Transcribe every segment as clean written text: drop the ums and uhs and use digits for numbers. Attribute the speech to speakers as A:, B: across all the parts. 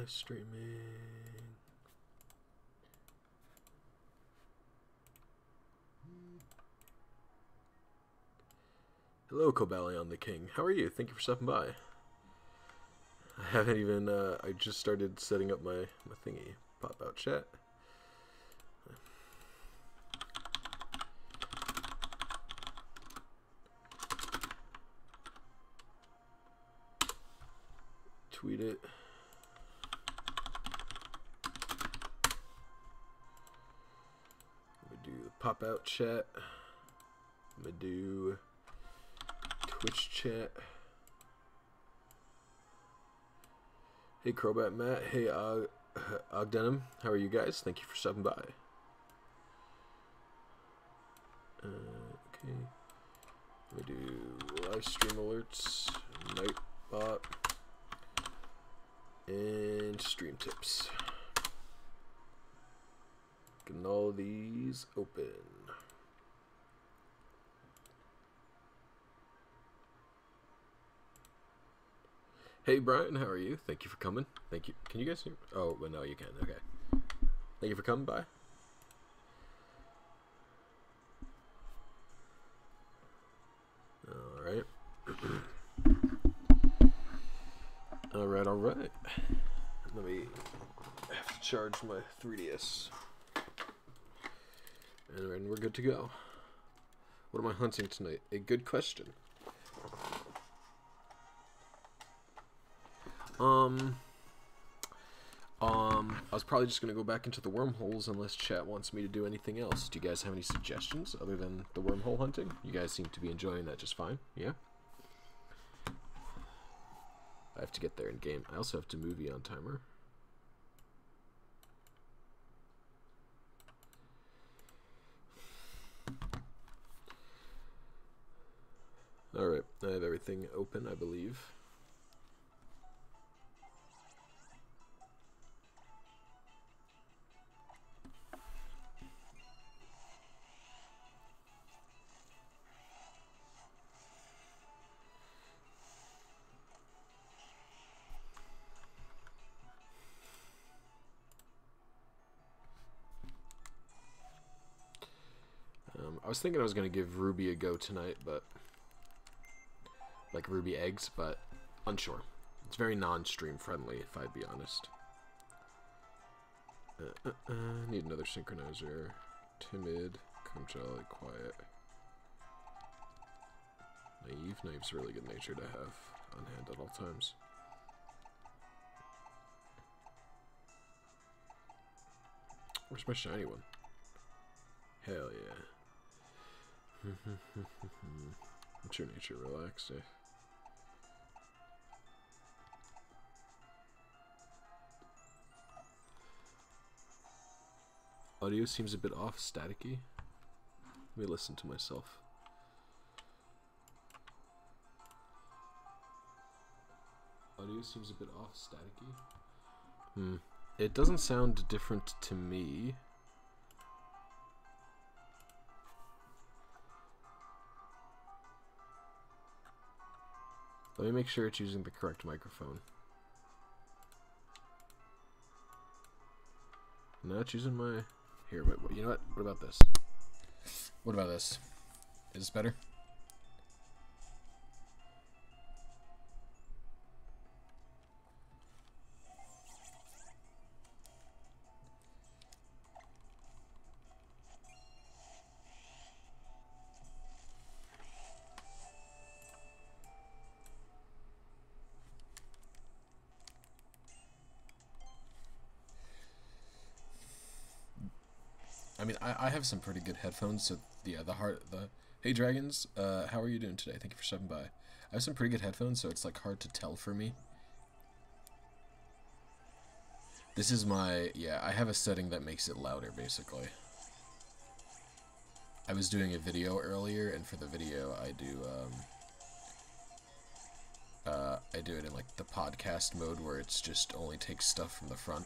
A: streaming. Hello, Cobalion the King. How are you? Thank you for stopping by. I haven't even, I just started setting up my thingy. Pop out chat. Tweet it. I'm gonna do the pop out chat. I'm gonna do Twitch chat. Hey Crobat Matt, hey Ogdenim, how are you guys? Thank you for stopping by. Okay, let me do live stream alerts, Nightbot, and stream tips. Getting all these open. Hey Brian, how are you? Thank you for coming. Thank you. Can you guys hear? Oh, well, no, you can. Okay. Thank you for coming by. All right. All right. All right. Let me have to charge my 3DS. And we're good to go. What am I hunting tonight? A good question. I was probably just gonna go back into the wormholes unless chat wants me to do anything else. Do you guys have any suggestions other than the wormhole hunting? You guys seem to be enjoying that just fine. Yeah. I have to get there in game. I also have to move Eon Timer. Alright, I have everything open, I believe. I was thinking I was going to give Ruby a go tonight, but like Ruby eggs, but unsure. It's very non-stream friendly, if I'd be honest. Need another synchronizer. Timid, come jolly, quiet. Naive. Naive's a really good nature to have on hand at all times. Where's my shiny one? Hell yeah. What's your nature? Relaxed, eh? Audio seems a bit off, staticky. Let me listen to myself. Audio seems a bit off, staticky. It doesn't sound different to me. Let me make sure it's using the correct microphone. No, it's using my... Here, wait, you know what? What about this? What about this? Is this better? I mean, I have some pretty good headphones, so yeah, hey Dragons, how are you doing today? Thank you for stopping by. I have some pretty good headphones, so it's like hard to tell for me. This is my, yeah, I have a setting that makes it louder, basically. I was doing a video earlier, and for the video, I do it in like the podcast mode, where it's just only takes stuff from the front.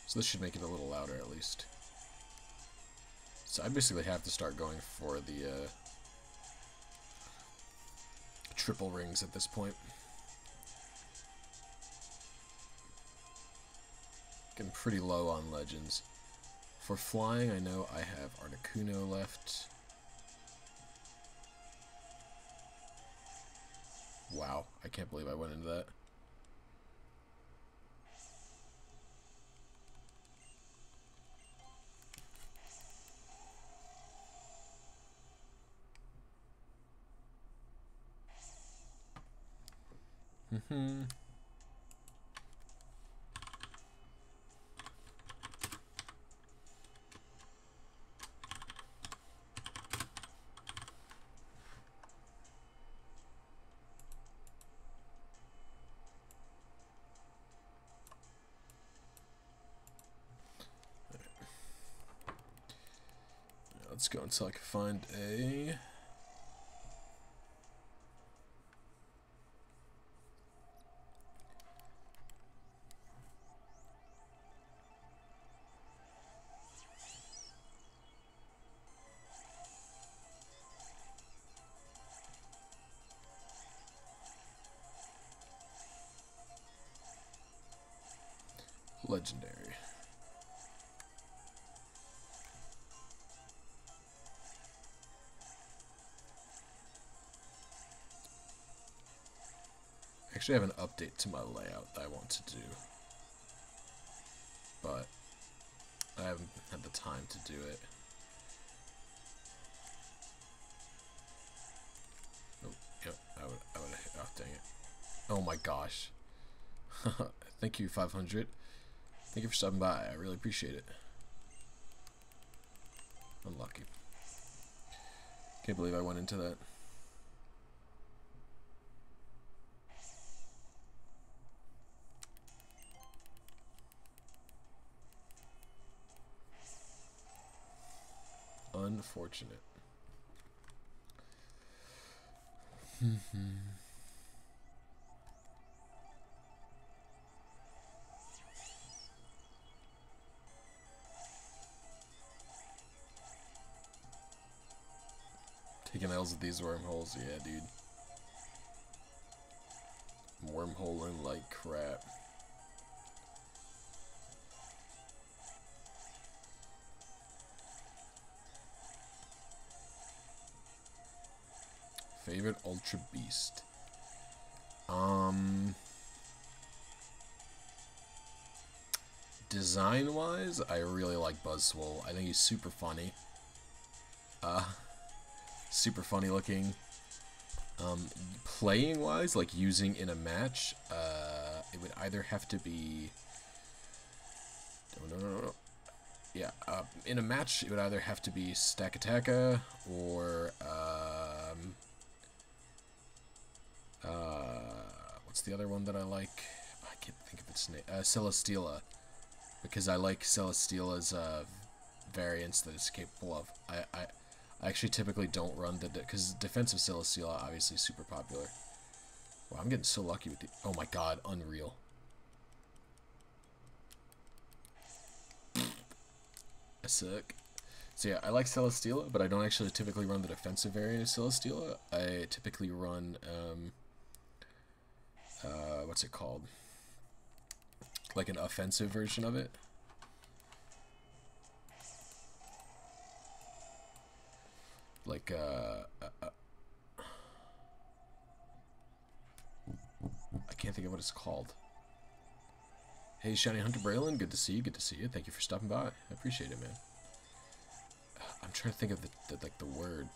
A: So this should make it a little louder, at least. So I basically have to start going for the triple rings at this point. Getting pretty low on legends. For flying, I know I have Articuno left. Wow, I can't believe I went into that. Let's go until I can find a... legendary. Actually, I have an update to my layout that I want to do, but I haven't had the time to do it. Oh, yep, I would oh, dang it. Oh my gosh. Thank you, 500. Thank you for stopping by. I really appreciate it. Unlucky. Can't believe I went into that. Unfortunate. Taking L's at these wormholes, yeah, dude. Wormholing like crap. Favorite Ultra Beast. Design wise, I really like Buzzwole. I think he's super funny. Super funny looking. Playing wise, like using in a match, it would either have to be... No. Yeah, in a match, it would either have to be Stakataka or, what's the other one that I like? I can't think of its name. Celesteela. Because I like Celesteela's, variants that it's capable of. I actually typically don't run the... Because defensive Celesteela, obviously, super popular. Wow, I'm getting so lucky with the... Oh my god, unreal. I suck. So yeah, I like Celesteela, but I don't actually typically run the defensive variant of Celesteela. I typically run, what's it called? Like an offensive version of it. Like, I can't think of what it's called. Hey, Shiny Hunter Braylon, good to see you, good to see you. Thank you for stopping by. I appreciate it, man. I'm trying to think of the word.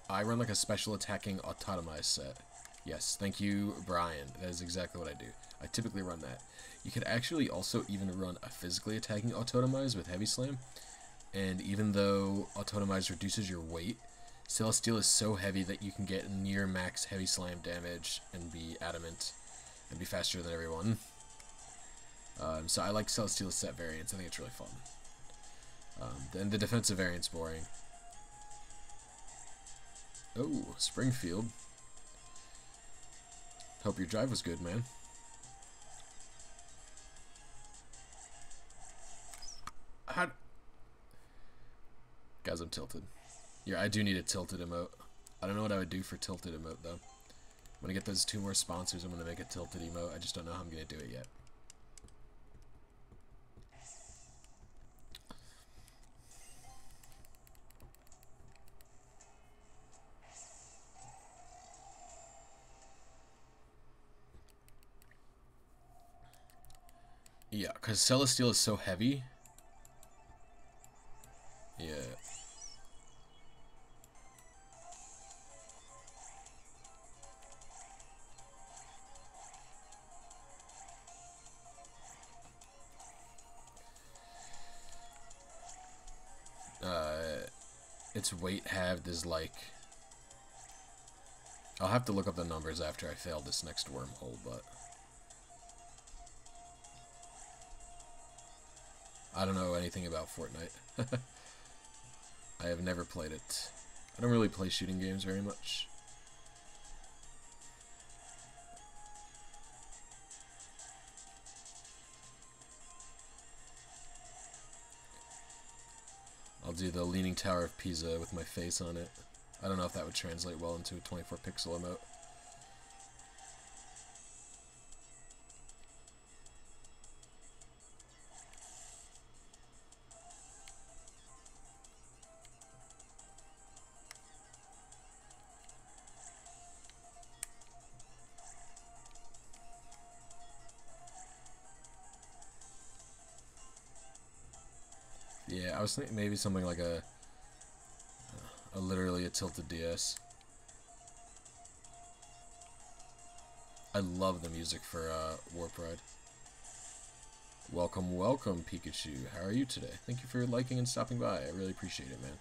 A: I run like a special attacking autotomized set. Yes, thank you, Brian. That is exactly what I do. I typically run that. You could actually also even run a physically attacking autotomized with Heavy Slam. And even though autotomized reduces your weight, Celesteela is so heavy that you can get near max Heavy Slam damage and be adamant and be faster than everyone. So I like Celesteela's set variants. I think it's really fun. Then the defensive variant's boring. Oh, Springfield. Hope your drive was good, man. Guys, I'm tilted. Yeah, I do need a tilted emote. I don't know what I would do for tilted emote, though. When I get those 2 more sponsors, I'm going to make a tilted emote. I just don't know how I'm going to do it yet. Yeah, because Celestial is so heavy. Yeah. Its weight halved is like... I'll have to look up the numbers after I fail this next wormhole, but... I don't know anything about Fortnite. I have never played it. I don't really play shooting games very much. I'll do the Leaning Tower of Pisa with my face on it. I don't know if that would translate well into a 24 pixel emote. Yeah, I was thinking maybe something like a literally a tilted DS. I love the music for Warp Ride. Welcome, welcome, Pikachu. How are you today? Thank you for liking and stopping by. I really appreciate it, man.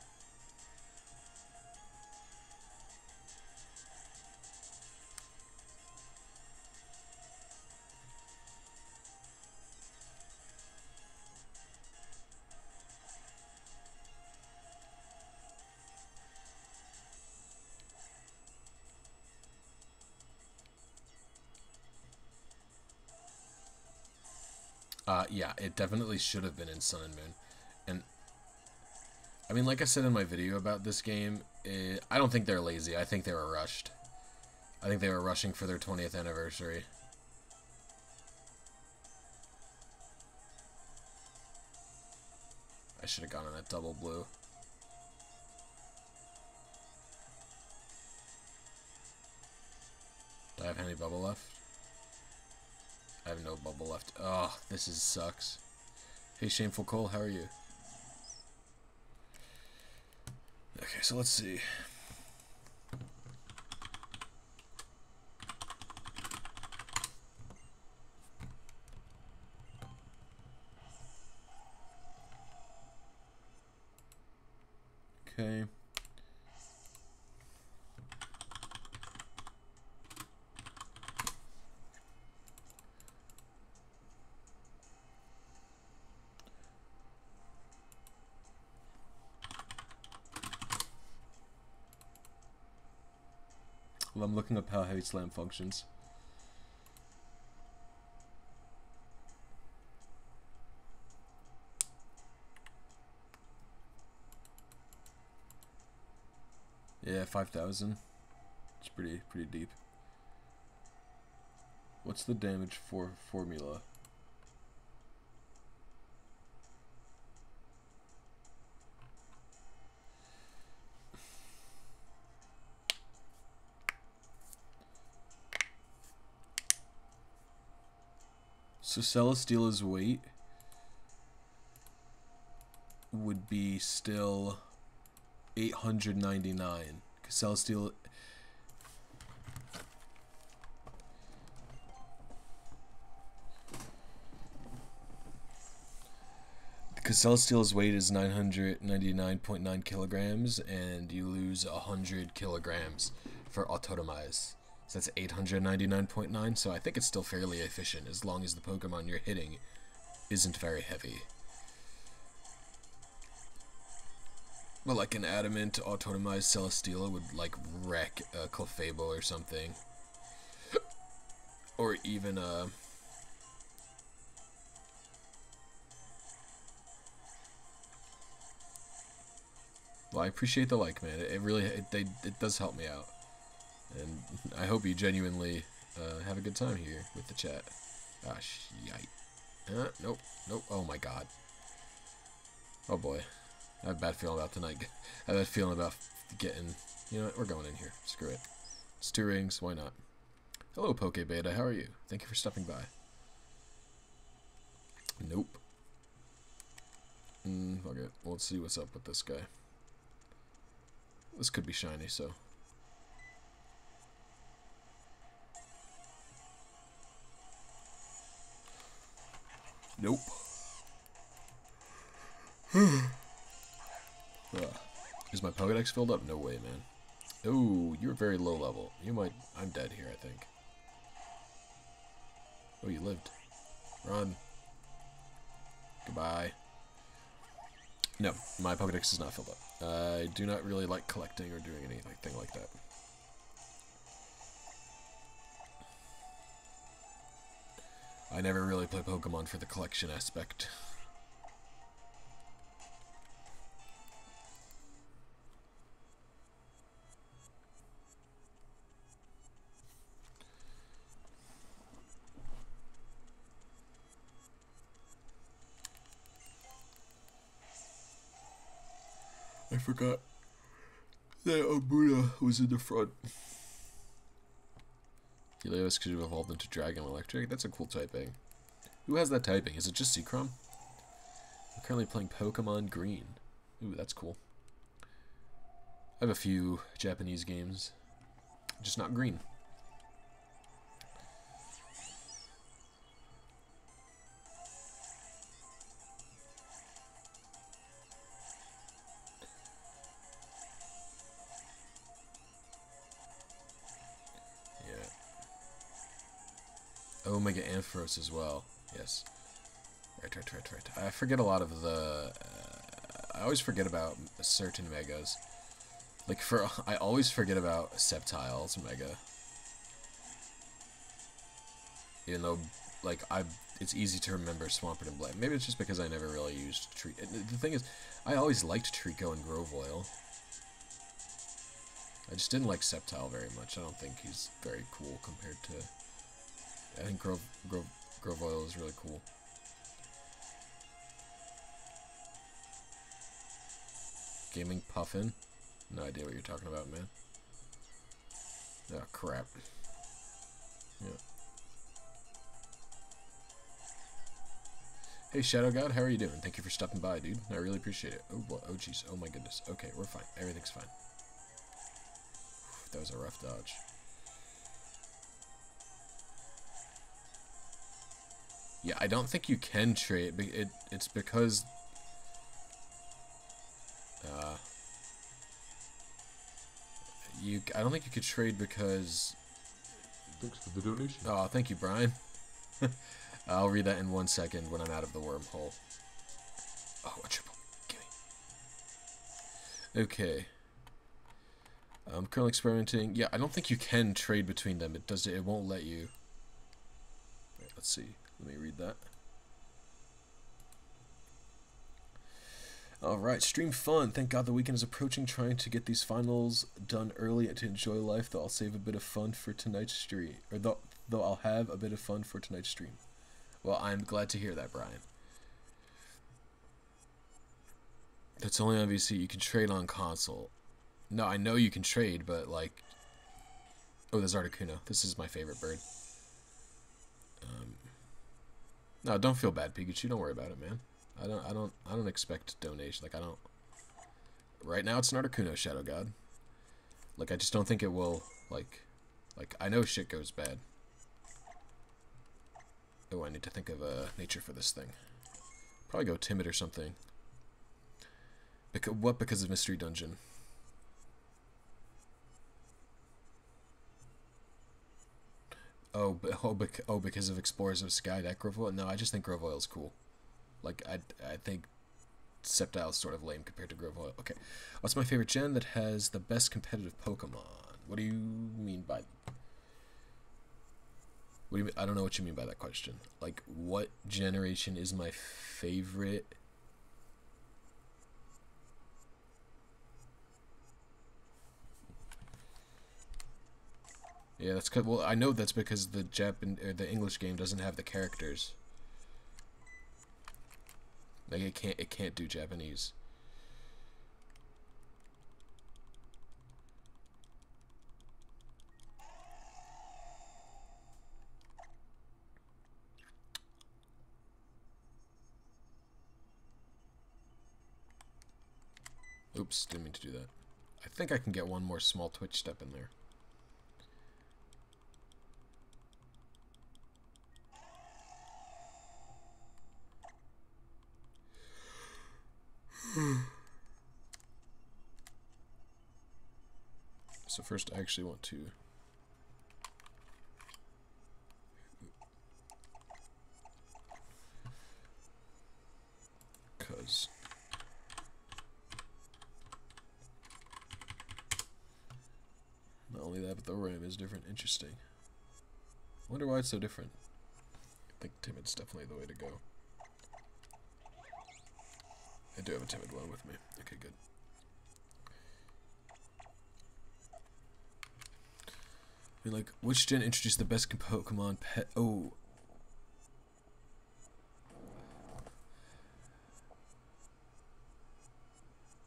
A: Yeah, it definitely should have been in Sun and Moon. And, I mean, like I said in my video about this game, I don't think they're lazy. I think they were rushed. I think they were rushing for their 20th anniversary. I should have gone on that double blue. Do I have any bubble left? I have no bubble left. Oh, this sucks. Hey, Shameful Cole, how are you? Okay, so let's see. Okay. Well, I'm looking up how Heavy Slam functions. Yeah, 5,000. It's pretty deep. What's the damage for formula? So Celesteela's weight would be still 899. Because Celesteela... Because Celesteela's weight is 999.9 kilograms, and you lose 100 kilograms for Autotomize. So that's 899.9, so I think it's still fairly efficient as long as the Pokemon you're hitting isn't very heavy. But like an Adamant Autotomized Celesteela would like wreck a Clefable or something. Or even a... Well, I appreciate the like, man. It really it does help me out, and I hope you genuinely have a good time here with the chat. Gosh, yike. Nope, nope. Oh my god. Oh boy, I have a bad feeling about tonight. I have a bad feeling about getting. You know what? We're going in here. Screw it. It's 2 rings. Why not? Hello, Poke Beta. How are you? Thank you for stopping by. Nope. Fuck it. Well, let's see what's up with this guy. This could be shiny, so. Nope. Is my Pokedex filled up? No way, man. Oh, you're very low level. You might. I'm dead here, I think. Oh, you lived. Run. Goodbye. No, my Pokedex is not filled up. I do not really like collecting or doing anything like that. I never really play Pokemon for the collection aspect. I forgot that Obuda was in the front. Helios could have evolved into Dragon Electric. That's a cool typing. Who has that typing? Is it just Seacrom? I'm currently playing Pokemon Green. Ooh, that's cool. I have a few Japanese games, just not green. Omega Ampharos as well. Yes. Right. I forget a lot of the... I always forget about certain megas. Like, I always forget about Sceptile's mega. Even though, like, it's easy to remember Swampert and Blade. Maybe it's just because I never really used Treat. The thing is, I always liked Trico and Grovoil. I just didn't like Sceptile very much. I don't think he's very cool compared to... I think Grovoil is really cool. Gaming Puffin? No idea what you're talking about, man. Oh, crap. Yeah. Hey, Shadow God, how are you doing? Thank you for stopping by, dude. I really appreciate it. Oh, boy. Oh, jeez. Oh, my goodness. Okay, we're fine. Everything's fine. That was a rough dodge. Yeah, I don't think you can trade. It's because... I don't think you could trade because...
B: Thanks for the donation.
A: Oh, thank you, Brian. I'll read that in 1 second when I'm out of the wormhole. Oh, a triple. Gimme. Okay. I'm currently experimenting. Yeah, I don't think you can trade between them. It won't let you. Wait, let's see. Let me read that. Alright, stream fun. Thank God the weekend is approaching, trying to get these finals done early and to enjoy life, though I'll save a bit of fun for tonight's stream. Or though I'll have a bit of fun for tonight's stream. Well, I'm glad to hear that, Brian. That's only on VC. You can trade on console. No, I know you can trade, but like... Oh, there's Articuno. This is my favorite bird. No, don't feel bad, Pikachu. Don't worry about it, man. I don't expect donation. Like, I don't... Right now, it's an Articuno, Shadow God. Like, I just don't think it will, like, I know shit goes bad. Oh, I need to think of nature for this thing. Probably go timid or something. What because of Mystery Dungeon? Oh, because of Explorers of Sky, that Grovoil? No, I just think Grovoil's cool. Like, I think Sceptile is sort of lame compared to Grovoil. Okay, what's my favorite gen that has the best competitive Pokemon? What do you mean by... What do you mean? I don't know what you mean by that question. Like, what generation is my favorite? Yeah, that's cause, well, I know that's because the the English game doesn't have the characters. Like it can't do Japanese. Oops, didn't mean to do that. I think I can get one more small twitch step in there. So first I actually want to because not only that, but the RAM is different. Interesting. Wonder why it's so different. I think timid's definitely the way to go. I do have a timid one with me. Okay, good. I mean, like, which gen introduced the best Pokemon pet? Oh.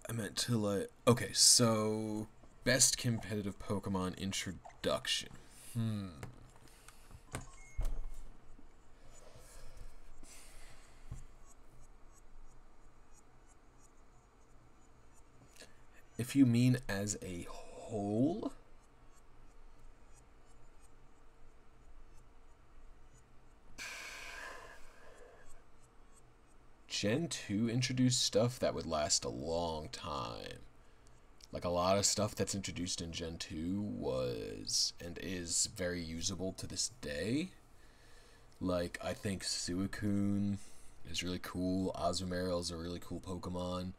A: I meant to, like... Okay, so... Best competitive Pokemon introduction. If you mean as a whole... Gen 2 introduced stuff that would last a long time. Like, a lot of stuff that's introduced in Gen 2 was and is very usable to this day. Like, I think Suicune is really cool. Azumarill is a really cool Pokemon.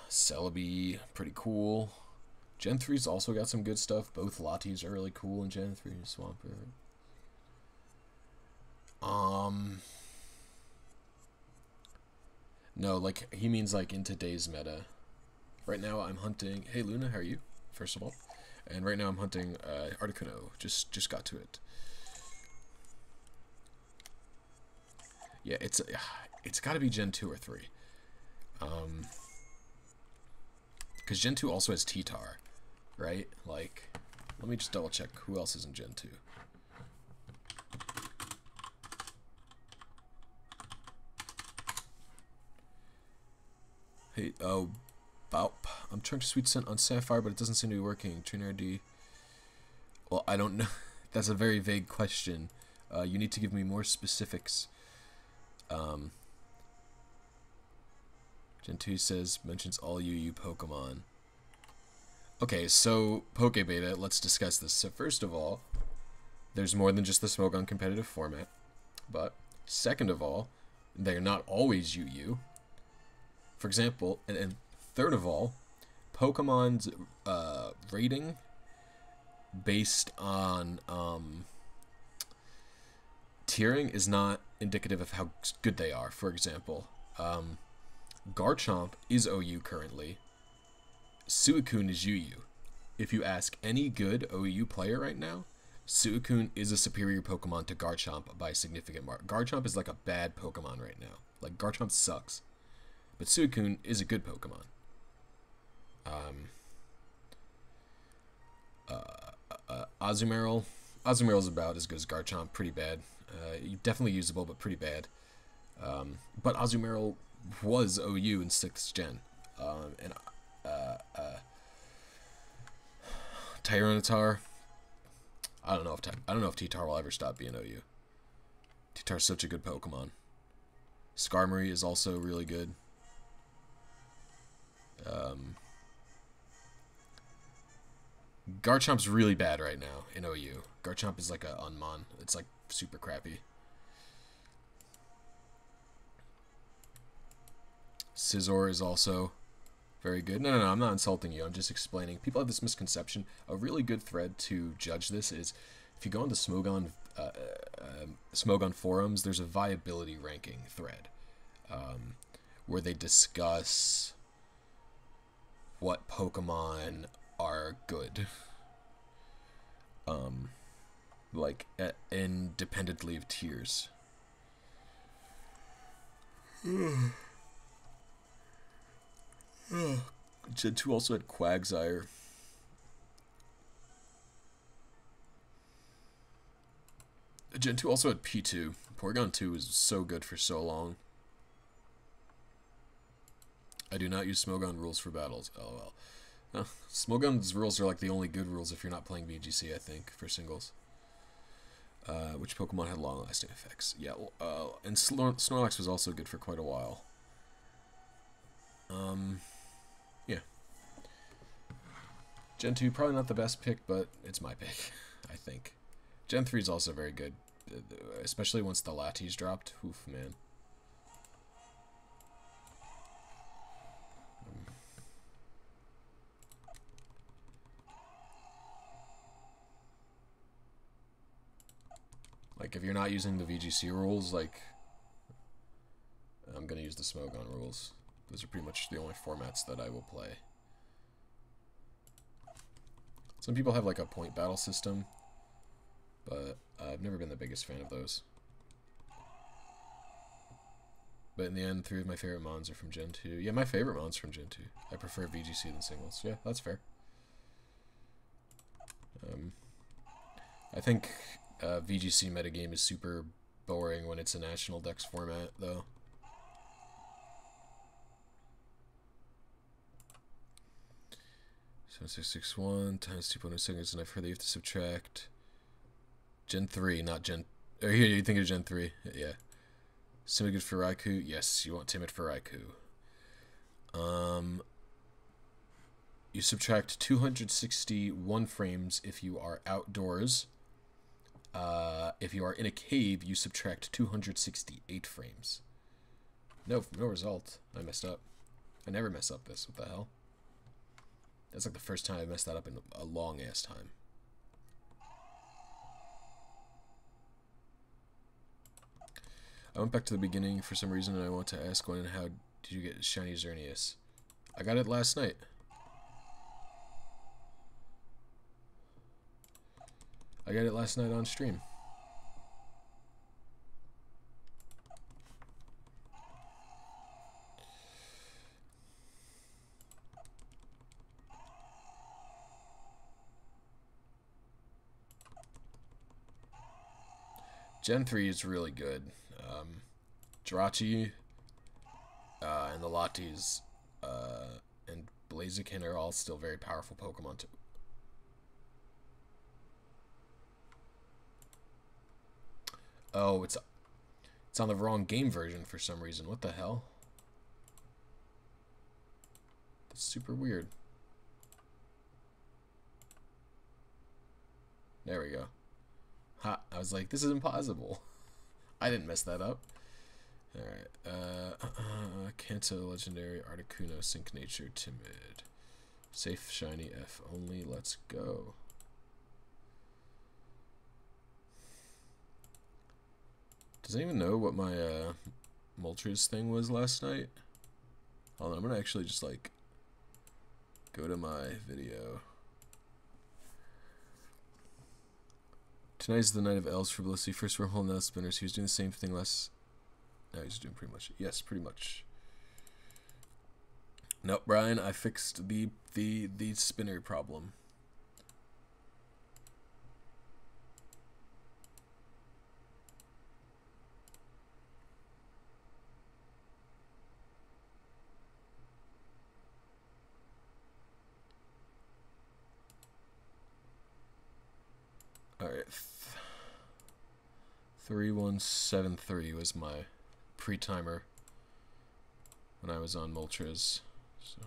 A: Celebi, pretty cool. Gen 3's also got some good stuff. Both Latis are really cool in Gen 3. Swampert. No, like, he means, like, in today's meta. Right now, I'm hunting... Hey, Luna, how are you? First of all. And right now, I'm hunting Articuno. Just got to it. Yeah, it's got to be Gen 2 or 3. Because Gen 2 also has T-Tar, right? Like, let me just double check who else is in Gen 2. Hey, oh, Baup. I'm trying to sweet scent on Sapphire, but it doesn't seem to be working. Trainer D. Well, I don't know. That's a very vague question. You need to give me more specifics. Gen 2 says, mentions all UU Pokemon. Okay, so, Pokebeta, let's discuss this. So first of all, there's more than just the Smogon competitive format. But, second of all, they're not always UU. For example, and third of all, Pokemon's rating based on tiering is not indicative of how good they are. For example, Garchomp is OU currently. Suicune is UU. If you ask any good OU player right now, Suicune is a superior Pokemon to Garchomp by a significant mark. Garchomp is like a bad Pokemon right now. Like, Garchomp sucks. But Suicune is a good Pokemon. Azumarill is about as good as Garchomp. Pretty bad. Definitely usable, but pretty bad. But Azumarill was OU in 6th gen. And Tyranitar. I don't know if T-Tar will ever stop being OU. T-Tar's such a good Pokemon. Skarmory is also really good. Garchomp's really bad right now in OU. Garchomp is like a Unmon. It's like super crappy. Scizor is also very good. No, I'm not insulting you. I'm just explaining. People have this misconception. A really good thread to judge this is if you go on the Smogon forums, there's a viability ranking thread where they discuss what Pokemon are good. Like, independently of tiers. Gen 2 also had Quagsire. Gen 2 also had P2. Porygon 2 was so good for so long. I do not use Smogon rules for battles. LOL. Smogon's rules are like the only good rules if you're not playing VGC, I think, for singles. Which Pokemon had long-lasting effects? Yeah, and Snorlax was also good for quite a while. Yeah. Gen 2, probably not the best pick, but it's my pick, I think. Gen 3 is also very good, especially once the Latis dropped. Oof, man. Like, if you're not using the VGC rules, like, I'm going to use the Smogon rules. Those are pretty much the only formats that I will play. Some people have, like, a point battle system, but I've never been the biggest fan of those. But in the end, 3 of my favorite mons are from Gen 2. Yeah, my favorite mons from Gen 2. I prefer VGC than singles. Yeah, that's fair. I think VGC metagame is super boring when it's a national dex format, though. So 661 times 2.0 seconds, and I've heard that you have to subtract Gen 3, not Gen... Or here, you think of Gen 3. Yeah. Timid good for Raikou? Yes, you want Timid for Raikou. You subtract 261 frames if you are outdoors. If you are in a cave, you subtract 268 frames. No result. I messed up. I never mess up this. What the hell? That's like the first time I messed that up in a long-ass time. I went back to the beginning for some reason, and I want to ask Gwen, how did you get Shiny Xerneas? I got it last night. I got it last night on stream. Gen 3 is really good. Jirachi and the Latis and Blaziken are all still very powerful Pokemon too. Oh, it's on the wrong game version for some reason. What the hell? That's super weird. There we go. Ha! I was like, this is impossible. I didn't mess that up. Alright. Kanto, Legendary, Articuno, Sync Nature, Timid. Safe, Shiny, F only. Let's go. Does anyone know what my Moltres thing was last night? Hold on, I'm gonna actually just like go to my video. Tonight's the night of L's for Blisy. First wormhole, now spinners. He was doing the same thing last. No, he's doing pretty much. Yes, pretty much. Nope, Brian. I fixed the spinner problem. Alright. 3173 was my pre-timer when I was on Moltres. So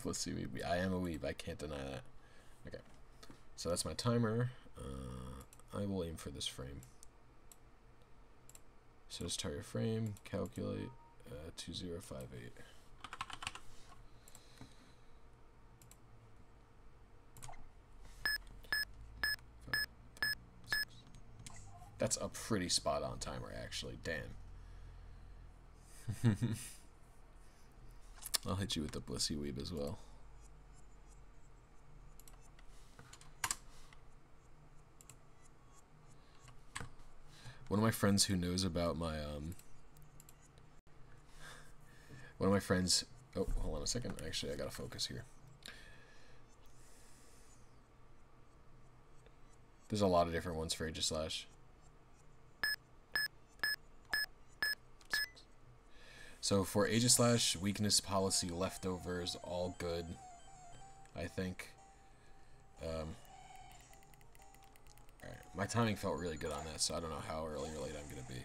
A: let's see, I am a weeb, I can't deny that. Okay. So that's my timer. I will aim for this frame. So just target frame, calculate 2058. That's a pretty spot-on timer, actually. Damn. I'll hit you with the Blisy Weeb as well. One of my friends who knows about my one of my friends. Oh, hold on a second. Actually, I gotta focus here. There's a lot of different ones for Aegislash. So for Aegislash, weakness policy leftovers, all good, I think. Alright, my timing felt really good on that, so I don't know how early or late I'm gonna be.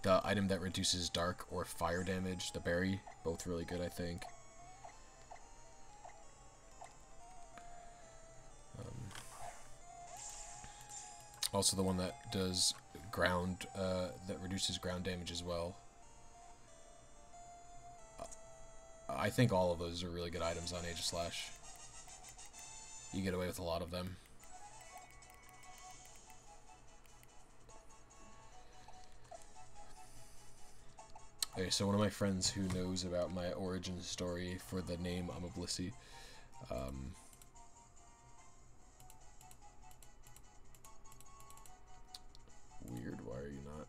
A: The item that reduces dark or fire damage, the berry, both really good, I think. Also the one that does ground, that reduces ground damage as well. I think all of those are really good items on Aegislash. You get away with a lot of them. Okay, so one of my friends who knows about my origin story for the name I'm a Blisy, weird, why are you not?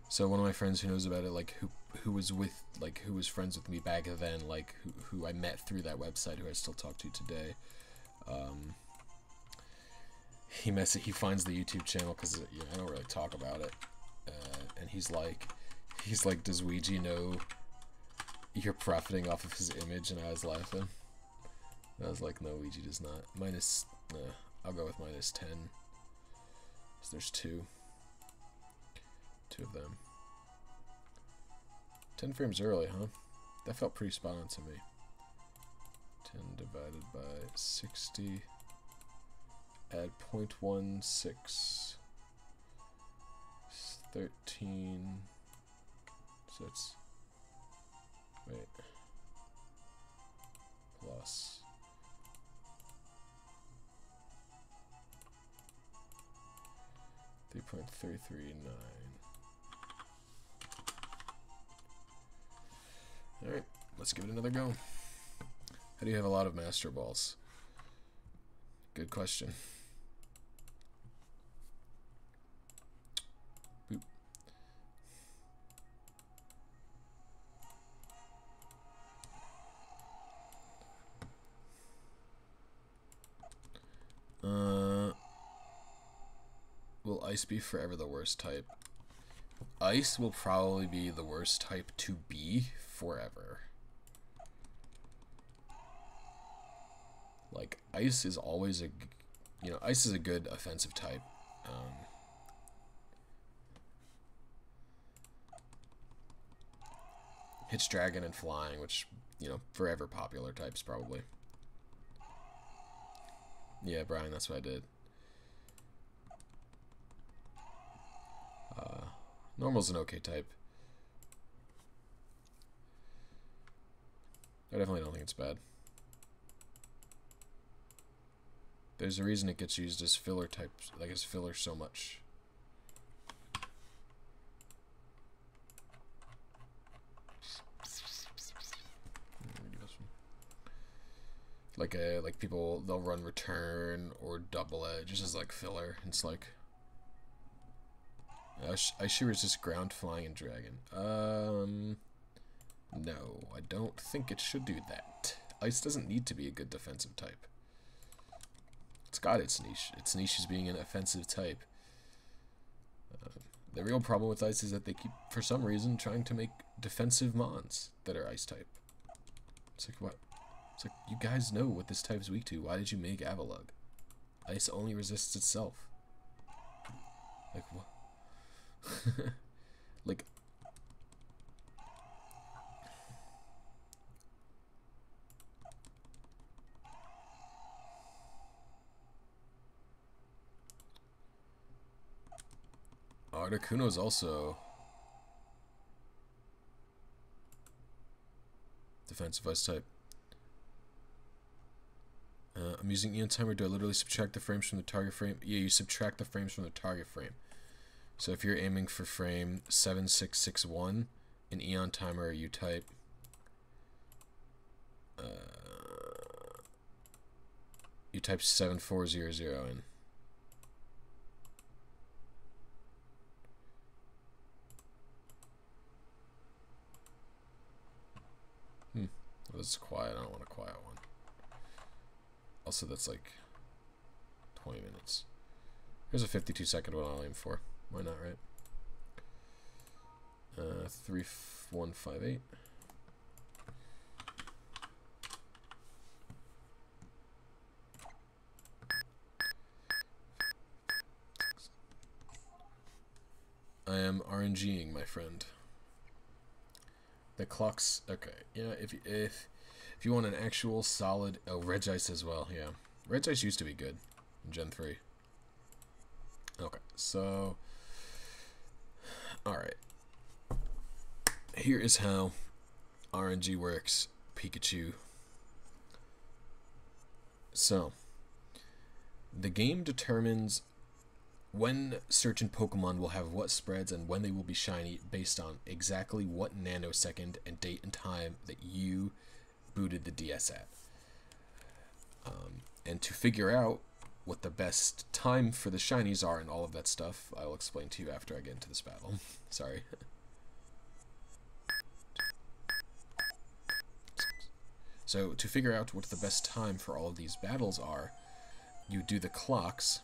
A: So one of my friends who knows about it, like who was friends with me back then, like who I met through that website, who I still talk to today. He finds the YouTube channel because I don't really talk about it, and he's like, does Ouija know you're profiting off of his image? And I was laughing. And I was like, no, Ouija does not. I'll go with -10. So there's two of them. 10 frames early, huh? That felt pretty spot on to me. 10 divided by 60. Add 0.16. 13. So it's, wait, plus 3.339. Alright, let's give it another go. How do you have a lot of Master Balls? Good question. Boop. Will Ice be forever the worst type? Ice will probably be the worst type to be forever. Like, Ice is always Ice is a good offensive type. Hits Dragon and Flying, which, forever popular types, probably. Yeah, Brian, that's what I did. Normal's an okay type. I definitely don't think it's bad. There's a reason it gets used as filler types, like as filler so much. Like people, they'll run Return or Double Edge just as like filler. It's like I should resist Ground, Flying, and Dragon. No, I don't think it should do that. Ice doesn't need to be a good defensive type. It's got its niche. Its niche is being an offensive type. The real problem with Ice is that they keep, for some reason, trying to make defensive mons that are Ice type. It's like, what? It's like, you guys know what this type's weak to. Why did you make Avalugg? Ice only resists itself. Like, what? Like, Articuno's also defensive Ice type. I'm using Eon Timer. Do I literally subtract the frames from the target frame? Yeah, you subtract the frames from the target frame. So if you're aiming for frame 7661 in Eon Timer, you type you type 7400 in. Well, this is quiet. I don't want a quiet one. Also, that's like 20 minutes. Here's a 52-second one I'll aim for. Why not, right? 3158. I am RNGing, my friend. The clocks, okay, yeah, if you want an actual solid, oh, Reg Ice as well, yeah. Reg Ice used to be good in Gen 3. Okay, so, alright. Here is how RNG works, Pikachu. So, the game determines when certain Pokemon will have what spreads and when they will be shiny based on exactly what nanosecond and date and time that you booted the DS at. And to figure out what the best time for the shinies are and all of that stuff, I'll explain to you after I get into this battle. Sorry. So to figure out what the best time for all of these battles are, you do the clocks.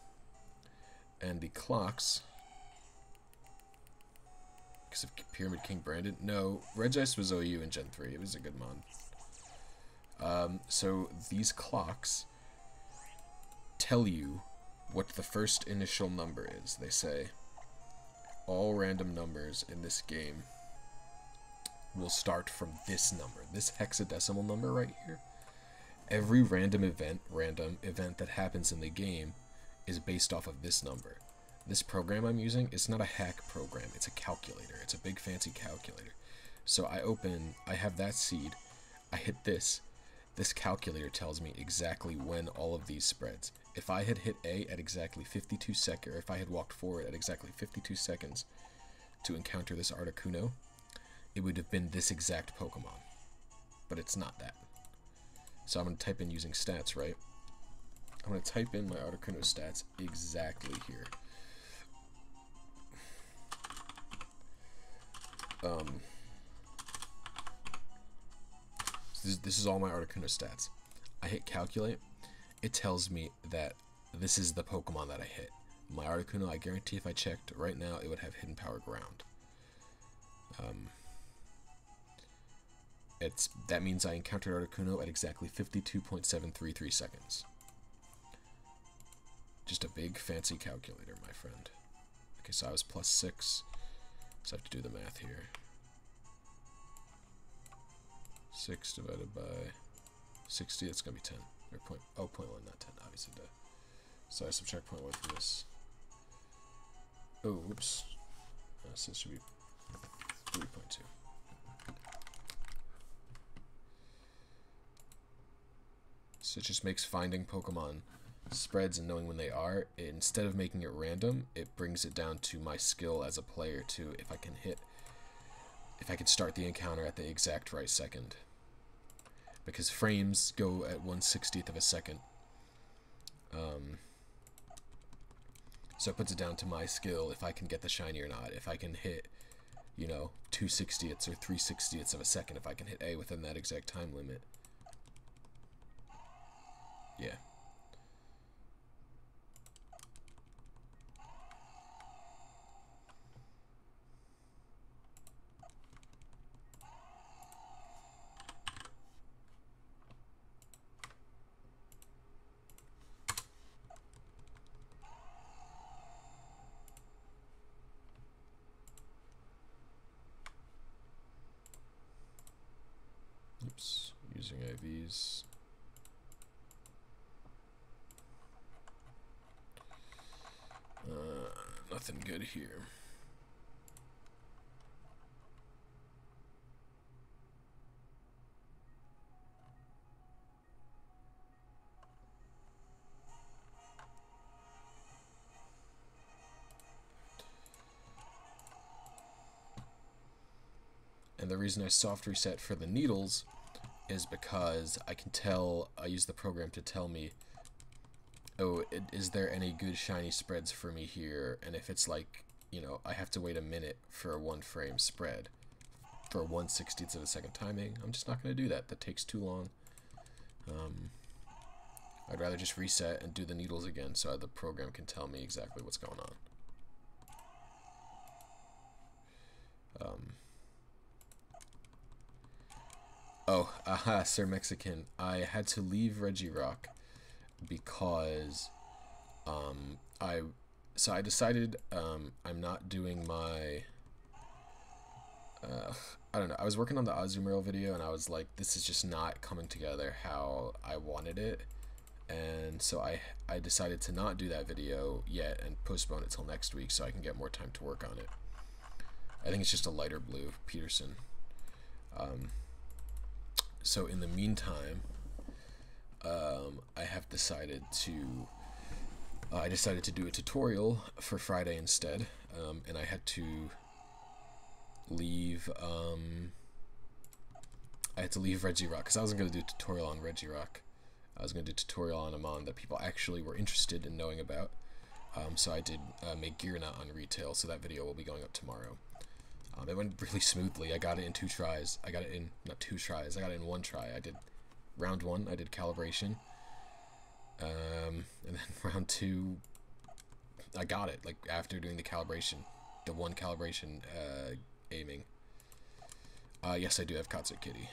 A: And the clocks, because of Pyramid King Brandon. No, Reg Ice was OU in Gen 3. It was a good mod. So these clocks tell you what the first initial number is. They say all random numbers in this game will start from this number, this hexadecimal number right here. Every random event that happens in the game is based off of this number. This program I'm using is not a hack program, it's a calculator. It's a big fancy calculator. So I have that seed, I hit this calculator tells me exactly when all of these spreads. If I had hit A at exactly 52 seconds, or if I had walked forward at exactly 52 seconds to encounter this Articuno, it would have been this exact Pokemon. But it's not that. So I'm going to type in using stats, right? I'm going to type in my Articuno stats exactly here. This is all my Articuno stats. I hit calculate. It tells me that this is the Pokemon that I hit. My Articuno, I guarantee if I checked right now, it would have hidden power ground. That means I encountered Articuno at exactly 52.733 seconds. Just a big fancy calculator, my friend. Okay, so I was +6, so I have to do the math here. 6 divided by 60, that's going to be 10. Or 0.1, not 10, obviously. So I subtract 0.1 from this. Oh, whoops. So this should be 3.2. So it just makes finding Pokemon spreads and knowing when they are, instead of making it random, it brings it down to my skill as a player to if I can start the encounter at the exact right second. Because frames go at 1/60th of a second. So it puts it down to my skill if I can get the shiny or not. If I can hit, 2/60ths or 3/60ths of a second, if I can hit A within that exact time limit. Yeah. Oops, using IVs. Nothing good here. reason I soft reset for the needles is because I can tell, I use the program to tell me, oh, is there any good shiny spreads for me here? And if it's like, you know, I have to wait a minute for a 1 frame spread for 1/60th of a second timing, I'm just not going to do that. That takes too long. I'd rather just reset and do the needles again so the program can tell me exactly what's going on. Oh, aha, Sir Mexican. I had to leave Regirock because I decided I'm not doing my I don't know, I was working on the Azumarill video and I was like, this is just not coming together how I wanted it, and so I decided to not do that video yet and postpone it till next week so I can get more time to work on it. I think it's just a lighter blue Peterson. So in the meantime, I have decided to I decided to do a tutorial for Friday instead, and I had to leave Regirock because I wasn't going to do a tutorial on Regirock. I was going to do a tutorial on a mon that people actually were interested in knowing about. So I did Megirna on retail, so that video will be going up tomorrow. It went really smoothly. I got it in 2 tries. I got it in, not 2 tries, I got it in 1 try. I did round 1, I did calibration. And then round 2, I got it, like, after doing the calibration. The 1 calibration, aiming. Yes, I do have Katsu Kitty.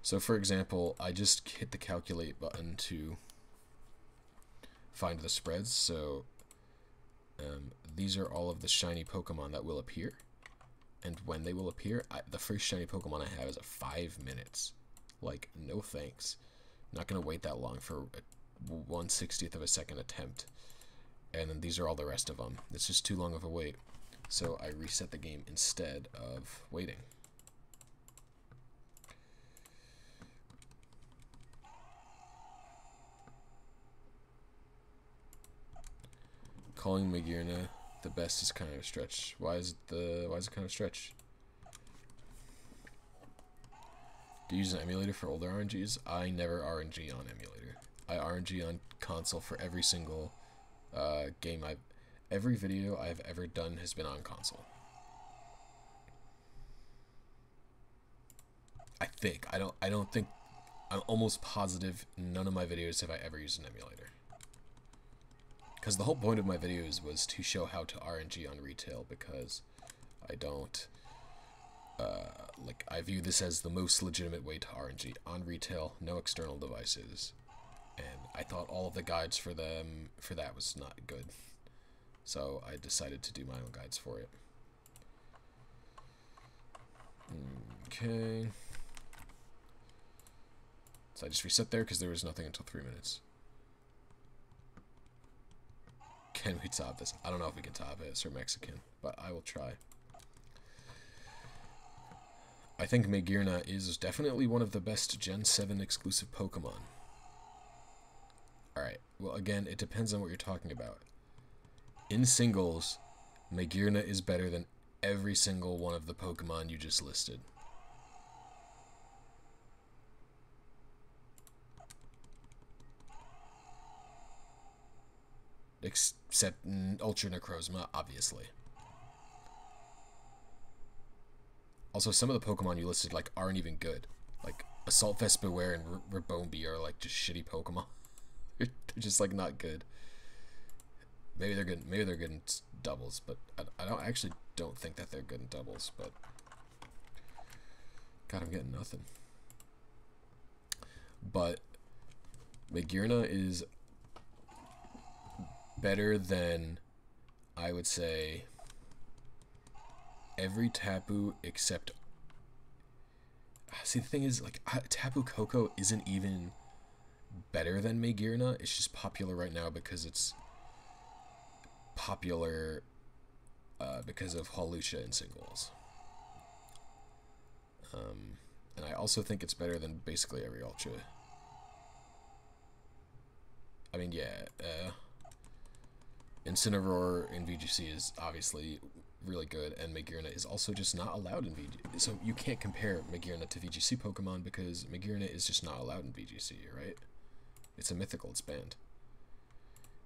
A: So for example, I just hit the calculate button to find the spreads. So these are all of the shiny Pokemon that will appear. And when they will appear, the first shiny Pokemon I have is at 5 minutes. Like, no thanks. Not going to wait that long for a 1/60th of a second attempt. And then these are all the rest of them. It's just too long of a wait. So I reset the game instead of waiting. Calling Megirna the best is kind of a stretch. Why is it kind of a stretch? Do you use an emulator for older RNGs? I never RNG on emulator. I RNG on console for every single game every video I've ever done has been on console. I think. I don't think, I'm almost positive none of my videos have I ever used an emulator. Because the whole point of my videos was to show how to RNG on retail, because I don't, like, I view this as the most legitimate way to RNG on retail, no external devices, and I thought all of the guides for that was not good, so I decided to do my own guides for it. Okay, so I just reset there because there was nothing until 3 minutes. Can we top this? I don't know if we can top it, Sir Mexican, but I will try. I think Megirna is definitely one of the best Gen 7 exclusive Pokemon. Alright, well again, it depends on what you're talking about. In singles, Megirna is better than every single one of the Pokemon you just listed. Except Ultra Necrozma, obviously. Also, some of the Pokemon you listed, like, aren't even good. Like, Assault Vest Beware and Rabombi are, like, just shitty Pokemon. They're just, like, not good. Maybe they're good. Maybe they're good in doubles, but I don't think that they're good in doubles. But God, I'm getting nothing. But Megirna is better than, I would say, every Tapu except... See, the thing is, like, Tapu Koko isn't even better than Megirna. It's just popular right now because it's popular because of Hawlucha in singles. And I also think it's better than basically every Ultra. I mean, yeah, Incineroar in VGC is obviously really good, and Magearna is also just not allowed in VGC. So you can't compare Magearna to VGC Pokemon because Magearna is just not allowed in VGC, right? It's a mythical, it's banned.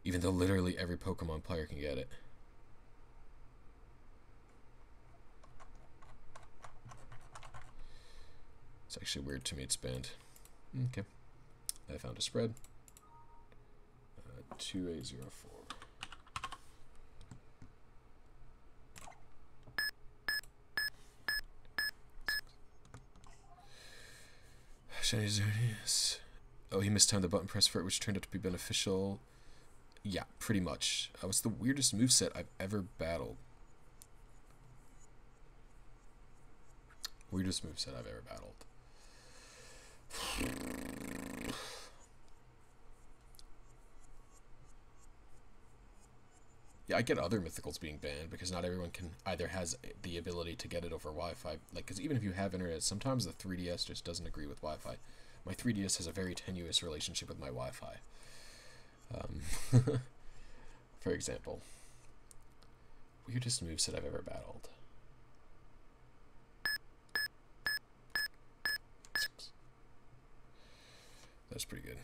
A: Even though literally every Pokemon player can get it. It's actually weird to me it's banned. Okay. I found a spread. 2804. Shiny Xerneas. Oh, he mistimed the button press for it, which turned out to be beneficial. Yeah, pretty much. What's the weirdest moveset I've ever battled? Weirdest moveset I've ever battled. Yeah, I get other mythicals being banned because not everyone can either has the ability to get it over Wi-Fi. Like, because even if you have internet, sometimes the 3DS just doesn't agree with Wi-Fi. My 3DS has a very tenuous relationship with my Wi-Fi. For example, weirdest moveset I've ever battled. That's pretty good.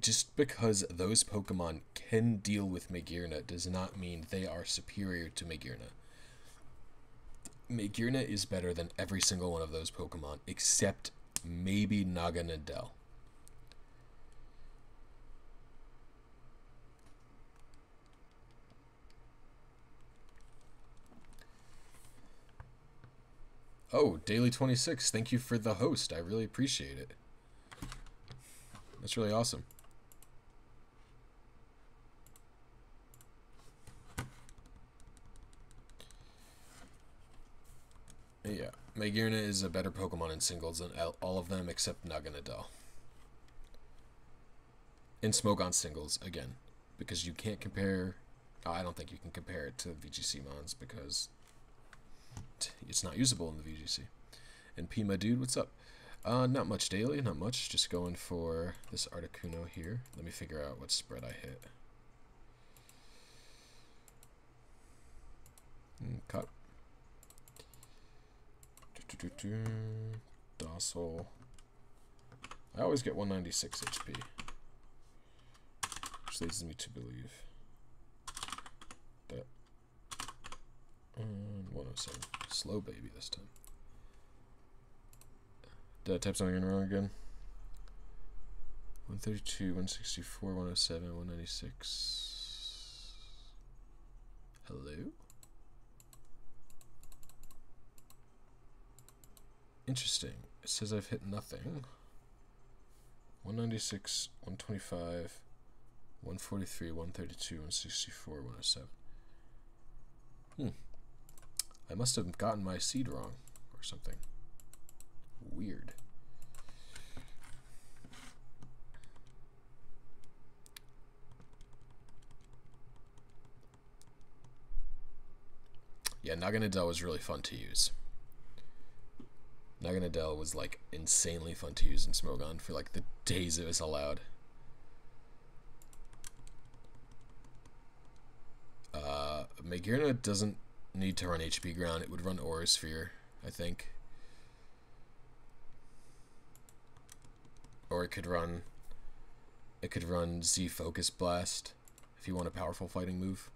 A: Just because those Pokemon can deal with Magearna does not mean they are superior to Magearna. Magearna is better than every single one of those Pokemon, except maybe Naganadel. Oh, Daily26, thank you for the host. I really appreciate it. That's really awesome. Yeah, Magearna is a better Pokemon in singles than all of them except Naganadel. In Smogon singles, again, because you can't compare... I don't think you can compare it to VGC Mons because it's not usable in the VGC. And Pima Dude, what's up? Not much daily, not much. Just going for this Articuno here. Let me figure out what spread I hit. Cut. Docile. I always get 196 HP. Which leads me to believe that 107. Slow baby this time. Did I type something in wrong again? 132, 164, 107, 196. Hello? Interesting. It says I've hit nothing. 196, 125, 143, 132, 164, 107. I must have gotten my seed wrong or something. Weird. Yeah, Naganadel was really fun to use. Naganadel was like insanely fun to use in Smogon for like the days it was allowed. Magearna doesn't need to run HP Ground. It would run Aura Sphere, I think. Or it could run Z Focus Blast if you want a powerful fighting move.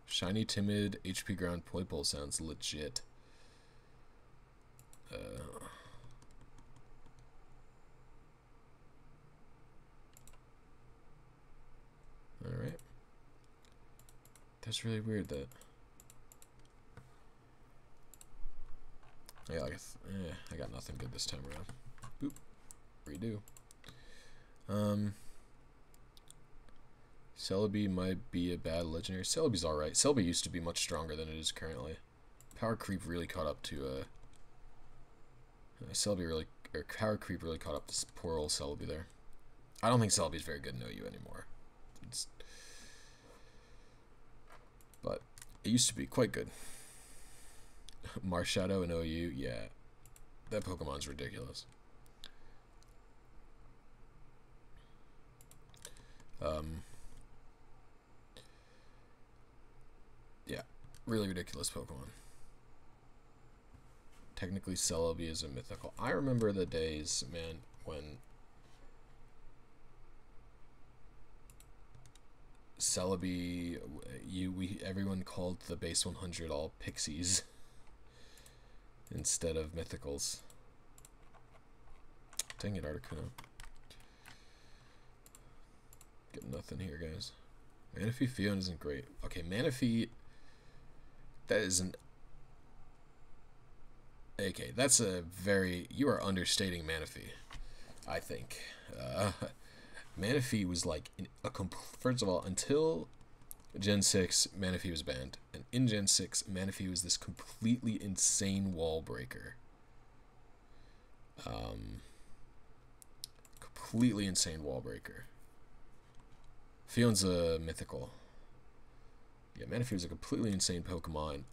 A: Shiny Timid HP Ground Poipole sounds legit. Alright. That's really weird that... Yeah, I got nothing good this time around. Boop. Redo. Celebi might be a bad legendary. Celebi's alright. Celebi used to be much stronger than it is currently. Power creep really caught up to power creep really caught up to poor old Celebi there. I don't think Celebi's very good in OU anymore. But it used to be quite good. Marshadow and OU, yeah. That Pokemon's ridiculous. Yeah, really ridiculous Pokemon. Technically, Celebi is a mythical. I remember the days, man, when Celebi, everyone called the base 100 all pixies instead of mythicals. Dang it, Articuno. Get nothing here, guys. Manaphy Fion isn't great. Okay, Manaphy, that isn't... Okay, that's a very... You are understating Manaphy, I think. Manaphy was like... First of all, until Gen 6, Manaphy was banned. And in Gen 6, Manaphy was this completely insane wall breaker. Completely insane wall breaker. Fion's a mythical. Yeah, Manaphy was a completely insane Pokemon.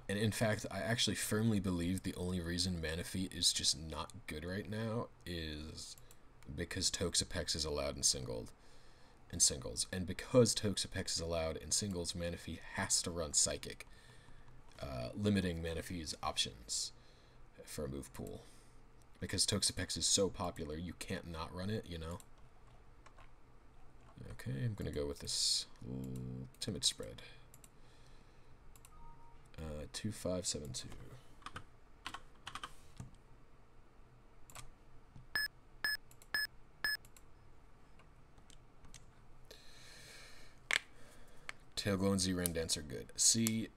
A: And in fact, I actually firmly believe the only reason Manaphy is just not good right now is because Toxapex is allowed in singles. And because Toxapex is allowed in singles, Manaphy has to run Psychic, limiting Manaphy's options for a move pool. Because Toxapex is so popular, you can't not run it, you know? Okay, I'm gonna go with this timid spread. 2572. Tailglow and Z-Ran Dance are good. See,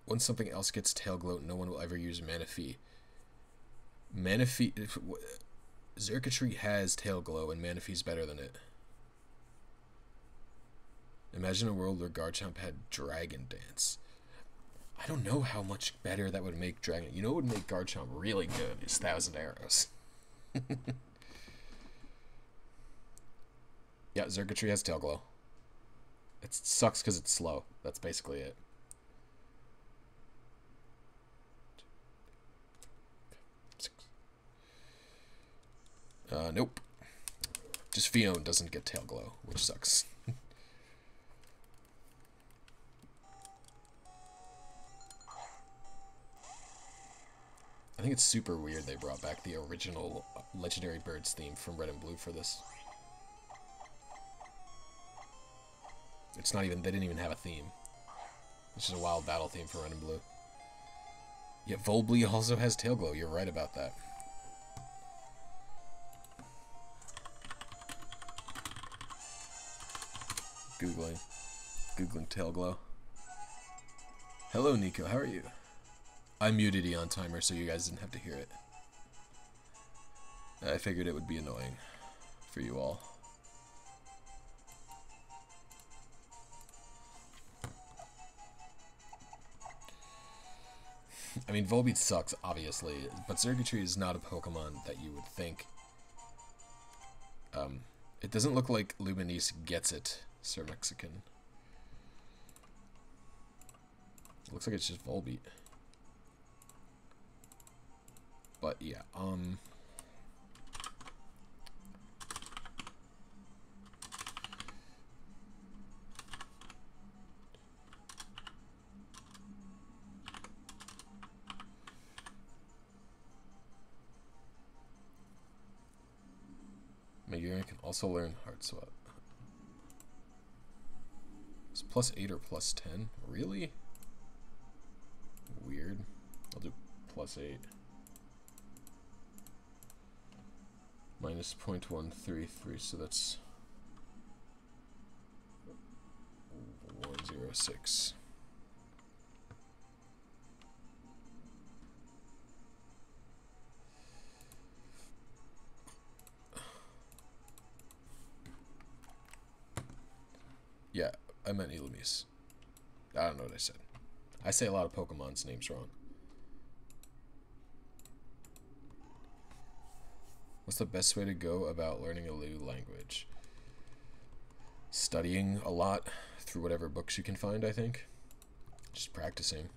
A: when something else gets Tailglow, no one will ever use Manaphy. Xurkitree has Tailglow, and Manaphy's better than it. Imagine a world where Garchomp had Dragon Dance. I don't know how much better that would make Dragon... You know what would make Garchomp really good is 1,000 Arrows. Yeah, Xurkitree has Tailglow. It sucks because it's slow. That's basically it. Nope. Just Fion doesn't get Tailglow, which sucks. I think it's super weird they brought back the original Legendary Birds theme from Red and Blue for this. It's not even, they didn't even have a theme. It's just a wild battle theme for Red and Blue. Yeah, Volbly also has Tailglow, you're right about that. Googling Tailglow. Hello, Nico. How are you? I muted Eon Timer so you guys didn't have to hear it. I figured it would be annoying for you all. I mean, Volbeat sucks, obviously, but Xurkitree is not a Pokemon that you would think. It doesn't look like Luminease gets it, Sir Mexican. It looks like it's just Volbeat. But yeah, Megaran can also learn Hard Swap. It's +8 or +10? Really? Weird. I'll do +8. Minus 0.133, so that's 106. Yeah, I meant Illumise. I don't know what I said. I say a lot of Pokemon's names wrong. What's the best way to go about learning a new language? Studying a lot through whatever books you can find, I think. Just practicing.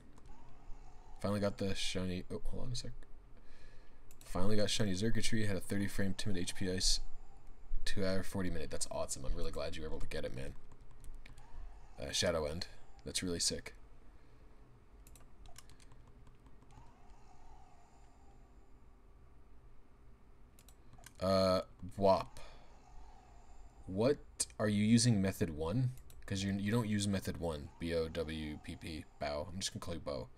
A: Finally got the shiny... Oh, hold on a sec. Finally got shiny Xurkitree. Had a 30 frame timid HP ice. 2 hour 40 minute. That's awesome. I'm really glad you were able to get it, man. Shadow End. That's really sick. WAP. What are you using method 1? Because you don't use method 1. B-O-W-P-P. Bow. I'm just gonna call you Bow.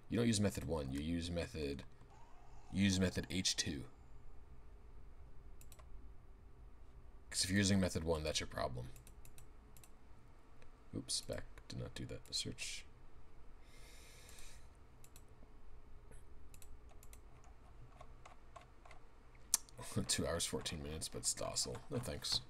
A: You don't use method 1. You use method H2. Because if you're using method 1, that's your problem. Oops, back. Did not do that. Search. Two hours, 14 minutes, but it's docile. No thanks.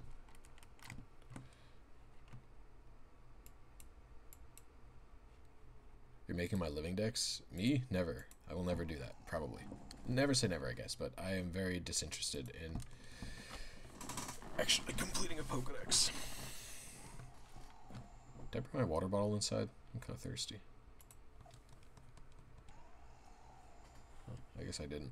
A: You're making my living decks? Me? Never. I will never do that. Probably. Never say never, I guess, but I am very disinterested in actually completing a Pokedex. Did I bring my water bottle inside? I'm kind of thirsty. Oh, I guess I didn't.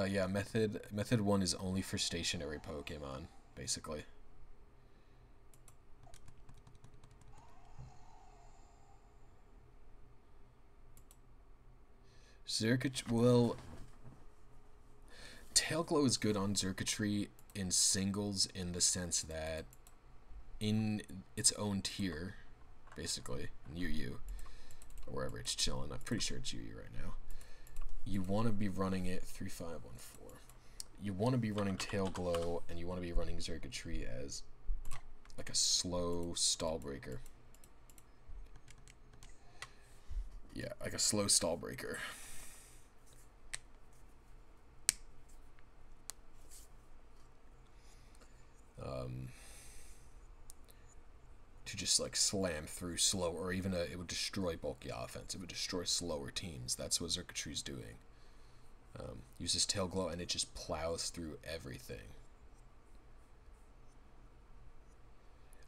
A: Yeah, method 1 is only for stationary Pokemon, basically. Well, Tailglow is good on Xurkitree in singles in the sense that in its own tier, basically, in UU, or wherever it's chilling, I'm pretty sure it's UU right now, you want to be running it 3514. You want to be running Tailglow, and you want to be running Xurkitree as like a slow stall breaker. Yeah, like a slow stall breaker. To just like slam through slow, or even it would destroy bulky offense. It would destroy slower teams. That's what Xurkitree's doing. Uses Tailglow and it just plows through everything.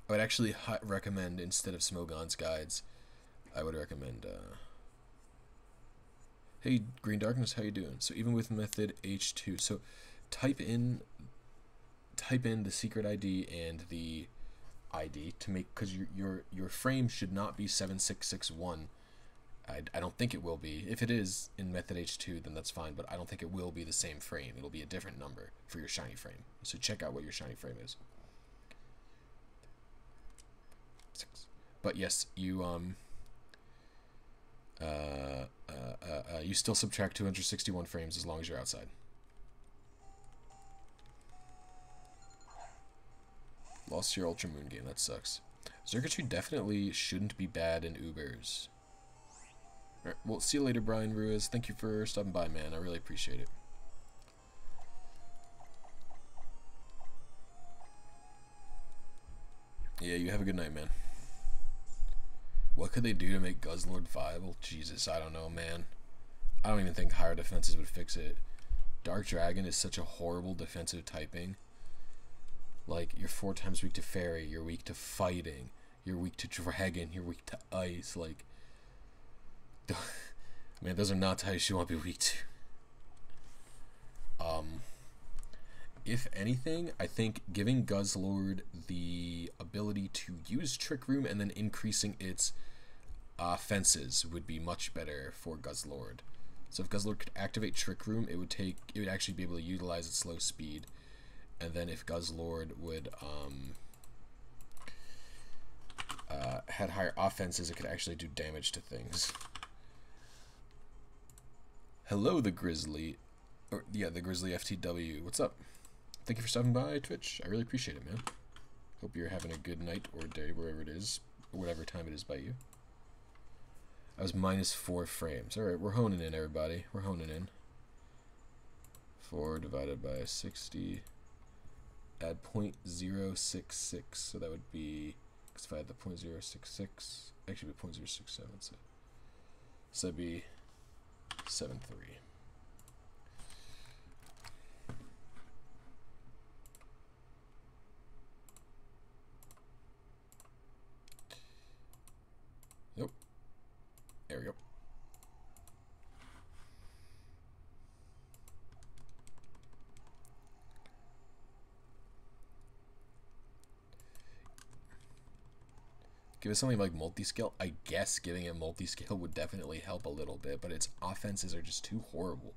A: I would actually recommend, instead of Smogon's guides, I would recommend hey Green Darkness, how you doing? So even with method H2, so type in the secret ID and the ID to make, because your frame should not be 7661. I don't think it will be. If it is in method H2, then that's fine, but I don't think it will be the same frame. It'll be a different number for your shiny frame. So check out what your shiny frame is. But yes, you you still subtract 261 frames as long as you're outside. Lost your Ultra Moon game, that sucks. Xurkitree definitely shouldn't be bad in Ubers. Alright, well, see you later, Brian Ruiz. Thank you for stopping by, man. I really appreciate it. Yeah, you have a good night, man. What could they do to make Guzzlord viable? Jesus, I don't know, man. I don't even think higher defenses would fix it. Dark Dragon is such a horrible defensive typing. Like, you're 4 times weak to Fairy, you're weak to Fighting, you're weak to Dragon, you're weak to Ice, like... Man, those are not types you want to be weak to. If anything, I think giving Guzzlord the ability to use Trick Room and then increasing its fences would be much better for Guzzlord. So if Guzzlord could activate Trick Room, it would actually be able to utilize its slow speed. And then if Guzzlord would had higher offenses, it could actually do damage to things. Hello, the Grizzly, the Grizzly FTW. What's up? Thank you for stopping by Twitch. I really appreciate it, man. Hope you're having a good night or day wherever it is, or whatever time it is by you. I was -4 frames. All right, we're honing in, everybody. We're honing in. 4 divided by 60. add 0.066, so that would be, because if I had the 0.066, actually be 0.067, so that'd be 7.3. Nope. There we go. Give it something like multi-scale. I guess giving it multi-scale would definitely help a little bit, but its offenses are just too horrible.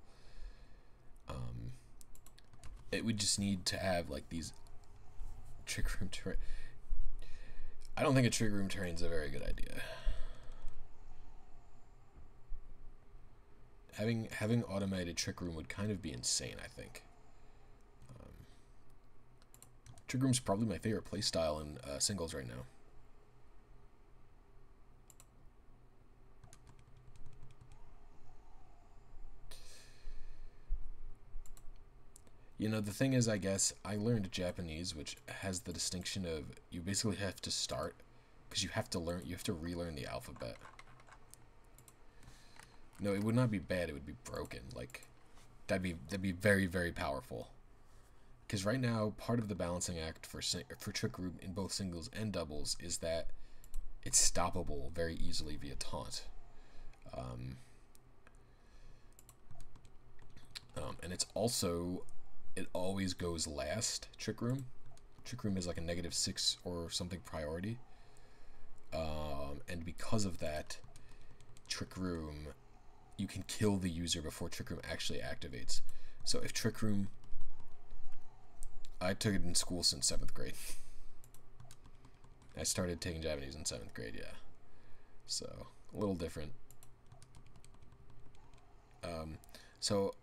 A: It would just need to have like these trick room terrain. I don't think a trick room terrain is a very good idea. Having automated trick room would kind of be insane, I think. Trick room's probably my favorite playstyle in singles right now. You know, the thing is, I guess, I learned Japanese, which has the distinction of you basically have to start, because you have to relearn the alphabet. No, it would not be bad, it would be broken. Like, that'd be very, very powerful. Because right now, part of the balancing act for Trick Room in both singles and doubles is that it's stoppable very easily via taunt. And it's also... It always goes last, Trick Room. Trick Room is like a -6 or something priority. And because of that, Trick Room, you can kill the user before Trick Room actually activates. So if Trick Room... I took it in school since 7th grade. I started taking Japanese in 7th grade, yeah. So, a little different. So,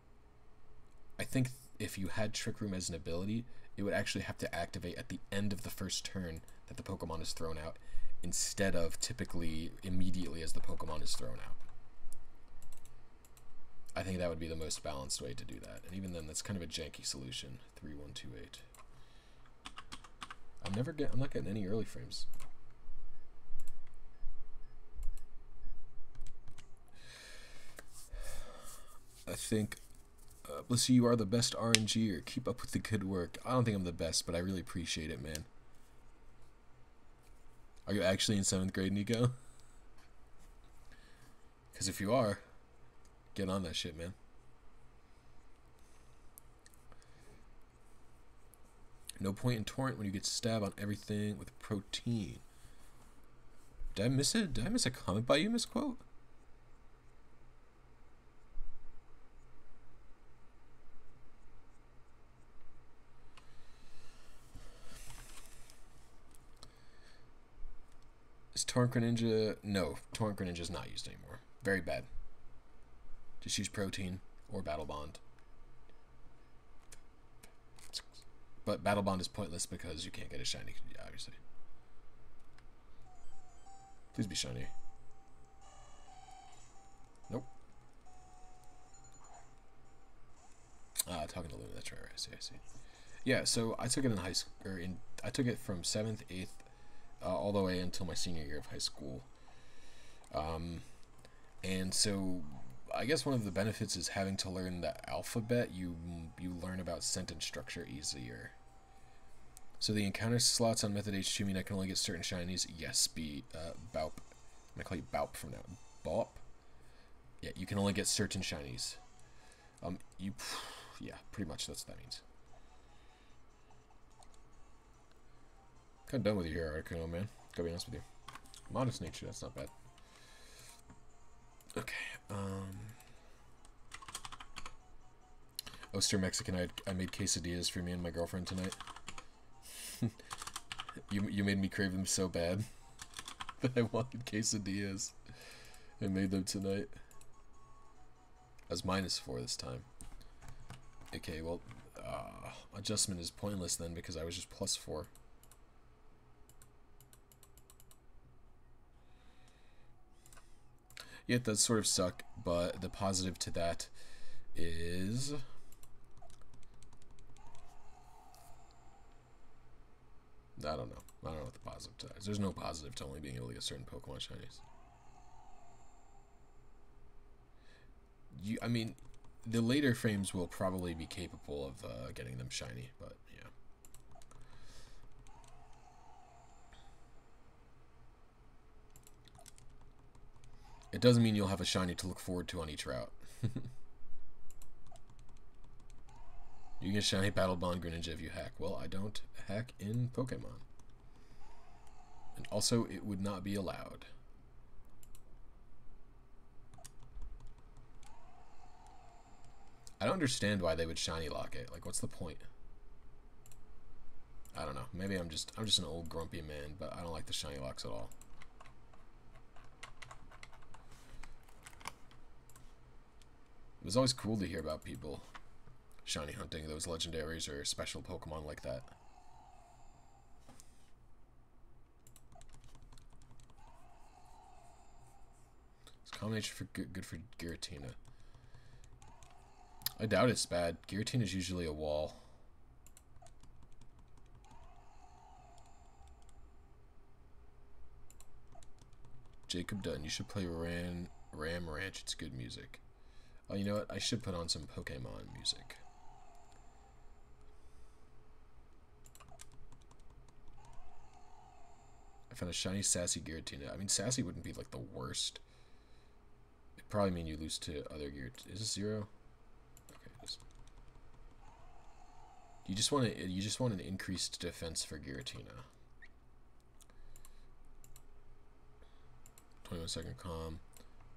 A: I think... if you had Trick Room as an ability, it would actually have to activate at the end of the first turn that the Pokemon is thrown out, instead of typically immediately as the Pokemon is thrown out. I think that would be the most balanced way to do that. And even then, that's kind of a janky solution. 3128. I'm not getting any early frames. I think... Blisy, you are the best RNGer. Keep up with the good work. I don't think I'm the best, but I really appreciate it, man. Are you actually in 7th grade, Nico? Because if you are, get on that shit, man. No point in torrent when you get stabbed on everything with protein. Did I miss it? Did I miss a comment by you, misquote? Is Torrent Greninja... No, Torrent Greninja is not used anymore. Very bad. Just use Protein or Battle Bond. But Battle Bond is pointless because you can't get a shiny, obviously. Please be shiny. Nope. Talking to Luna, that's right, I see. Yeah, so I took it in high school, I took it from 7th, 8th, all the way until my senior year of high school. And so I guess one of the benefits is having to learn the alphabet. You learn about sentence structure easier. So the encounter slots on Method H2 mean I can only get certain shinies. Yes, Baup. I'm gonna call you Baup from now. Baup. Yeah, you can only get certain shinies. Yeah, pretty much that's what that means. Kind of done with you here, Articuno, man. Gotta be honest with you. Modest nature, that's not bad. Okay, Oster Mexican, I made quesadillas for me and my girlfriend tonight. You made me crave them so bad that I wanted quesadillas. I made them tonight. I was -4 this time. Okay, well, adjustment is pointless then because I was just +4. Yeah, it does sort of suck, but the positive to that is... I don't know. I don't know what the positive to that is. There's no positive to only being able to get certain Pokemon shinies. I mean, the later frames will probably be capable of getting them shiny, but yeah. It doesn't mean you'll have a shiny to look forward to on each route. You can get shiny Battle Bond Greninja if you hack. Well, I don't hack in Pokemon. And also, it would not be allowed. I don't understand why they would shiny lock it. Like, what's the point? I don't know. Maybe I'm just an old grumpy man, but I don't like the shiny locks at all. It was always cool to hear about people shiny hunting those legendaries or special Pokemon like that. It's combination for good for Giratina. I doubt it's bad. Giratina is usually a wall. Jacob Dunn, you should play Ram Ranch. It's good music. Oh, you know what? I should put on some Pokemon music. I found a shiny Sassy Giratina. I mean, Sassy wouldn't be like the worst. It'd probably mean you lose to other Giratina. Is this 0? Okay, just. You just want an increased defense for Giratina. 21-second calm,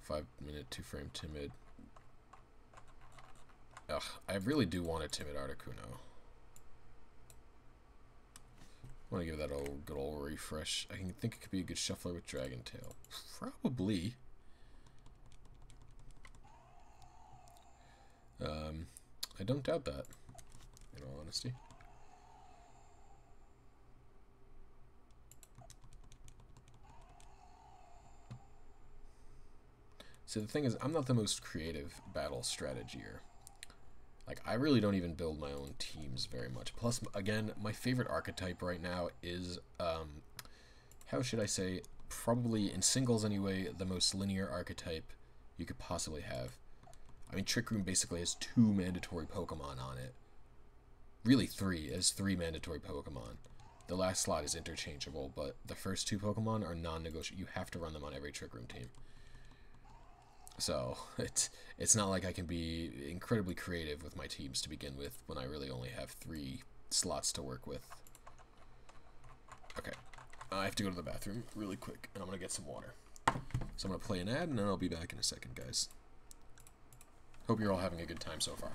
A: 5-minute 2-frame timid. Ugh, I really do want a timid Articuno. I want to give that a good old refresh. I think it could be a good shuffler with Dragon Tail. Probably. I don't doubt that, in all honesty. So the thing is, I'm not the most creative battle strategier. Like, I really don't even build my own teams very much. Plus, again, my favorite archetype right now is, how should I say, probably in singles anyway, the most linear archetype you could possibly have. I mean, Trick Room basically has 2 mandatory Pokemon on it. Really 3. It has 3 mandatory Pokemon. The last slot is interchangeable, but the first 2 Pokemon are non-negotiable. You have to run them on every Trick Room team. So, it's not like I can be incredibly creative with my teams to begin with when I really only have 3 slots to work with. Okay, I have to go to the bathroom really quick, and I'm going to get some water. So I'm going to play an ad, and then I'll be back in a second, guys. Hope you're all having a good time so far.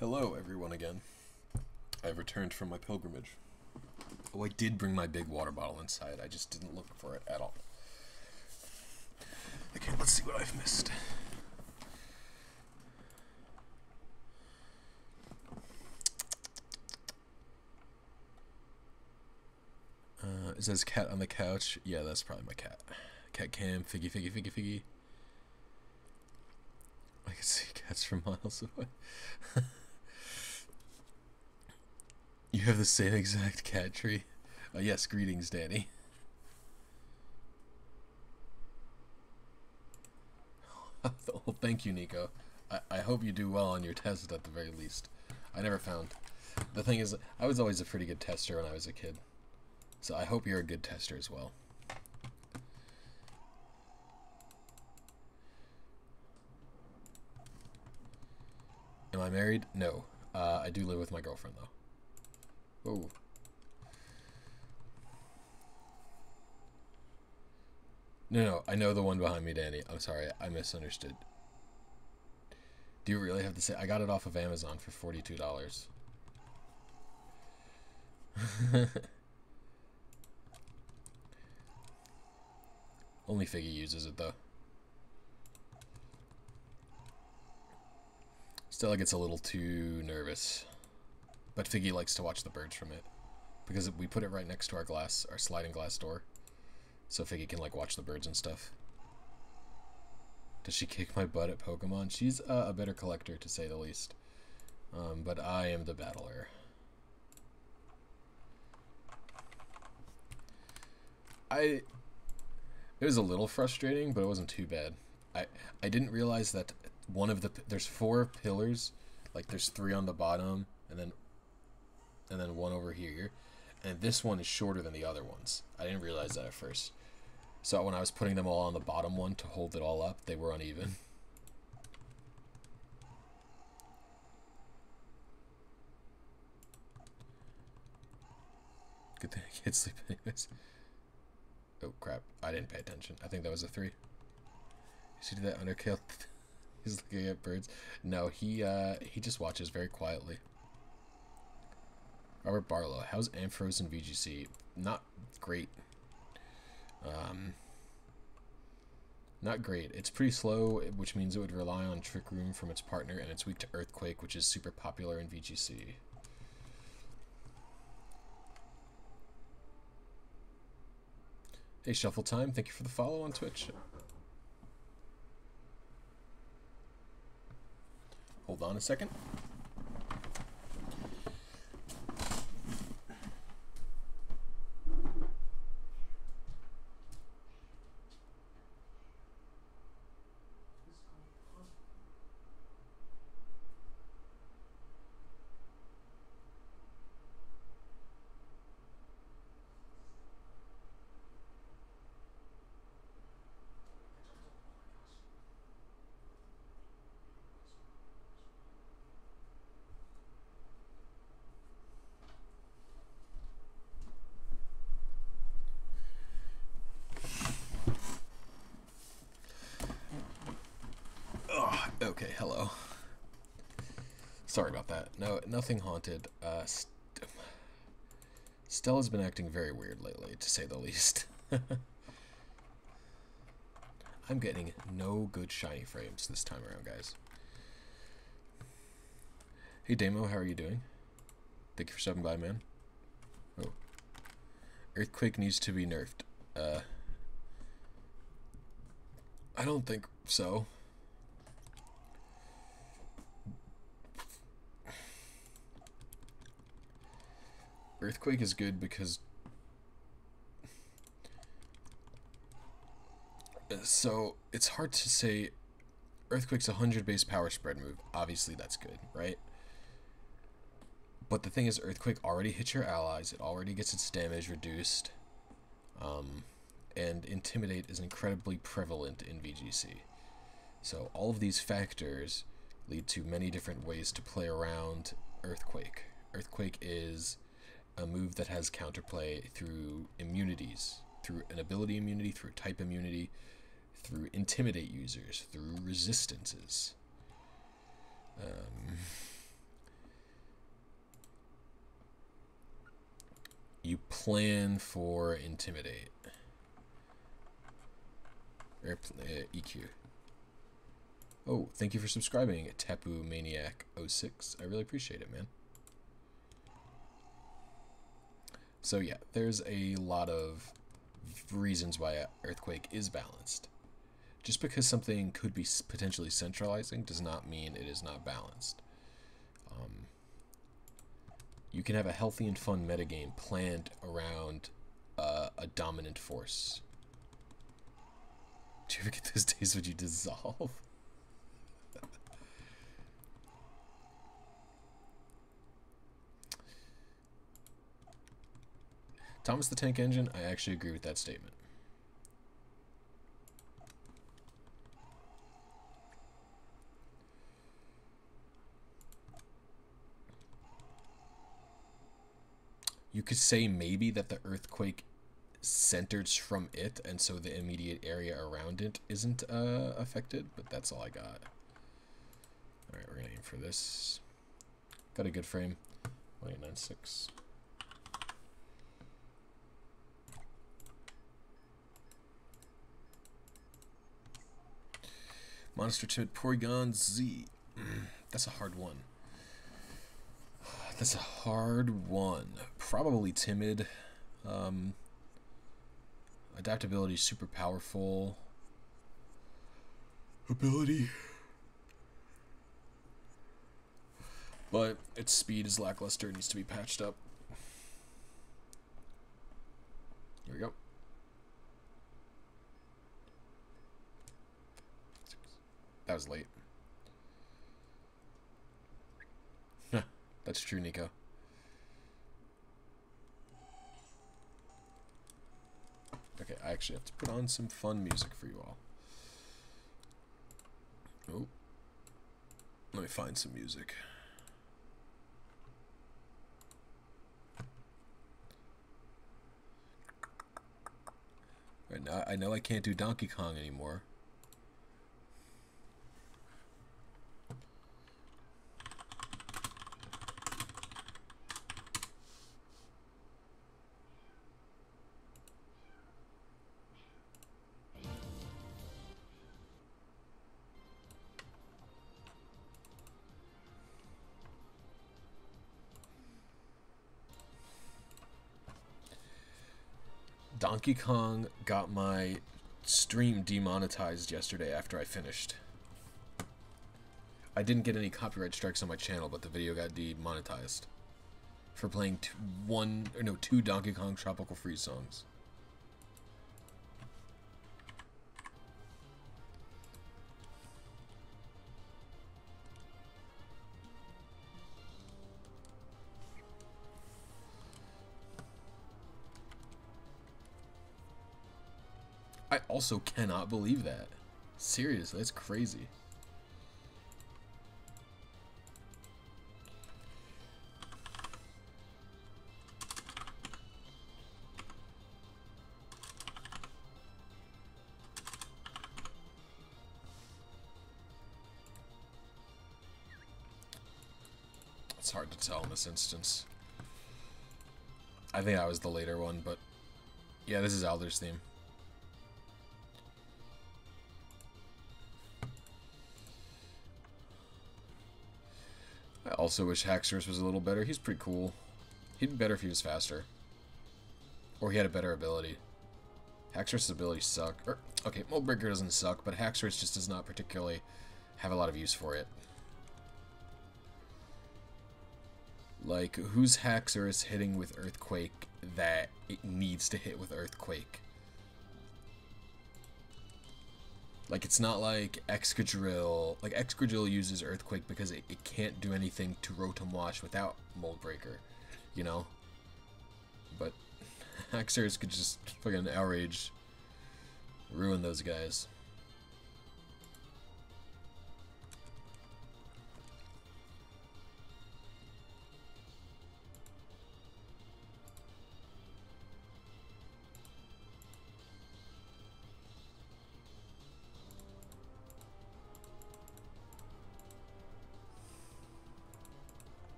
A: Hello, everyone, again. I've returned from my pilgrimage. Oh, I did bring my big water bottle inside. I just didn't look for it at all. Okay, let's see what I've missed. It says cat on the couch. Yeah, that's probably my cat. Cat cam, figgy, figgy, figgy, figgy. I can see cats from miles away. You have the same exact cat tree. Yes, greetings, Danny. Well, thank you, Nico. I hope you do well on your test at the very least. I never found. The thing is, I was always a pretty good tester when I was a kid. So I hope you're a good tester as well. Am I married? No. I do live with my girlfriend, though. Whoa. No, I know the one behind me, Danny. I'm sorry, I misunderstood. Do you really have to say? I got it off of Amazon for $42. Only Figgy uses it, though. Stella gets a little too nervous. But Figgy likes to watch the birds from it. Because we put it right next to our sliding glass door. So Figgy can, like, watch the birds and stuff. Does she kick my butt at Pokemon? She's a better collector, to say the least. But I am the battler. It was a little frustrating, but it wasn't too bad. I didn't realize that one of the... There's 4 pillars. Like, there's 3 on the bottom, and then 1 over here. And this one is shorter than the other ones. I didn't realize that at first. So when I was putting them all on the bottom one to hold it all up, they were uneven. Good thing I can't sleep anyways. Oh crap, I didn't pay attention. I think that was a 3. You see that underkill? He's looking at birds. No, he just watches very quietly. Robert Barlow, how's Ampharos in VGC? Not great. Not great. It's pretty slow, which means it would rely on Trick Room from its partner, and it's weak to Earthquake, which is super popular in VGC. Hey, Shuffle Time, thank you for the follow on Twitch. Hold on a second. Okay, hello. Sorry about that. No, nothing haunted. Stella's been acting very weird lately, to say the least. I'm getting no good shiny frames this time around, guys. Hey, Damo, how are you doing? Thank you for stopping by, man. Oh. Earthquake needs to be nerfed. I don't think so. Earthquake is good because... So, it's hard to say... Earthquake's 100 base power spread move. Obviously, that's good, right? But the thing is, Earthquake already hits your allies. It already gets its damage reduced. And Intimidate is incredibly prevalent in VGC. So, all of these factors lead to many different ways to play around Earthquake. Earthquake is a move that has counterplay through immunities, through an ability immunity, through type immunity, through intimidate users, through resistances. You plan for intimidate. Or EQ. Oh, thank you for subscribing, Tapu Maniac 06. I really appreciate it, man. So yeah, there's a lot of reasons why an earthquake is balanced. Just because something could be potentially centralizing does not mean it is not balanced. You can have a healthy and fun metagame planned around a dominant force. Do you ever get those days when you dissolve? Thomas the Tank Engine, I actually agree with that statement. You could say maybe that the earthquake centers from it, and so the immediate area around it isn't affected, but that's all I got. Alright, we're going to aim for this. Got a good frame. 1896. Monster Timid Porygon Z. That's a hard one. That's a hard one. Probably timid. Adaptability is super powerful. Ability. But its speed is lackluster. It needs to be patched up. Here we go. That was late. That's true, Nico. Okay, I actually have to put on some fun music for you all. Oh. Let me find some music. Right now, I know I can't do Donkey Kong anymore. Donkey Kong got my stream demonetized yesterday after I finished. I didn't get any copyright strikes on my channel, but the video got demonetized for playing two Donkey Kong Tropical Freeze songs. I also cannot believe that. Seriously, that's crazy. It's hard to tell in this instance. I think I was the later one, but yeah, this is Alder's theme. I also wish Haxorus was a little better. He's pretty cool. He'd be better if he was faster. Or he had a better ability. Haxorus' abilities suck. Okay, Moldbreaker doesn't suck, but Haxorus just does not particularly have a lot of use for it. Like, who's Haxorus hitting with Earthquake that it needs to hit with Earthquake? Like, it's not like Excadrill. Like, Excadrill uses Earthquake because it can't do anything to Rotom Wash without Moldbreaker, you know? But Haxorus could just fucking outrage, ruin those guys.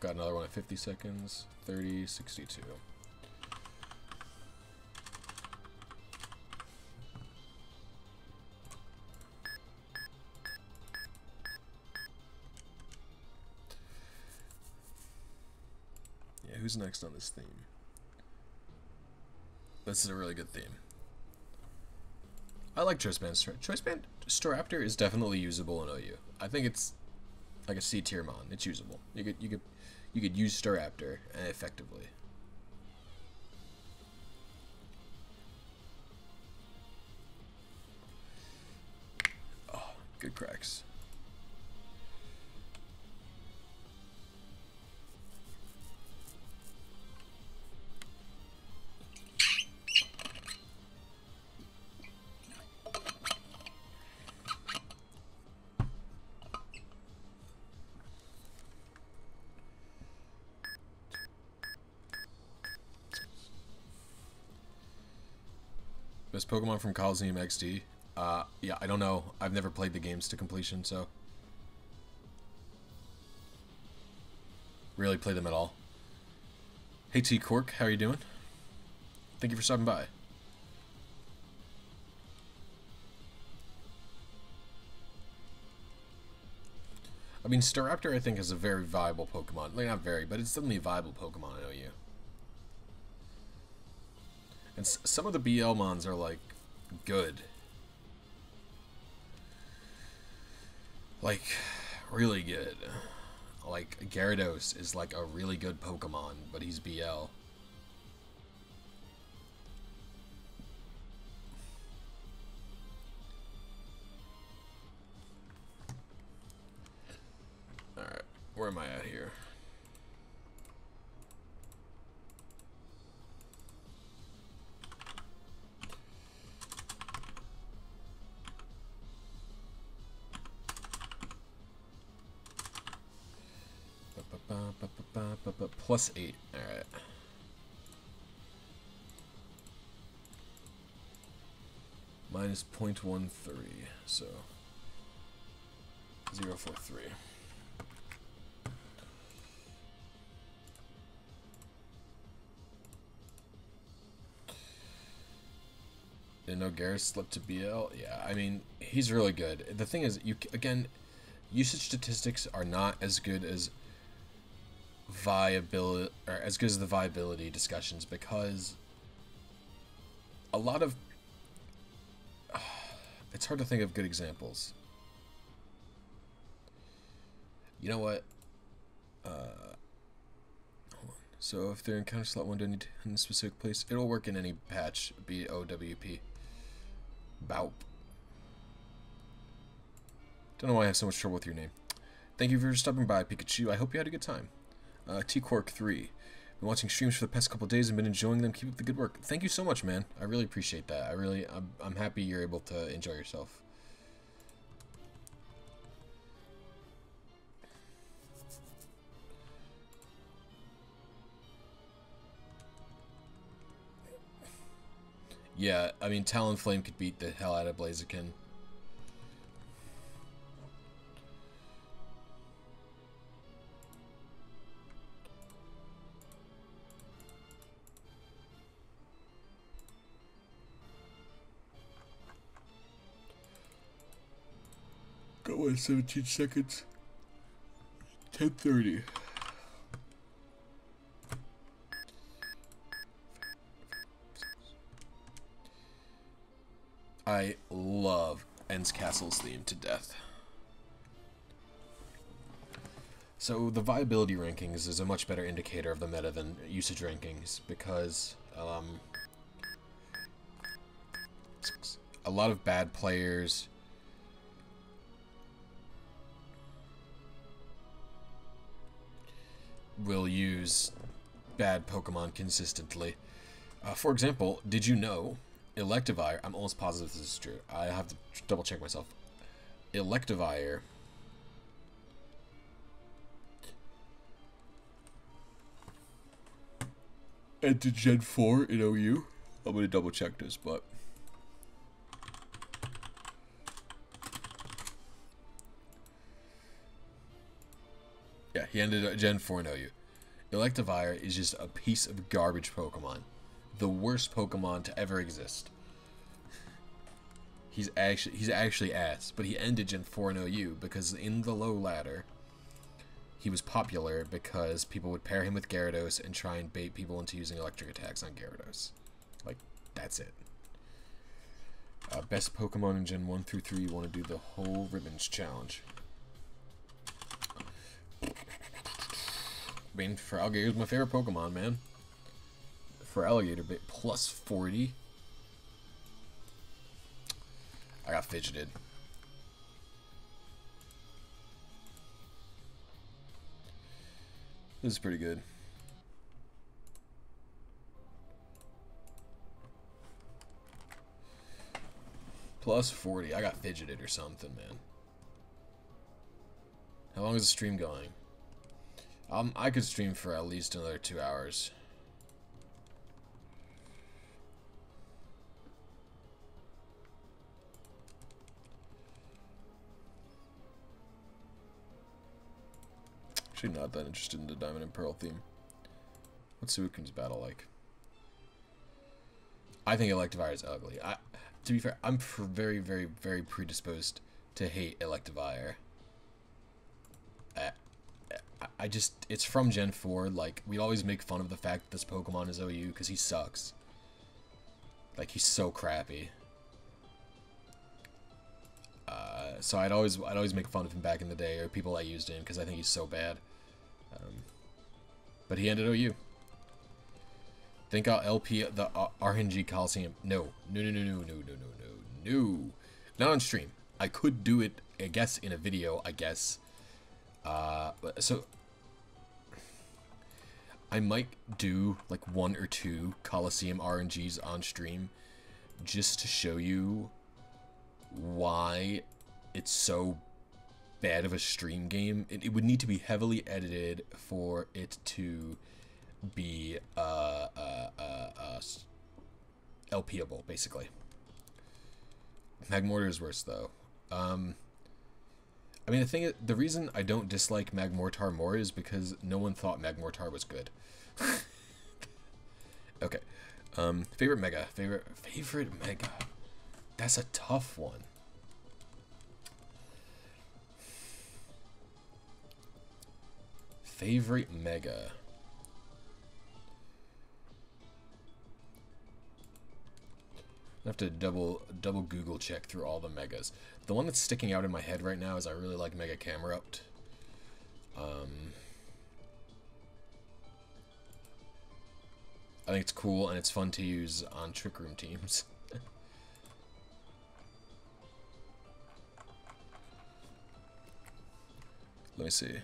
A: Got another one at 50 seconds, 30, 62. who's next on this theme? This is a really good theme. I like Choice Band. Choice Band Staraptor is definitely usable in OU. I think it's like a C tier mon. It's usable. You could use Staraptor effectively. Oh, good cracks. Best Pokemon from Coliseum XD? Yeah, I don't know. I've never played the games to completion, so... Really played them at all. Hey T Cork, how are you doing? Thank you for stopping by. I mean, Staraptor, I think, is a very viable Pokemon. Like, not very, but it's definitely a viable Pokemon in OU. And some of the BL mons are, like, good. Like, really good. Like, Gyarados is, like, a really good Pokemon, but he's BL. Alright, where am I at here? +8. Alright. Minus 0.13. So 0.43. Didn't know Garrus slipped to BL. Yeah, I mean, he's really good. The thing is, usage statistics are not as good as viability, or as good as the viability discussions, because a lot of it's hard to think of good examples. You know what? Hold on. So if they're in counter slot 1, don't need to in a specific place. It'll work in any patch. BOWP. Baup. Don't know why I have so much trouble with your name. Thank you for stopping by, Pikachu. I hope you had a good time. T-Cork3. Been watching streams for the past couple of days and been enjoying them. Keep up the good work. Thank you so much, man. I really appreciate that. I'm happy you're able to enjoy yourself. Yeah, I mean, Talonflame could beat the hell out of Blaziken. Got 17 seconds. 10:30. I love Ends Castle's theme to death. So the viability rankings is a much better indicator of the meta than usage rankings, because a lot of bad players will use bad Pokemon consistently. For example, did you know Electivire, I'm almost positive this is true, I have to double check myself, Electivire entered Gen 4 in OU. I'm going to double check this, but yeah, he ended at Gen 4 in OU. Electivire is just a piece of garbage Pokemon. The worst Pokemon to ever exist. He's actually ass, but he ended Gen 4 in OU because in the low ladder, he was popular because people would pair him with Gyarados and try and bait people into using electric attacks on Gyarados. Like, that's it. Best Pokemon in Gen 1 through 3. You want to do the whole Ribbons challenge. I mean, Feraligatr is my favorite Pokemon, man. Feraligatr bit plus 40. I got fidgeted. This is pretty good. Plus 40. I got fidgeted or something, man. How long is the stream going? I could stream for at least another 2 hours. Actually not that interested in the Diamond and Pearl theme. What's Suicune's battle like? I think Electivire is ugly. To be fair, I'm very, very, very predisposed to hate Electivire. I just, it's from Gen 4, like, we always make fun of the fact that this Pokemon is OU because he sucks. Like, he's so crappy. So I'd always make fun of him back in the day, or people that used him, because I think he's so bad. But he ended OU. Think I'll LP the RNG Coliseum. No. Not on stream. I could do it, I guess, in a video, I guess. So I might do like 1 or 2 Coliseum RNGs on stream just to show you why it's so bad of a stream game. It would need to be heavily edited for it to be LPable, basically. Magmortar is worse though. I mean, the reason I don't dislike Magmortar more is because no one thought Magmortar was good. Okay. Favorite Mega. Favorite Mega. That's a tough one. Favorite Mega. I have to double Google check through all the Megas. The one that's sticking out in my head right now is I really like Mega Camerupt. I think it's cool and it's fun to use on Trick Room teams. Let me see.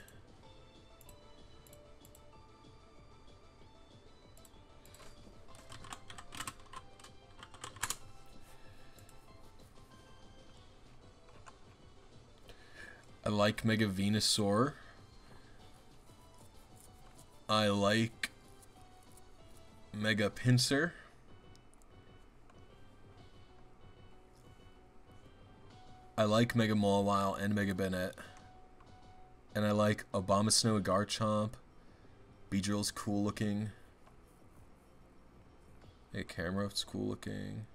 A: I like Mega Venusaur. I like Mega Pinsir. I like Mega Mawile and Mega Bennett. And I like Abomasnow Garchomp. Beedrill's cool looking. Hey, Camerupt's cool looking.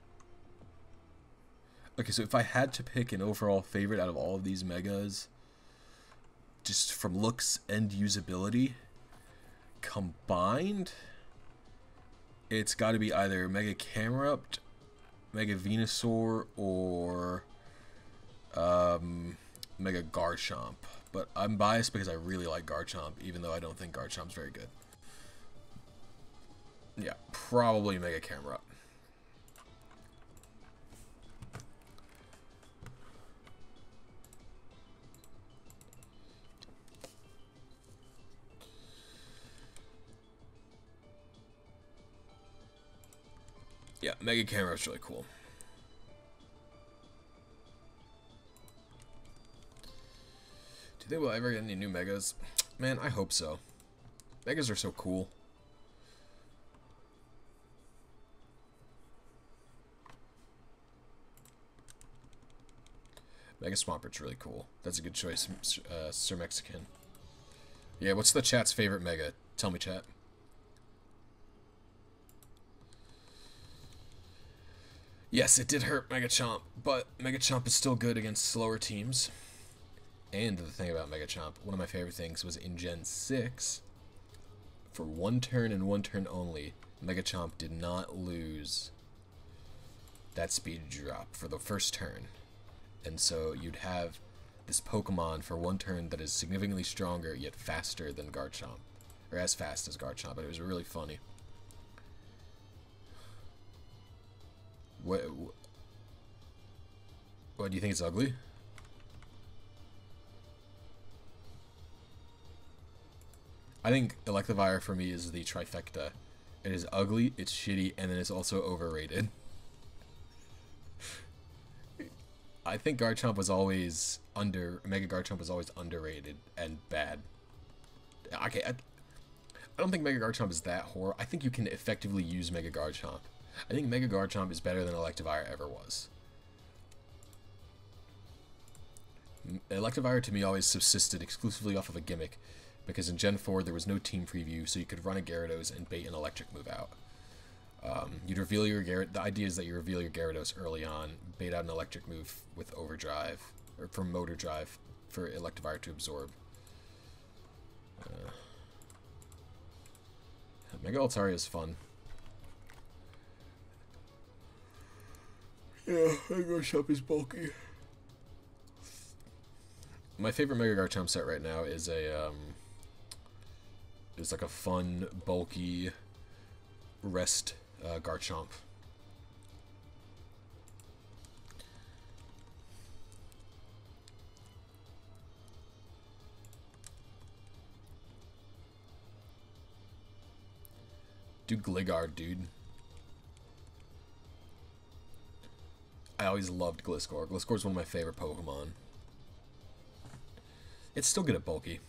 A: Okay, so if I had to pick an overall favorite out of all of these Megas, just from looks and usability combined, it's got to be either Mega Camerupt, Mega Venusaur, or Mega Garchomp. But I'm biased because I really like Garchomp, even though I don't think Garchomp's very good. Yeah, probably Mega Camerupt. Yeah, Mega Camerupt's really cool. Do you think we'll ever get any new Megas? Man, I hope so. Megas are so cool. Mega Swampert's really cool. That's a good choice, Sir Mexican. Yeah, what's the chat's favorite Mega? Tell me, chat. Yes, it did hurt Megachomp, but Megachomp is still good against slower teams. And the thing about Mega Chomp, one of my favorite things was in Gen 6, for one turn and one turn only, Mega Chomp did not lose that speed drop for the first turn. And so you'd have this Pokemon for one turn that is significantly stronger yet faster than Garchomp. Or as fast as Garchomp, but it was really funny. What do you think, it's ugly? I think Electivire for me is the trifecta. It is ugly, it's shitty, and then it's also overrated. I think Garchomp was always Mega Garchomp was always underrated and bad. Okay, I don't think Mega Garchomp is that horrible. I think you can effectively use Mega Garchomp. I think Mega Garchomp is better than Electivire ever was. Electivire to me always subsisted exclusively off of a gimmick, because in Gen 4 there was no team preview, so you could run a Gyarados and bait an electric move out. You'd reveal your Gyarados. The idea is that you reveal your Gyarados early on, bait out an electric move with Overdrive, or from Motor Drive, for Electivire to absorb. Mega Altaria is fun. Yeah, Mega Garchomp is bulky. My favorite Mega Garchomp set right now is it's like a fun, bulky rest Garchomp. Do Gligar, dude. I always loved Gliscor. Gliscor's one of my favorite Pokemon. It's still good at bulky.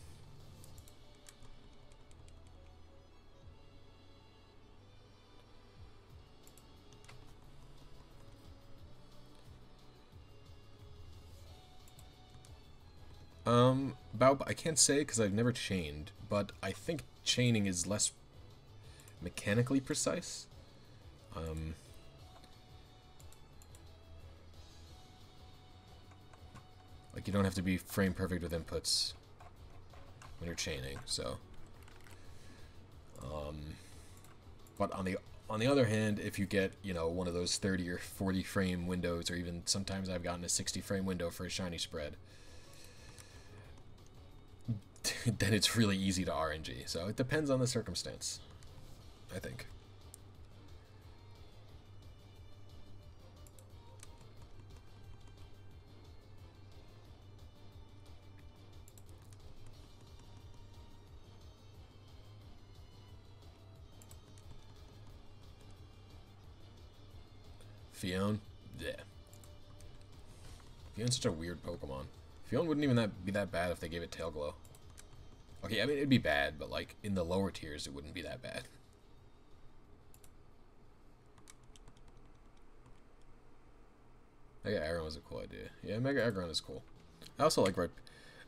A: I can't say because I've never chained, but I think chaining is less mechanically precise. Like, you don't have to be frame perfect with inputs when you're chaining, so. But on the other hand, if you get, you know, one of those 30 or 40 frame windows, or even sometimes I've gotten a 60 frame window for a shiny spread, then it's really easy to RNG. So it depends on the circumstance, I think. Fion? Yeah. Fion's such a weird Pokemon. Fion wouldn't even be that bad if they gave it Tail Glow. Okay, I mean, it'd be bad, but, like, in the lower tiers, it wouldn't be that bad. Mega Aggron was a cool idea. Yeah, Mega Aggron is cool. I also like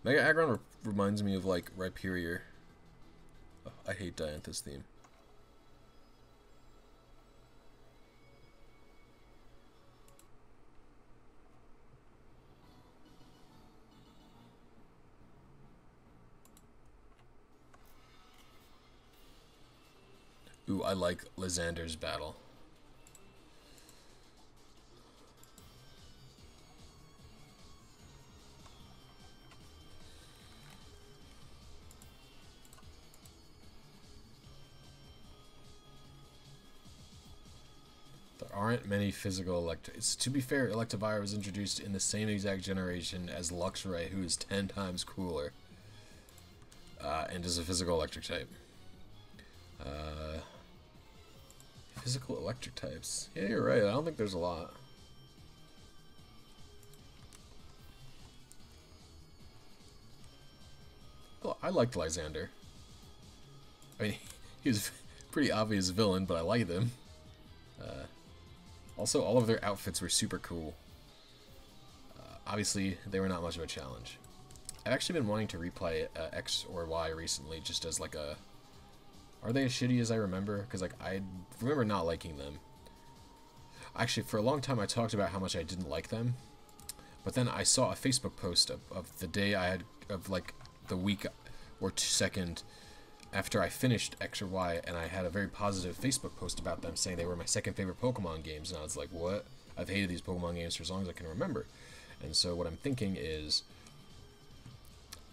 A: Mega Aggron reminds me of, like, Rhyperior. Oh, I hate Diantha's theme. Ooh, I like Lysander's battle. There aren't many physical to be fair, Electivire was introduced in the same exact generation as Luxray, who is 10 times cooler. And is a physical electric type. Physical electric types. Yeah, you're right. I don't think there's a lot. Well, I liked Lysander. I mean, he was a pretty obvious villain, but I liked him. Also, all of their outfits were super cool. Obviously, they were not much of a challenge. I've actually been wanting to replay X or Y recently, just as like a... Are they as shitty as I remember? Because, like, I remember not liking them. Actually, for a long time I talked about how much I didn't like them. But then I saw a Facebook post of the day I had, of like the week or second after I finished X or Y, and I had a very positive Facebook post about them saying they were my second favorite Pokemon games, and I was like, what? I've hated these Pokemon games for as long as I can remember. And so what I'm thinking is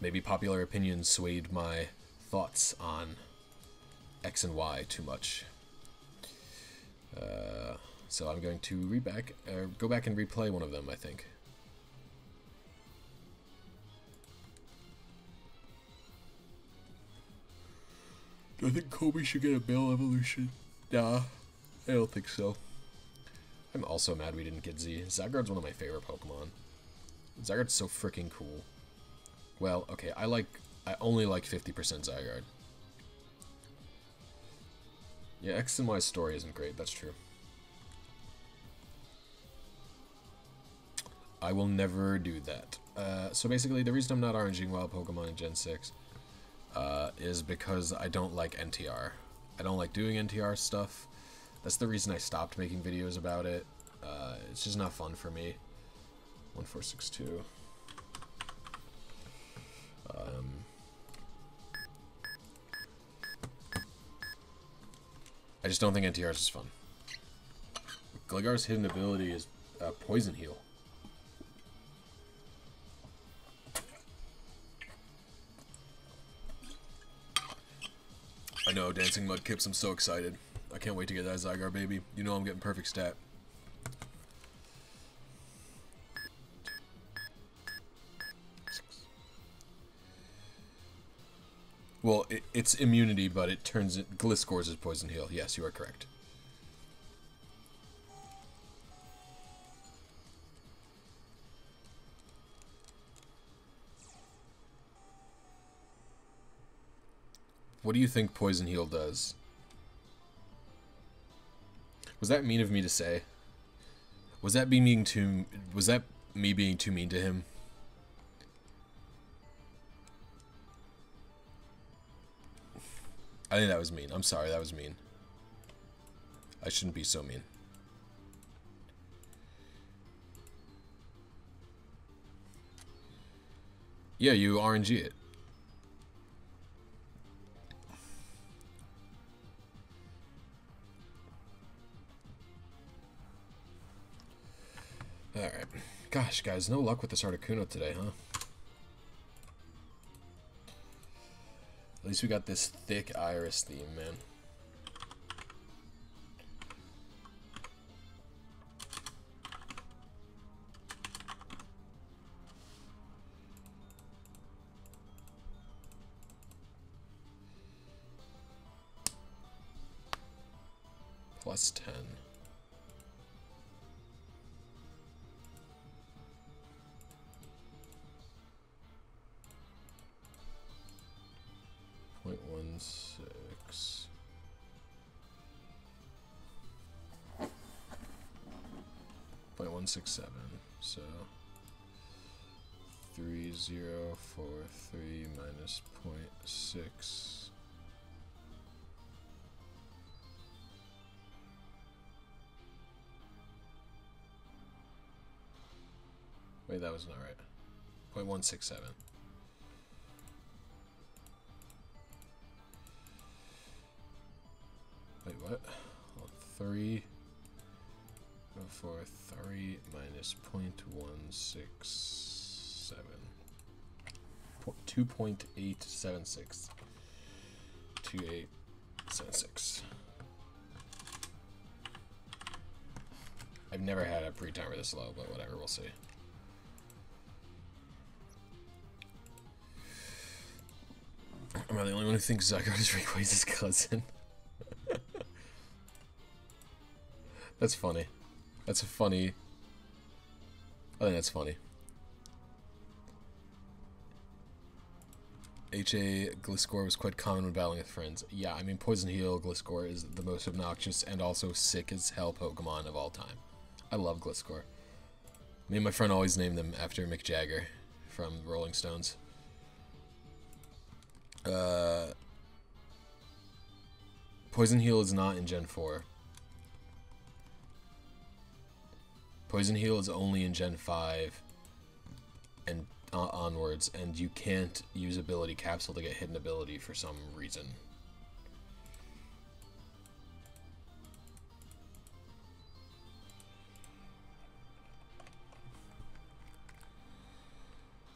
A: maybe popular opinion swayed my thoughts on X and Y too much. So I'm going to go back and replay one of them, I think. Do I think Kobe should get a Bale Evolution? Nah, I don't think so. I'm also mad we didn't get Z. Zygarde's one of my favorite Pokemon. Zygarde's so freaking cool. Well, okay, I only like 50% Zygarde. Yeah, X and Y story isn't great, that's true. I will never do that. So basically, the reason I'm not RNGing wild Pokemon in Gen 6 is because I don't like NTR. I don't like doing NTR stuff. That's the reason I stopped making videos about it. It's just not fun for me. 1462. I just don't think NTR is fun. Gligar's hidden ability is Poison Heal. I know, Dancing Mudkips, I'm so excited. I can't wait to get that Zygarde, baby. You know I'm getting perfect stat. Well, it's immunity, but it turns it. Gliscor's is Poison Heal. Yes, you are correct. What do you think Poison Heal does? Was that mean of me to say? Was that me being too mean to him? I think that was mean. I'm sorry, that was mean. I shouldn't be so mean. Yeah, you RNG it. Alright. Gosh, guys, no luck with this Articuno today, huh? At least we got this thick iris theme, man. Plus 10. .16. .167. So 3043 minus 0.6. Wait, that was not right. 0.167. Wait, what? 3 minus 0.167. 2.876. 2876. I've never had a pre-timer this low, but whatever, we'll see. Am I the only one who thinks Zygarde is Rayquaza's cousin? That's funny. That's a funny. I think that's funny. HA Gliscor was quite common when battling with friends. Yeah, I mean, Poison Heal Gliscor is the most obnoxious and also sick as hell Pokemon of all time. I love Gliscor. Me and my friend always named them after Mick Jagger from Rolling Stones. Poison Heal is not in Gen 4. Poison Heal is only in Gen 5 and onwards, and you can't use ability capsule to get hidden ability for some reason.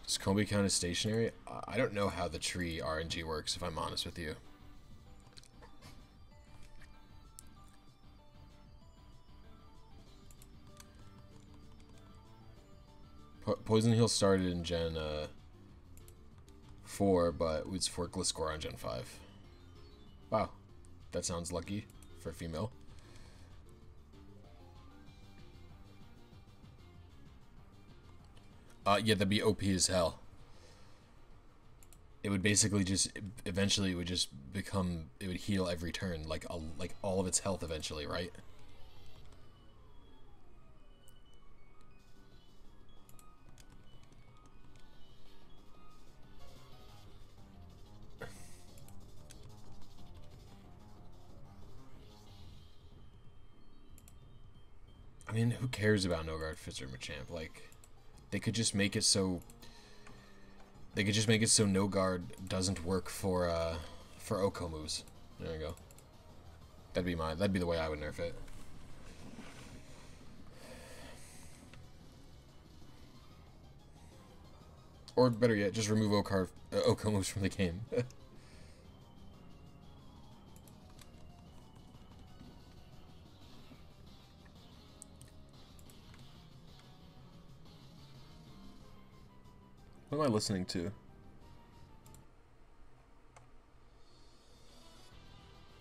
A: Does Combi count as stationary? I don't know how the tree RNG works, if I'm honest with you. Poison Heal started in Gen 4, but it's for Gliscor on Gen 5. Wow, that sounds lucky for a female. Yeah, that'd be OP as hell. It would basically just, eventually it would just become, it would heal every turn, like all of its health eventually, right? I mean, who cares about No Guard Fizzer Machamp? Like, they could just make it so... They could just make it so No Guard doesn't work for Oko moves. There you go. That'd be the way I would nerf it. Or better yet, just remove Oko moves from the game. What am I listening to?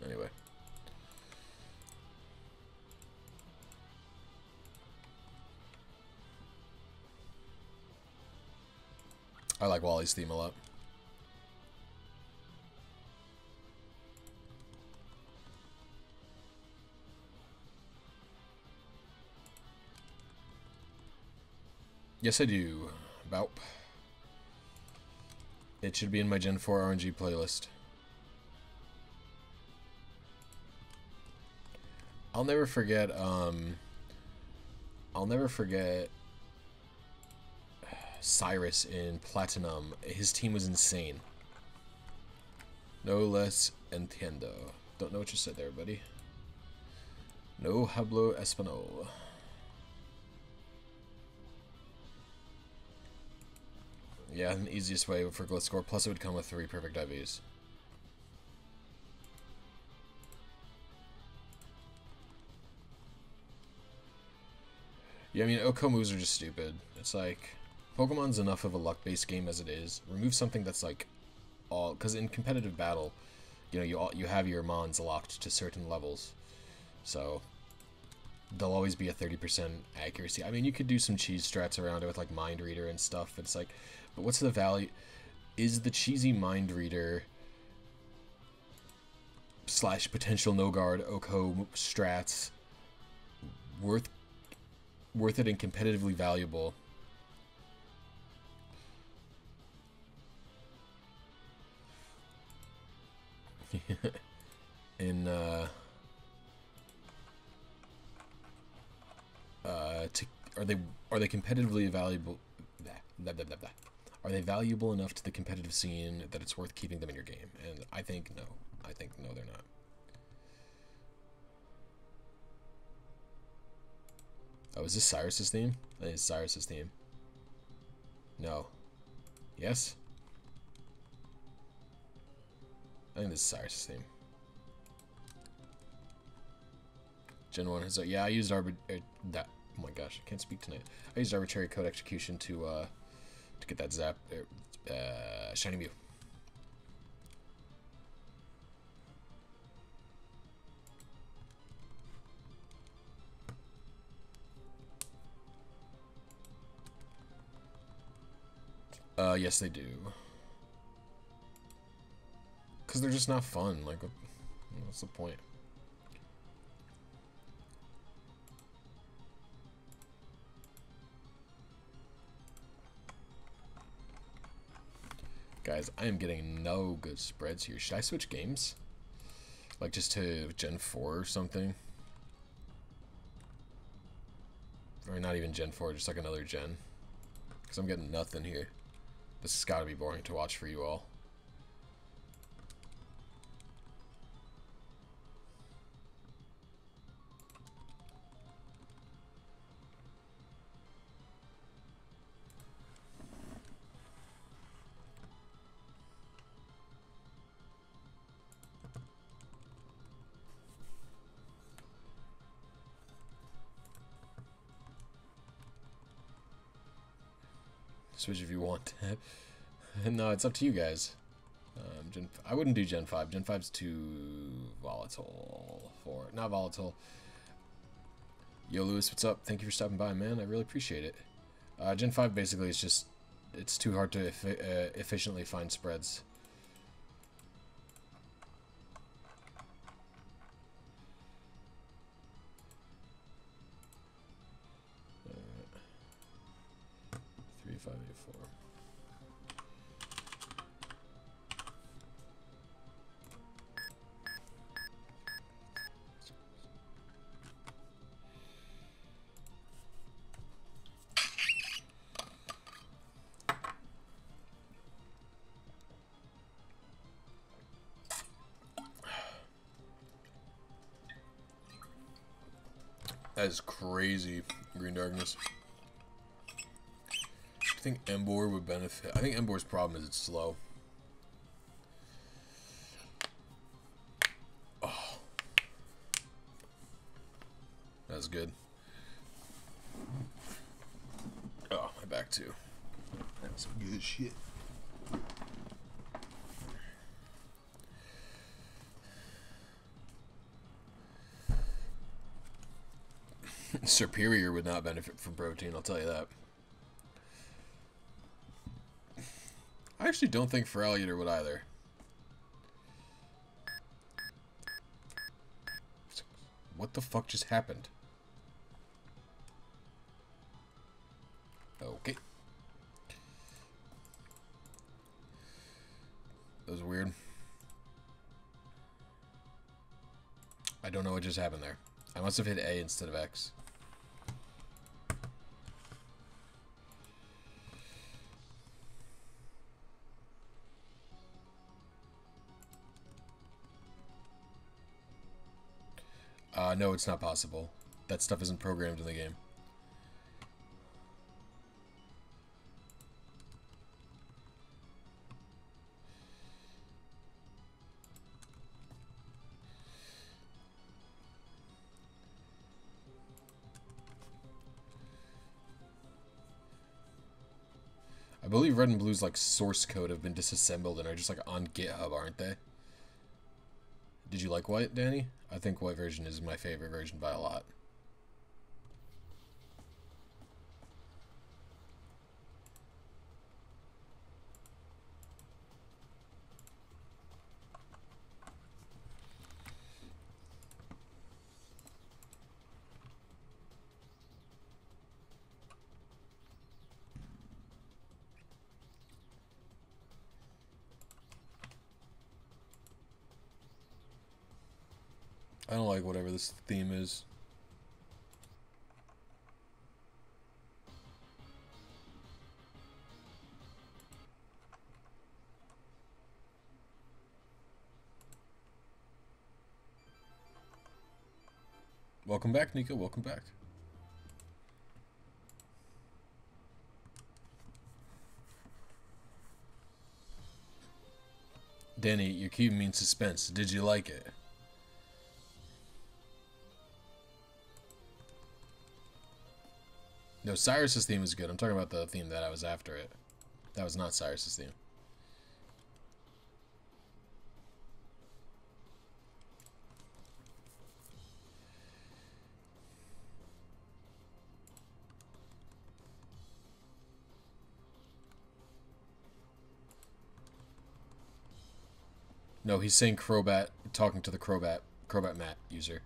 A: Anyway. I like Wally's theme a lot. Yes, I do. Boup. It should be in my Gen 4 RNG playlist. I'll never forget Cyrus in Platinum. His team was insane. No less entiendo. Don't know what you said there, buddy. No hablo español. Yeah, the easiest way for Gliscor, plus it would come with 3 perfect IVs. Yeah, I mean, Oko moves are just stupid. It's like, Pokemon's enough of a luck-based game as it is. Remove something that's like, all... Because in competitive battle, you know, you have your Mons locked to certain levels. So, there'll always be a 30% accuracy. I mean, you could do some cheese strats around it with like Mind Reader and stuff, but it's like... But what's the value? Is the cheesy Mind Reader / potential no guard Oko strats worth it and competitively valuable? In are they competitively valuable? Are they valuable enough to the competitive scene that it's worth keeping them in your game? And I think no. I think no, they're not. Oh, is this Cyrus's theme? I think it's Cyrus's theme. No. Yes? I think this is Cyrus's theme. Gen 1 has... yeah, I used that... Oh my gosh, I can't speak tonight. I used arbitrary code execution to get that zap... Shiny Mew. Yes they do. Because they're just not fun. Like, what's the point? Guys, I am getting no good spreads here. Should I switch games? Like, just to Gen 4 or something? Or not even Gen 4, just like another gen. Because I'm getting nothing here. This has got to be boring to watch for you all. Switch if you want. No, it's up to you guys. I wouldn't do Gen 5. Gen 5's too volatile for it. Not volatile. Yo, Lewis, what's up? Thank you for stopping by, man. I really appreciate it. Gen 5 basically is just... It's too hard to efficiently find spreads. That is crazy, Green Darkness. I think Embor would benefit. I think Embor's problem is it's slow. Oh. That's good. Oh, my back too. That's some good shit. Superior would not benefit from protein, I'll tell you that. I actually don't think Feraliator would either. What the fuck just happened? Okay. That was weird. I don't know what just happened there. I must have hit A instead of X. No, it's not possible. That stuff isn't programmed in the game. I believe Red and Blue's like source code have been disassembled and are just like on GitHub, aren't they? Did you like White, Danny? I think White version is my favorite version by a lot. I don't like whatever this theme is. Welcome back, Nico. Welcome back. Danny, your cube means suspense. Did you like it? No, Cyrus's theme is good. I'm talking about the theme that I was after it. That was not Cyrus's theme. No, he's saying Crobat, talking to the Crobat Mat user.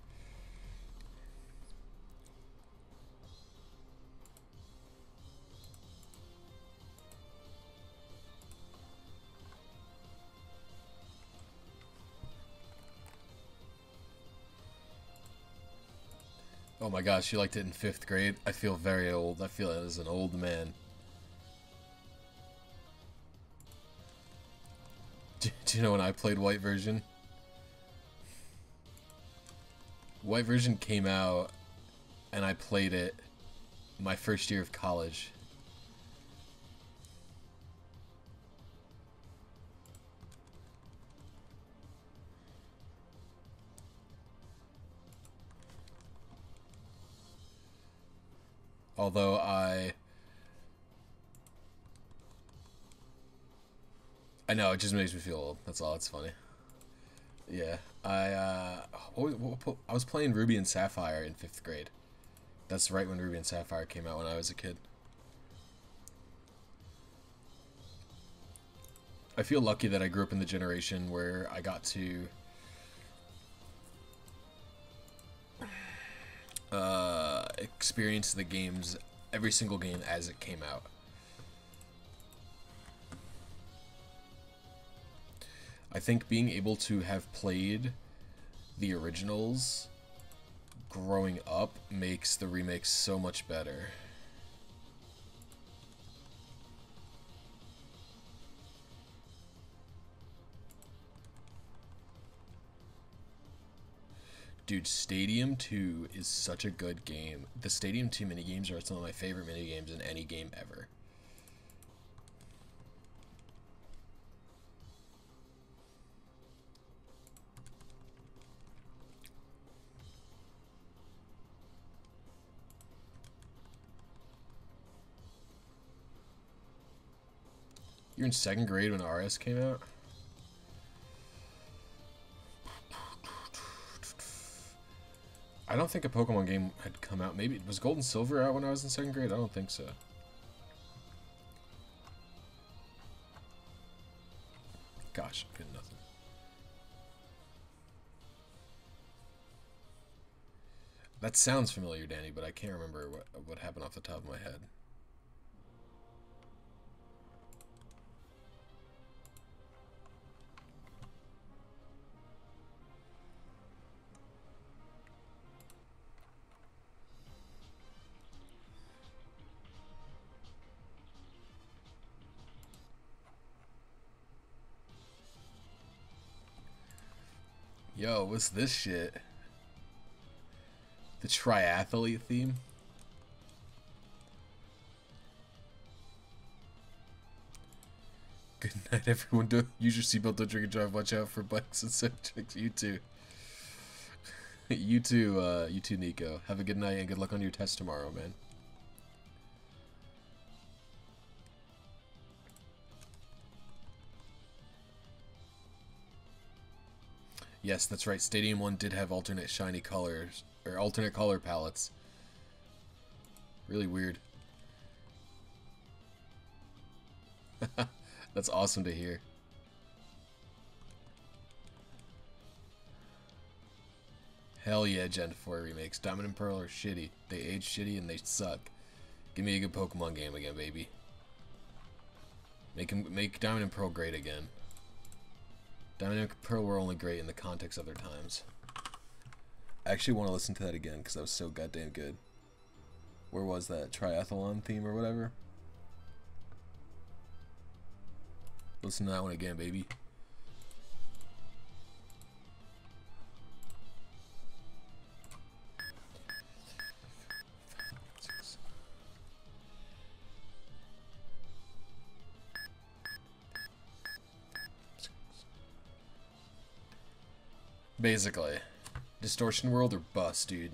A: Oh my gosh, you liked it in 5th grade? I feel very old. I feel as an old man. Do you know when I played White version? White version came out, and I played it my first year of college. Although I know, it just makes me feel old. That's all. It's funny. Yeah, I was playing Ruby and Sapphire in 5th grade. That's right when Ruby and Sapphire came out when I was a kid. I feel lucky that I grew up in the generation where I got to experience the games, every single game as it came out. I think being able to have played the originals growing up makes the remakes so much better. Dude, Stadium 2 is such a good game. The Stadium 2 minigames are some of my favorite minigames in any game ever. You're in 2nd grade when RS came out? I don't think a Pokemon game had come out. Maybe was Gold and Silver out when I was in 2nd grade? I don't think so. Gosh, I'm getting nothing. That sounds familiar, Danny, but I can't remember what happened off the top of my head. Yo, what's this shit? The triathlete theme? Good night, everyone. Don't use your seatbelt, don't drink and drive. Watch out for bikes and subjects. You too. You too, Nico. Have a good night and good luck on your test tomorrow, man. Yes, that's right. Stadium 1 did have alternate shiny colors, or alternate color palettes. Really weird. That's awesome to hear. Hell yeah, Gen 4 remakes. Diamond and Pearl are shitty. They age shitty and they suck. Give me a good Pokemon game again, baby. Make Diamond and Pearl great again. Diamond and Pearl were only great in the context of their times. I actually want to listen to that again because that was so goddamn good. Where was that? Triathlon theme or whatever? Listen to that one again, baby. Basically. Distortion world or bust, dude.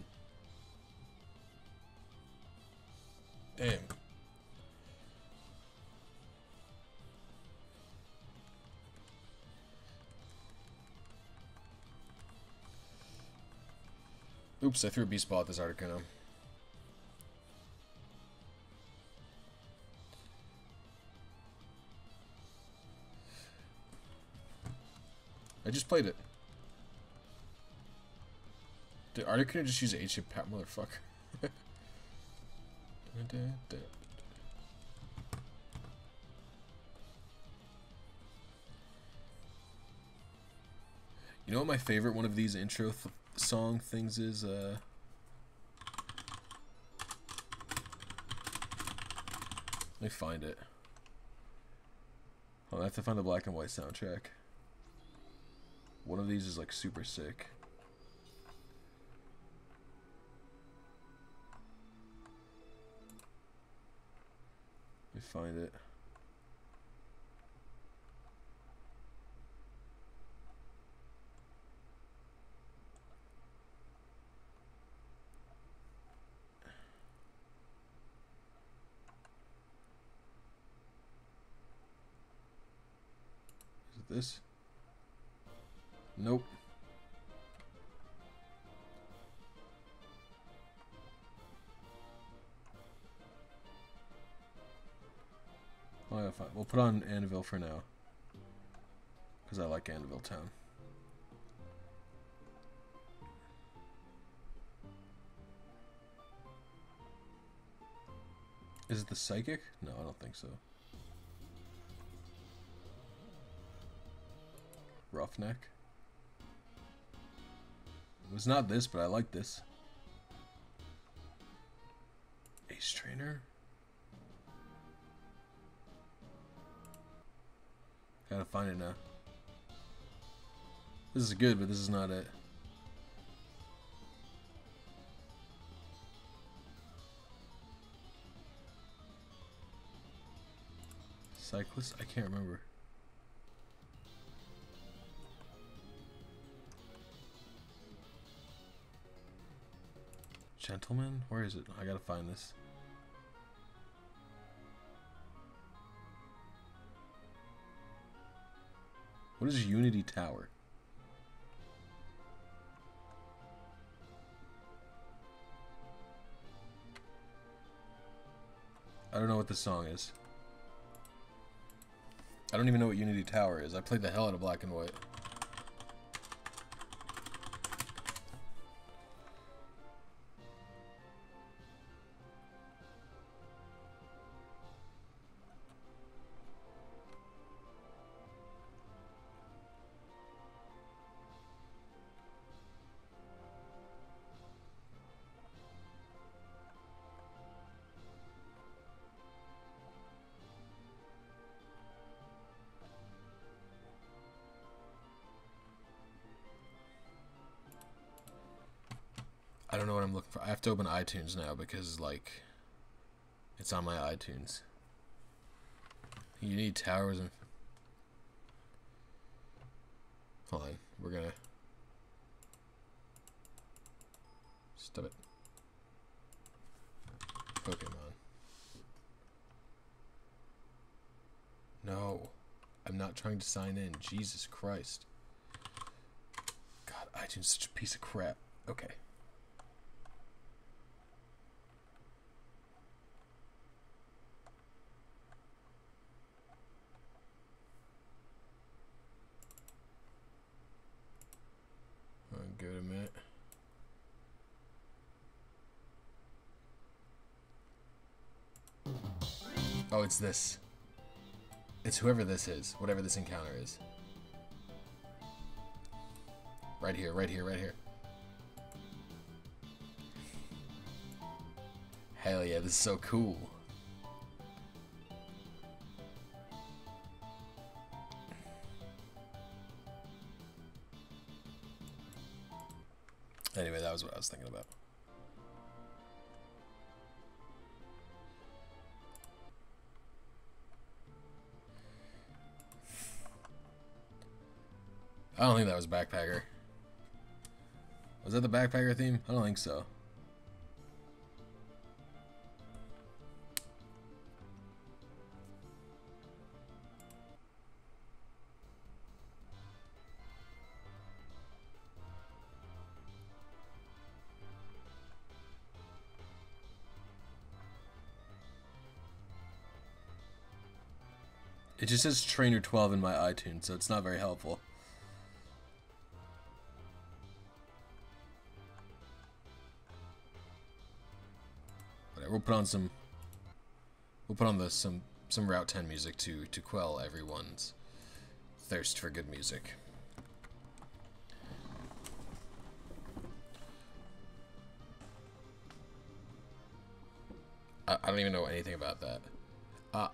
A: Damn. Oops, I threw a beast ball at this Articuno. I just played it. Did Articuno just use H-chip pat motherfucker? You know what my favorite one of these intro song things is? Let me find it. Oh, I have to find the black and white soundtrack. One of these is like super sick. Let me find it. Is it this? Nope. Oh, yeah, fine. We'll put on Anvil for now. Because I like Anvil Town. Is it the Psychic? No, I don't think so. Roughneck. It was not this, but I like this. Ace Trainer. Gotta find it now. This is good, but this is not it. Cyclist? I can't remember. Gentleman? Where is it? I gotta find this. What is Unity Tower? I don't know what this song is. I don't even know what Unity Tower is. I played the hell out of Black and White. I don't know what I'm looking for. I have to open iTunes now because, like, it's on my iTunes. You need towers and... Hold on. We're gonna... Stop it. Pokemon. No. I'm not trying to sign in. Jesus Christ. God, iTunes is such a piece of crap. Okay. Give it a minute. Oh, it's this. It's whoever this is. Whatever this encounter is. Right here, right here, right here. Hell yeah, this is so cool. Anyway, that was what I was thinking about. I don't think that was Backpacker. Was that the Backpacker theme? I don't think so. It just says Trainer 12 in my iTunes, so it's not very helpful. Whatever, we'll put on some some Route 10 music to quell everyone's thirst for good music. I don't even know anything about that.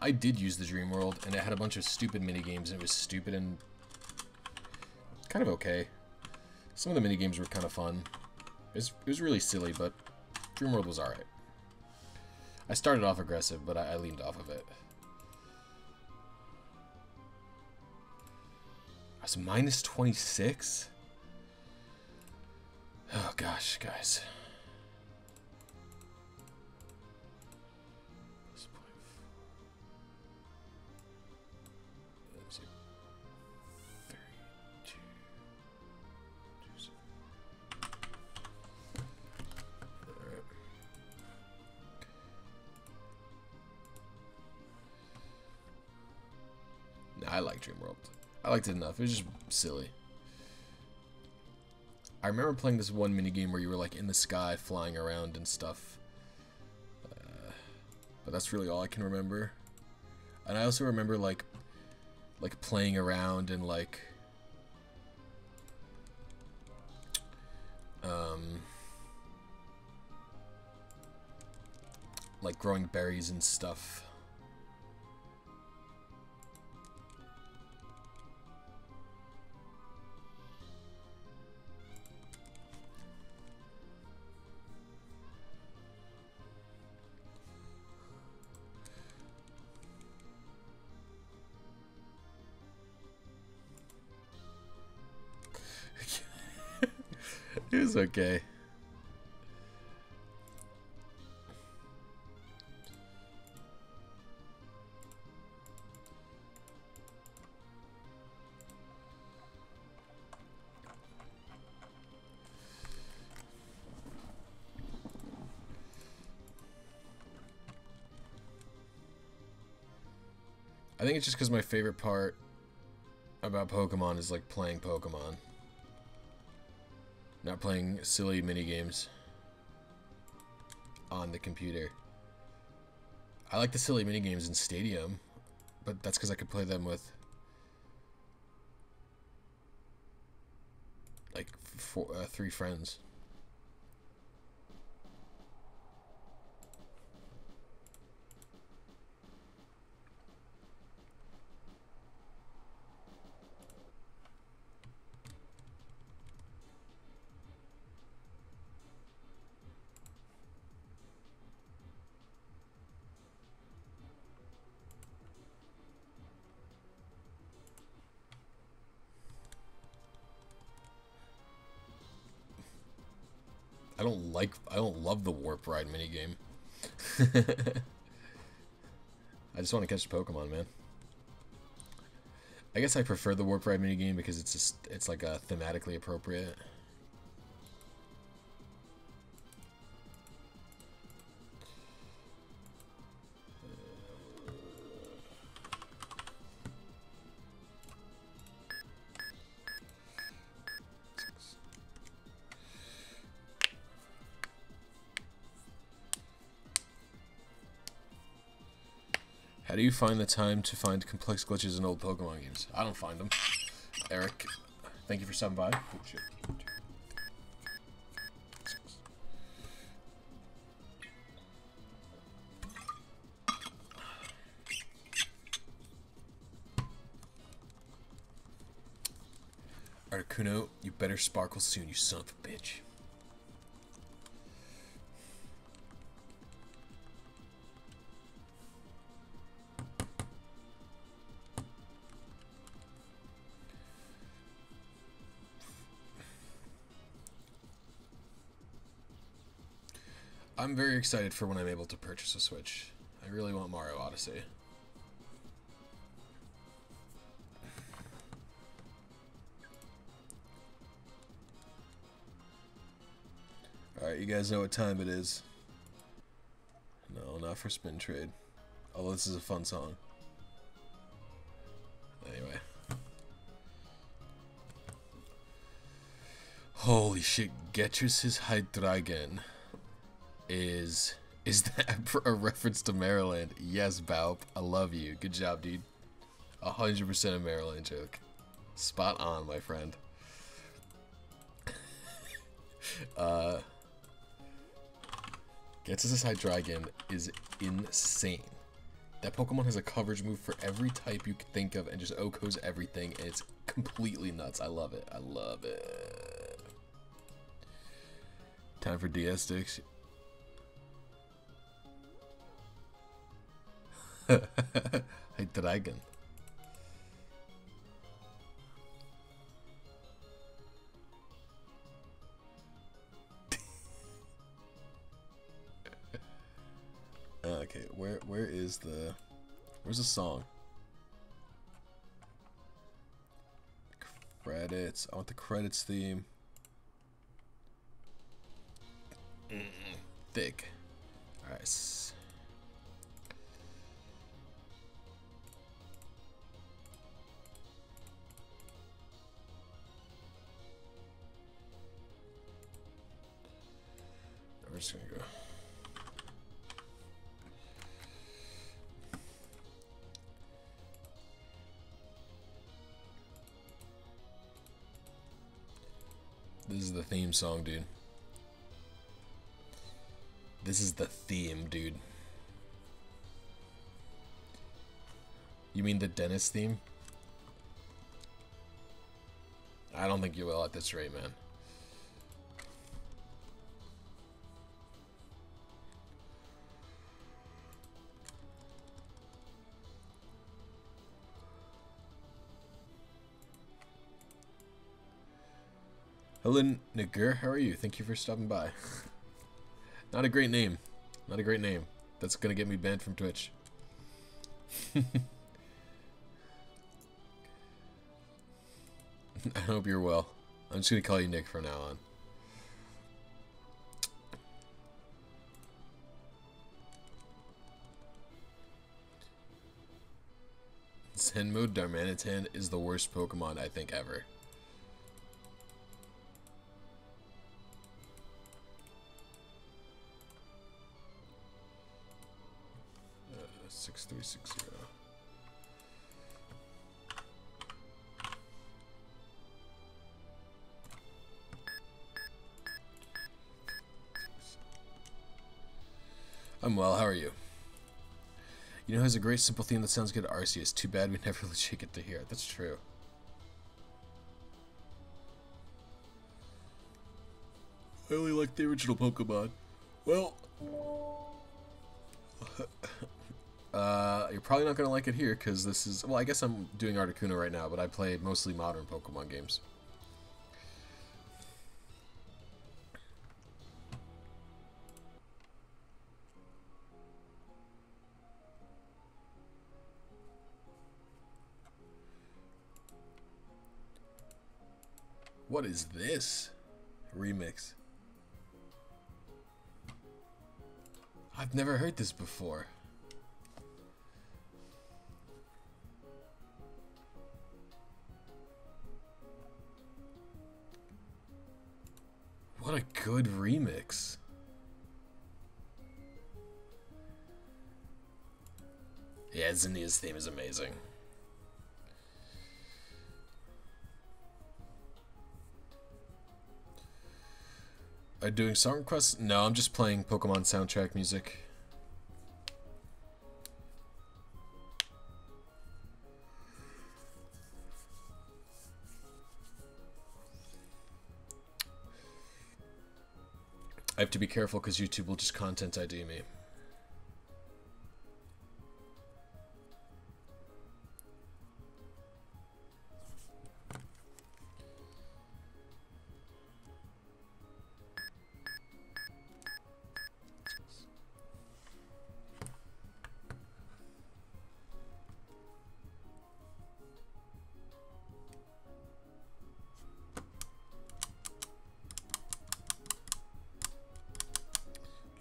A: I did use the Dream World, and it had a bunch of stupid mini games, and it was stupid and kind of okay. Some of the mini games were kind of fun. It was really silly, but Dream World was alright. I started off aggressive, but I leaned off of it. I was minus 26? Oh gosh, guys. I like Dream World. I liked it enough. It was just silly. I remember playing this one minigame where you were like in the sky flying around and stuff. But that's really all I can remember. And I also remember like playing around and like growing berries and stuff. It was okay. I think it's just because my favorite part about Pokemon is like playing Pokemon. Not playing silly minigames on the computer. I like the silly minigames in Stadium, but that's because I could play them with like 3 friends. I don't love the Warp Ride minigame. I just want to catch Pokemon, man. I guess I prefer the Warp Ride minigame because it's like thematically appropriate. How do you find the time to find complex glitches in old Pokemon games? I don't find them. Eric, thank you for stopping by. Oh, shit. Articuno, you better sparkle soon, you son of a bitch. I'm very excited for when I'm able to purchase a Switch. I really want Mario Odyssey. Alright, you guys know what time it is. No, not for Spin Trade. Although this is a fun song. Anyway. Holy shit, Getrus's Hydreigon. Is that a reference to Maryland? Yes, Baup. I love you. Good job, dude. 100% a Maryland joke. Spot on, my friend. Getrus's Hydreigon is insane. That Pokemon has a coverage move for every type you could think of and just OHKOs everything, and it's completely nuts. I love it. I love it. Time for DS sticks. Hey, Dragon. Okay, where's the song? Credits. I want the credits theme. Thick. Alright. We're just gonna go. This is the theme song, dude. This is the theme, dude. You mean the dentist theme? I don't think you will at this rate, man. Hello, Nagur. How are you? Thank you for stopping by. Not a great name. Not a great name. That's gonna get me banned from Twitch. I hope you're well. I'm just gonna call you Nick from now on. Zen mode Darmanitan is the worst Pokemon I think ever. 6360. I'm well, how are you? You know, it has a great simple theme that sounds good to Arceus. Too bad we never let you get to hear it. That's true. I only like the original Pokemon. Well, you're probably not going to like it here, because this is... Well, I guess I'm doing Articuno right now, but I play mostly modern Pokemon games. What is this? Remix. I've never heard this before. What a good remix. Yeah, Zinnia's theme is amazing. Are you doing song requests? No, I'm just playing Pokemon soundtrack music. I have to be careful because YouTube will just content ID me.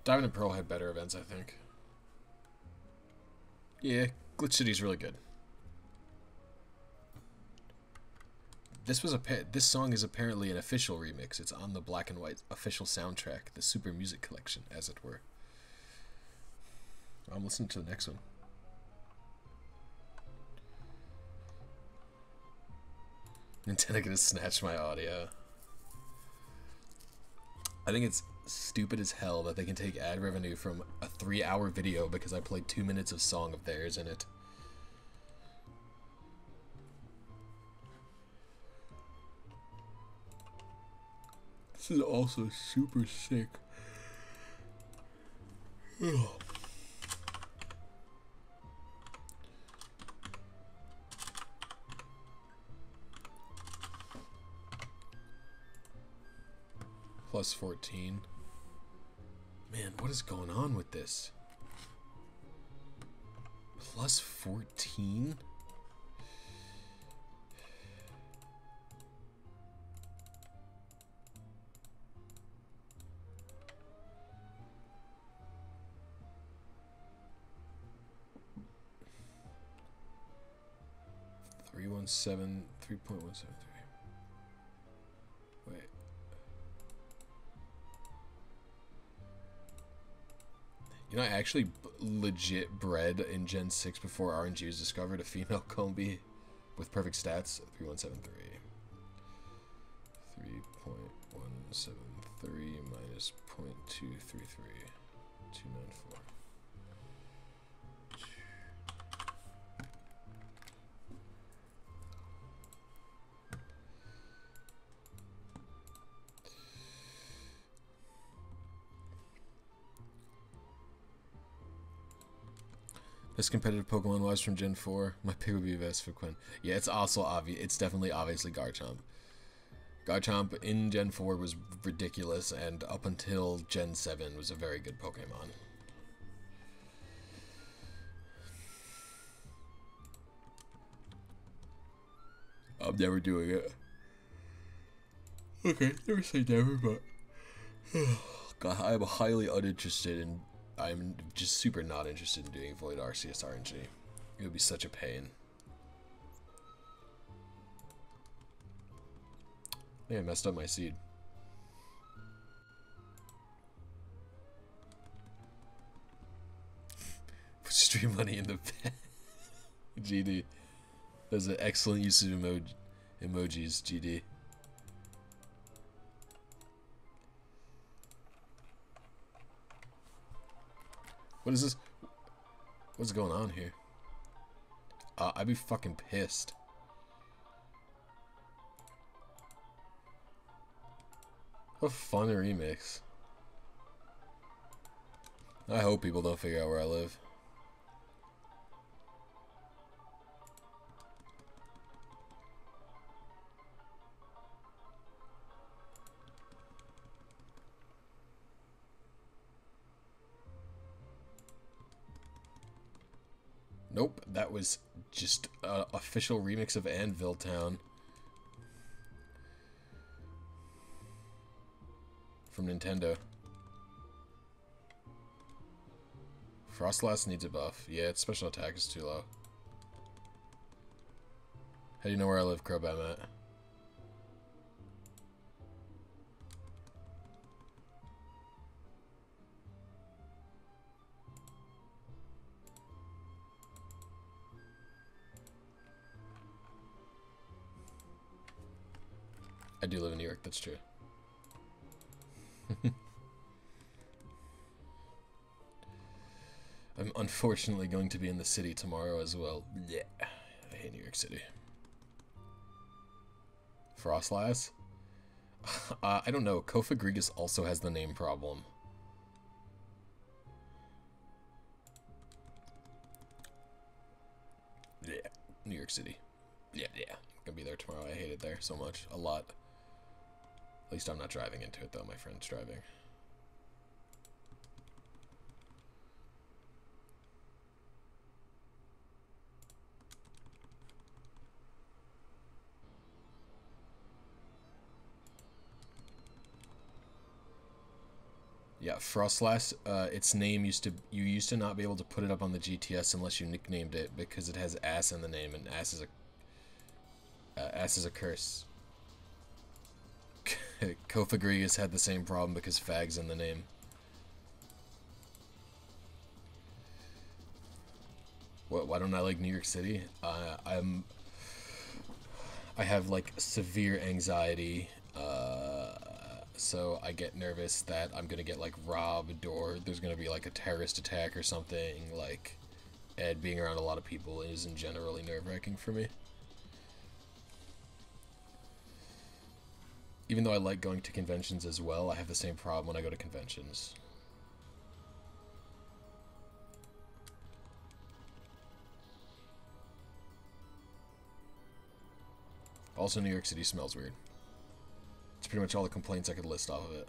A: Diamond and Pearl had better events, I think. Yeah, Glitch City's really good. This song is apparently an official remix. It's on the black and white official soundtrack, the Super Music Collection, as it were. I'm listening to the next one. Nintendo gonna snatch my audio. I think it's stupid as hell that they can take ad revenue from a 3-hour video because I played 2 minutes of song of theirs in it. This is also super sick. Plus 14. Man, what is going on with this? Plus 14? .173. Wait. You know, I actually legit bred in Gen 6 before RNG was discovered a female Combi with perfect stats. 3173. 3.173 minus 0.233. 294. Best competitive Pokemon wise from Gen 4. My pick would be Vespiquen. Yeah, it's also obvious. It's definitely obviously Garchomp. Garchomp in Gen 4 was ridiculous, and up until Gen 7 was a very good Pokemon. I'm never doing it. Okay, never say never, but God, I am highly uninterested in. I'm just super not interested in doing Void RCS RNG. It would be such a pain. I think I messed up my seed. Put stream money in the pen. GD. That's an excellent use of emojis, GD. What is this? What's going on here? I'd be fucking pissed. What a fun remix. I hope people don't figure out where I live. Nope, that was just an official remix of Anvil Town from Nintendo. Frostlass needs a buff. Yeah, its special attack is too low. How do you know where I live, Crowbat Matt? I do live in New York, that's true. I'm unfortunately going to be in the city tomorrow as well. Yeah, I hate New York City. Frostlass? I don't know. Kofagrigus also has the name problem. Yeah, New York City. Yeah. I'm gonna be there tomorrow. I hate it there so much. A lot. At least I'm not driving into it, though. My friend's driving. Yeah, Frostlass, its name you used to not be able to put it up on the GTS unless you nicknamed it because it has ass in the name, and ass is a curse. Kofagrigus had the same problem because fag's in the name. Why don't I like New York City? I have like severe anxiety, so I get nervous that I'm gonna get like robbed or there's gonna be like a terrorist attack or something, like, and being around a lot of people isn't generally nerve-wracking for me. Even though I like going to conventions as well, I have the same problem when I go to conventions. Also, New York City smells weird. It's pretty much all the complaints I could list off of it.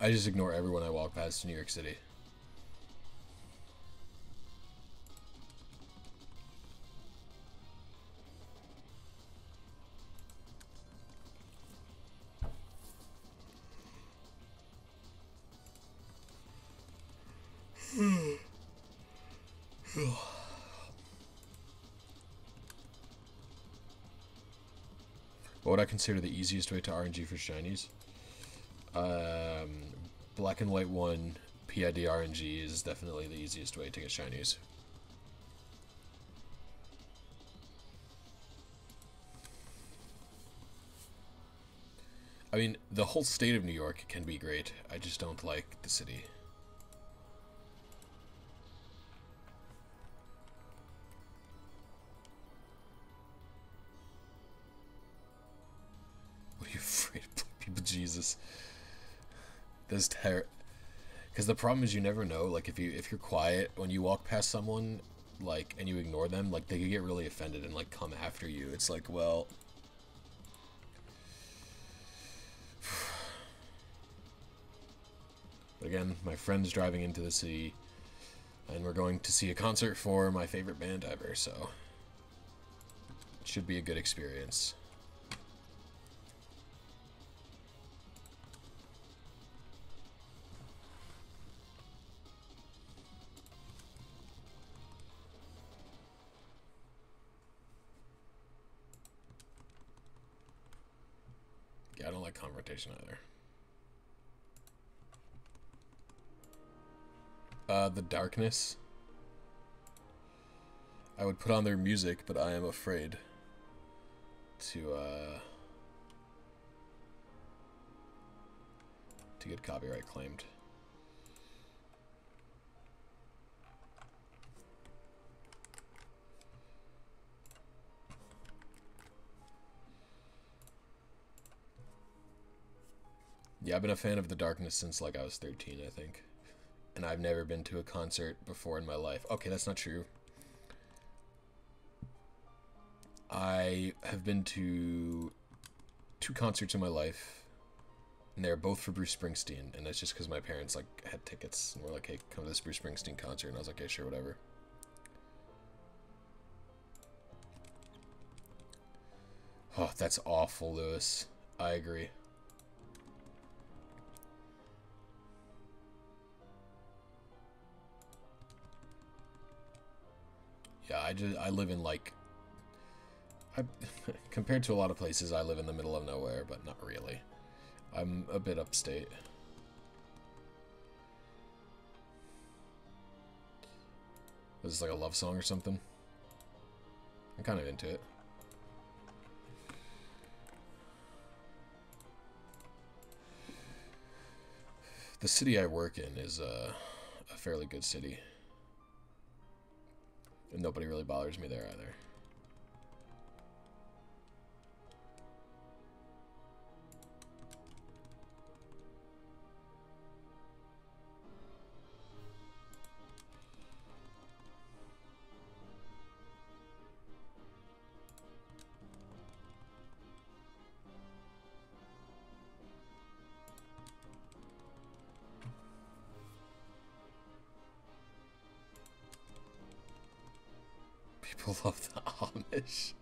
A: I just ignore everyone I walk past in New York City. What would I consider the easiest way to RNG for shinies? Black and white 1 PID RNG is definitely the easiest way to get shinies. I mean, the whole state of New York can be great. I just don't like the city. What are you afraid of people? Jesus. That's terrible. Because the problem is you never know. Like if you're quiet when you walk past someone, like, and you ignore them, like they could get really offended and like come after you. It's like, well. But again, my friend's driving into the city, and we're going to see a concert for my favorite band ever, so it should be a good experience. Yeah, I don't like confrontation either. The darkness. I would put on their music, but I am afraid to get copyright claimed. Yeah, I've been a fan of the darkness since like I was 13, I think. And I've never been to a concert before in my life. Okay, that's not true. I have been to 2 concerts in my life, and they're both for Bruce Springsteen, and that's just because my parents like had tickets and were like, hey, come to this Bruce Springsteen concert, and I was like, okay, sure, whatever. Oh, that's awful, Lewis. I agree. Yeah, I live in like, compared to a lot of places, I live in the middle of nowhere, but not really. I'm a bit upstate. Is this like a love song or something? I'm kind of into it. The city I work in is a fairly good city. And nobody really bothers me there either. People love the Amish.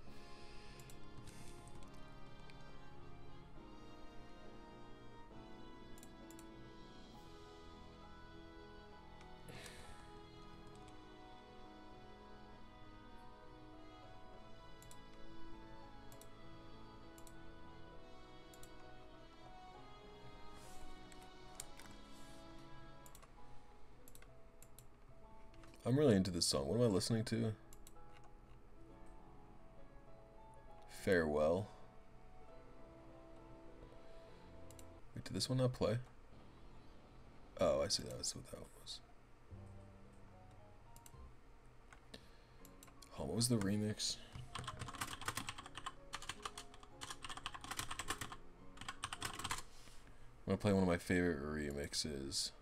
A: I'm really into this song. What am I listening to? Farewell. Wait, did this one not play? Oh, I see. That's what that one was. Oh, what was the remix? I'm gonna play one of my favorite remixes.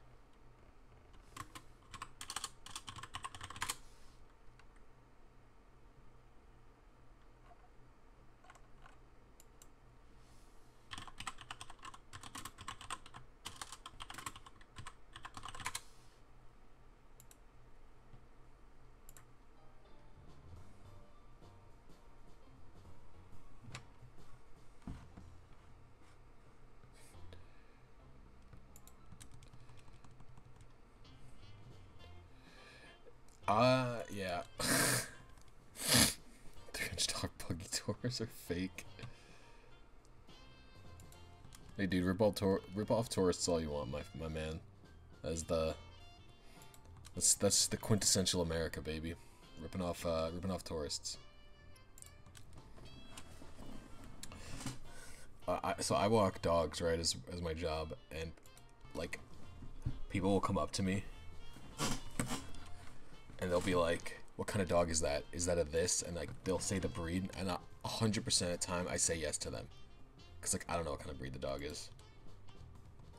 A: Yeah. $300 buggy tours are fake. Hey, dude, rip off tourists all you want, my man. That's the quintessential America, baby. Ripping off tourists. So I walk dogs, right, as my job, and like people will come up to me and they'll be like, "What kind of dog is that? Is that a this?" And like they'll say the breed, and 100% of the time I say yes to them, cause like I don't know what kind of breed the dog is.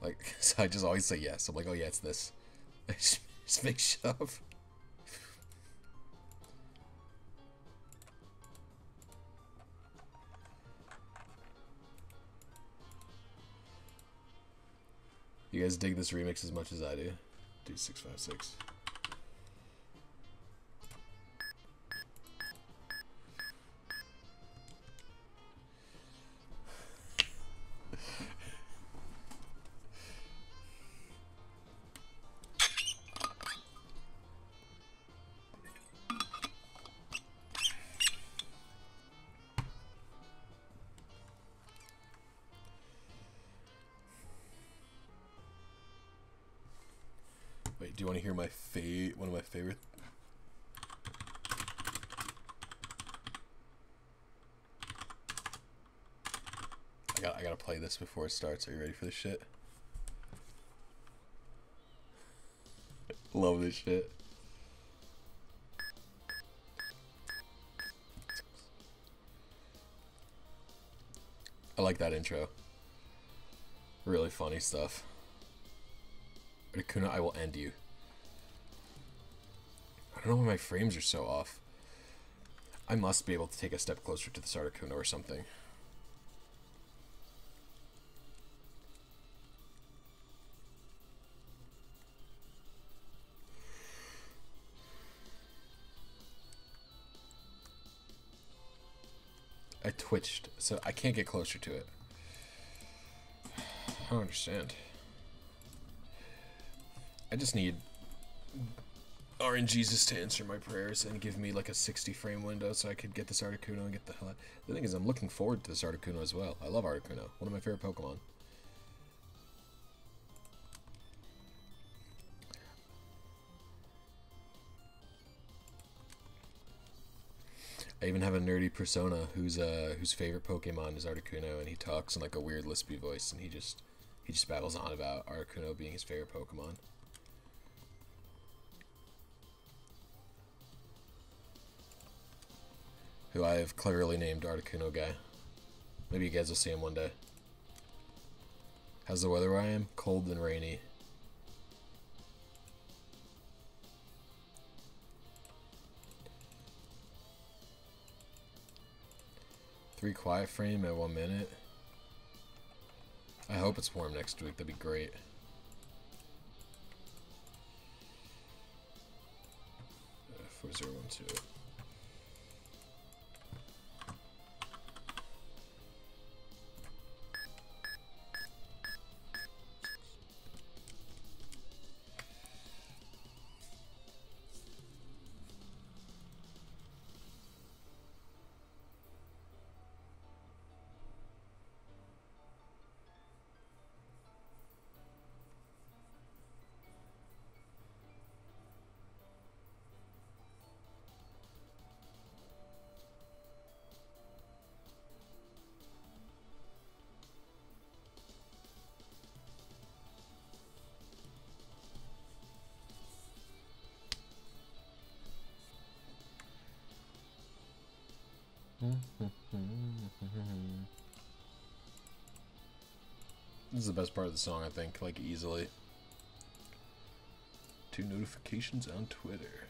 A: Like, so I just always say yes. I'm like, "Oh yeah, it's this." I just make shit up. You guys dig this remix as much as I do? Dude, 656. Wait, do you want to hear my one of my favorite? I gotta play this before it starts. Are you ready for this shit? Love this shit. I like that intro. Really funny stuff. Articuno, I will end you. I don't know why my frames are so off. I must be able to take a step closer to this Articuno or something. I twitched, so I can't get closer to it. I don't understand. I just need RNGs to answer my prayers and give me like a 60 frame window so I could get this Articuno and get the hell out. The thing is, I'm looking forward to this Articuno as well. I love Articuno, one of my favorite Pokemon. I even have a nerdy persona whose favorite Pokemon is Articuno, and he talks in like a weird lispy voice, and he just babbles on about Articuno being his favorite Pokemon. Who I have cleverly named Articuno Guy. Maybe you guys will see him one day. How's the weather where I am? Cold and rainy. Three quiet frame at 1 minute. I hope it's warm next week. That'd be great. F 4012. This is the best part of the song, I think, like, easily. 2 notifications on Twitter.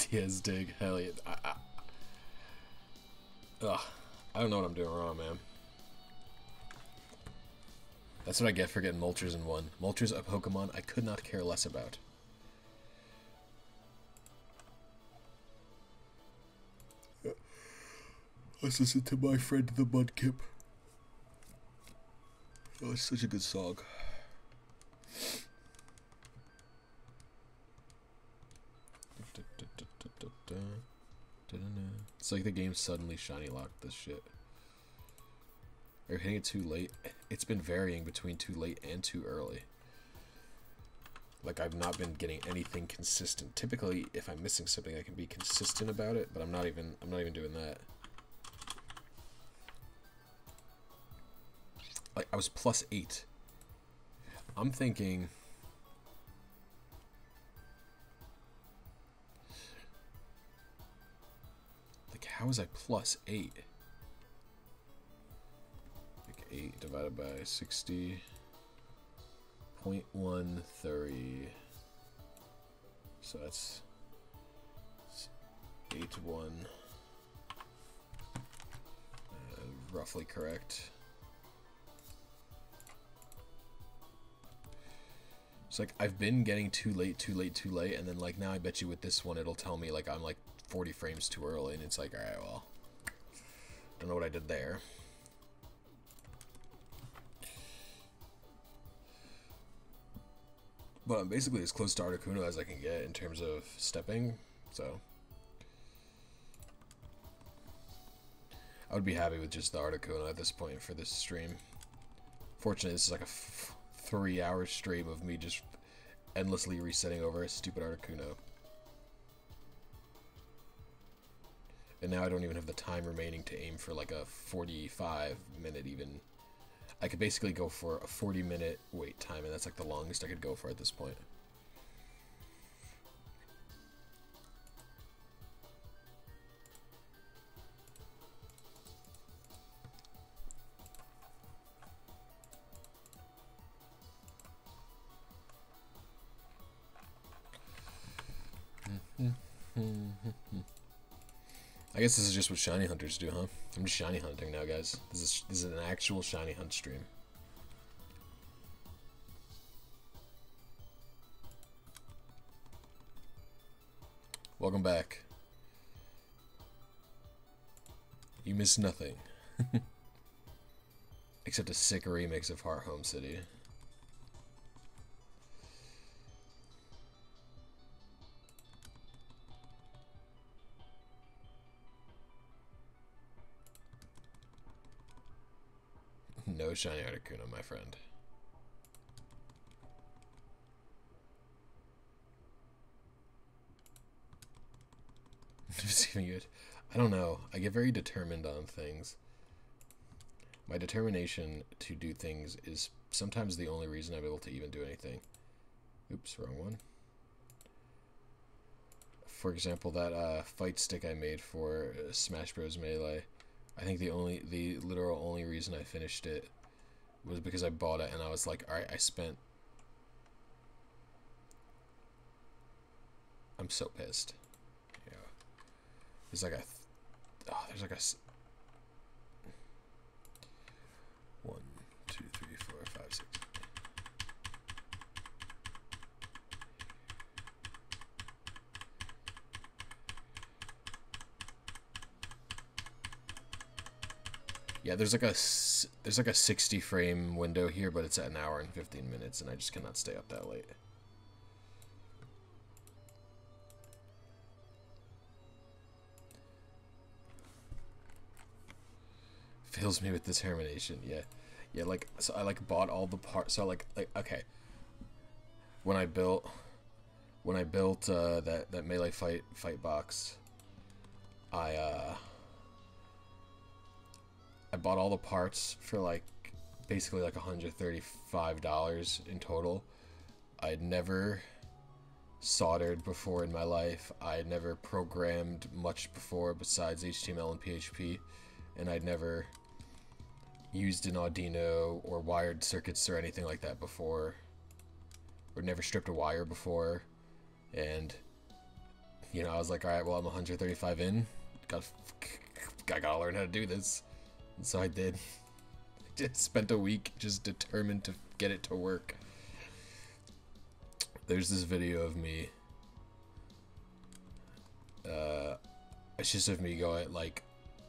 A: Diaz dig, hell yeah. I don't know what I'm doing wrong, man. That's what I get for getting Moltres in 1. Moltres, a Pokemon I could not care less about. Let's listen to My Friend the Mudkip. Oh, it's such a good song. It's like the game suddenly shiny locked this shit. Or hitting it too late. It's been varying between too late and too early. Like, I've not been getting anything consistent. Typically, if I'm missing something, I can be consistent about it, but I'm not even doing that. Like, I was +8. I'm thinking... Like, how was I +8? Like, 8 divided by 60.13. So that's 81. Roughly correct. It's like, I've been getting too late, and then, like, now I bet you with this one, it'll tell me, like, I'm, like, 40 frames too early, and it's like, alright, well, don't know what I did there. But I'm basically as close to Articuno as I can get in terms of stepping, so I would be happy with just the Articuno at this point for this stream. Fortunately, this is like a 3-hour stream of me just endlessly resetting over a stupid Articuno. And now I don't even have the time remaining to aim for like a 45-minute even. I could basically go for a 40-minute wait time, and that's like the longest I could go for at this point. I guess this is just what shiny hunters do, huh? I'm just shiny hunting now, guys. This is an actual shiny hunt stream. Welcome back. You missed nothing. Except a sick remix of Heart Home City. No shiny Articuno, my friend. Receiving it. I don't know. I get very determined on things. My determination to do things is sometimes the only reason I'm able to even do anything. Oops, wrong one. For example, that fight stick I made for Smash Bros. Melee. I think the literal only reason I finished it was because I bought it and I was like, alright, I'm so pissed. Yeah. There's like a... there's like a... 1, 2, 3, 4, 5, 6... Yeah, there's like a 60 frame window here, but it's at 1 hour and 15 minutes, and I just cannot stay up that late. fills me with determination. Yeah, yeah. Like, so I like bought all the parts. So like okay. When I built that melee fight box, I bought all the parts for like basically like $135 in total. I'd never soldered before in my life. I had never programmed much before besides HTML and PHP, and I'd never used an Arduino or wired circuits or anything like that before, or never stripped a wire before. And you know, I was like, all right, well, I'm 135 in. I gotta learn how to do this. And so I did. Just spent a week just determined to get it to work. There's this video of me. It's just of me going like,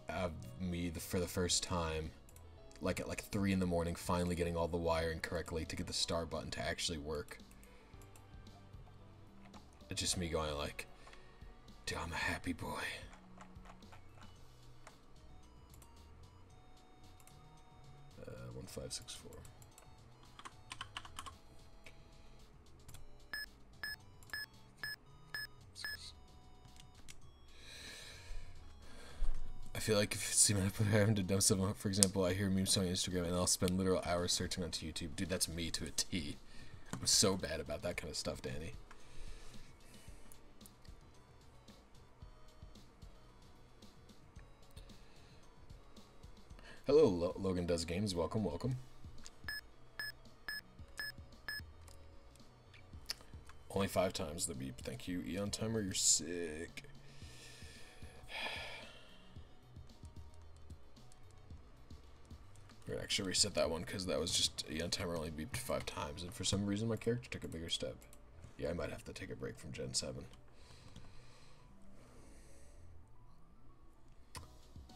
A: for the first time, like at like 3 in the morning, finally getting all the wiring correctly to get the start button to actually work. It's just me going like, dude, I'm a happy boy. Uh, 1564. I feel like if it's even having to dumb stuff, for example, I hear memes on Instagram and I'll spend literal hours searching onto YouTube. Dude, that's me to a T. I'm so bad about that kind of stuff, Danny. Hello, Logan Does Games. Welcome, welcome. Only 5 times the beep. Thank you, Eon Timer. You're sick. We're gonna actually reset that one because that was just Eon Timer only beeped 5 times, and for some reason my character took a bigger step. Yeah, I might have to take a break from Gen 7.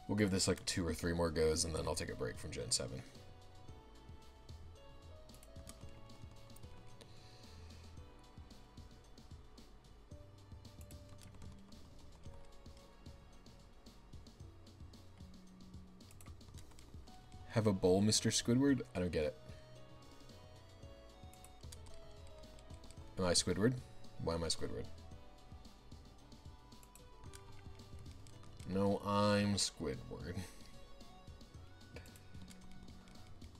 A: We'll give this like 2 or 3 more goes, and then I'll take a break from Gen 7. Have a bowl, Mr. Squidward? I don't get it. Am I Squidward? Why am I Squidward? No, I'm Squidward.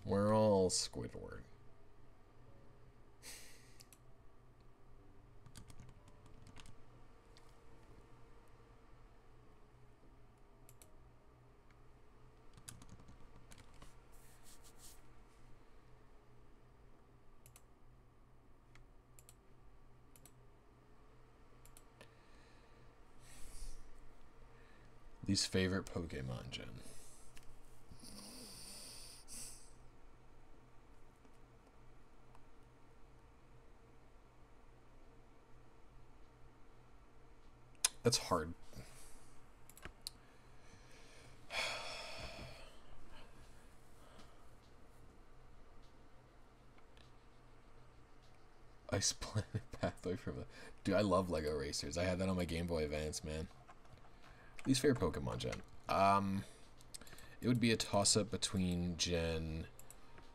A: We're all Squidward. Least favorite Pokemon gen. That's hard. Ice Planet Pathway from a... Dude, I love Lego Racers. I had that on my Game Boy Advance, man. Least favorite Pokemon gen. It would be a toss-up between Gen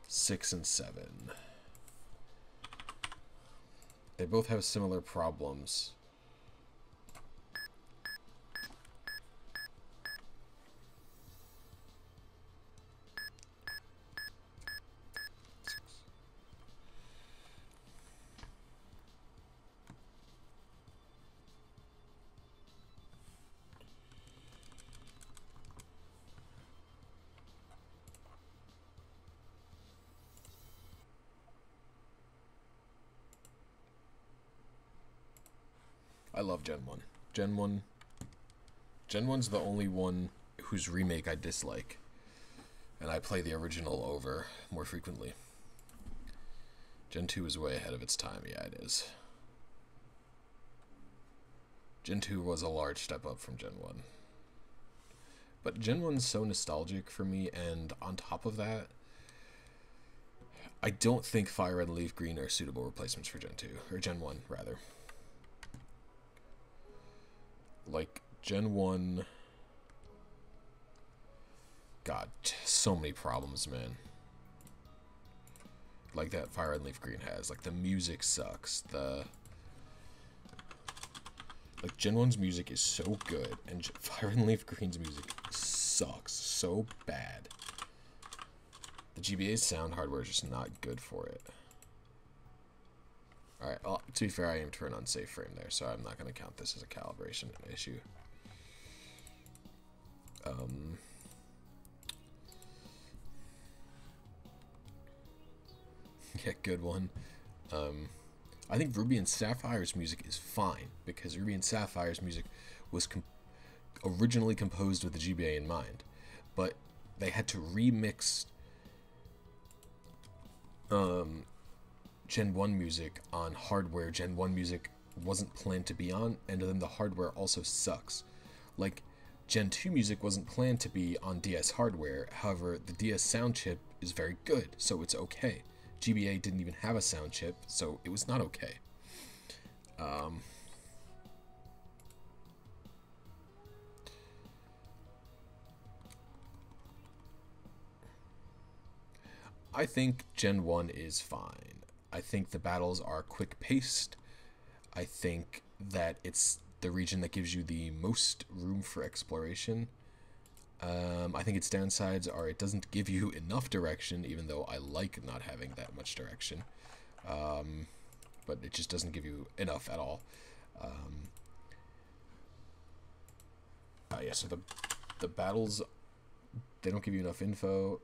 A: 6 and 7. They both have similar problems. I love Gen 1. Gen 1's the only one whose remake I dislike. And I play the original over more frequently. Gen 2 is way ahead of its time. Yeah, it is. Gen 2 was a large step up from Gen 1. But Gen 1's so nostalgic for me, and on top of that, I don't think Fire Red and Leaf Green are suitable replacements for Gen 2, or Gen 1, rather. Like, Gen 1... God, so many problems, man. Like that Fire Red and Leaf Green has. Like, the music sucks. Like, Gen 1's music is so good, and Fire Red and Leaf Green's music sucks so bad. The GBA's sound hardware is just not good for it. Alright, well, to be fair, I aimed for an unsafe frame there, so I'm not going to count this as a calibration issue. Yeah, good one. I think Ruby and Sapphire's music is fine, because Ruby and Sapphire's music was originally composed with the GBA in mind, but they had to remix Gen 1 music on hardware Gen 1 music wasn't planned to be on, and then the hardware also sucks. Like, Gen 2 music wasn't planned to be on DS hardware, however, the DS sound chip is very good, so it's okay. GBA didn't even have a sound chip, so it was not okay. I think Gen 1 is fine. I think the battles are quick-paced. I think that it's the region that gives you the most room for exploration. I think its downsides are it doesn't give you enough direction, even though I like not having that much direction. But it just doesn't give you enough at all. Yeah, so the battles, they don't give you enough info.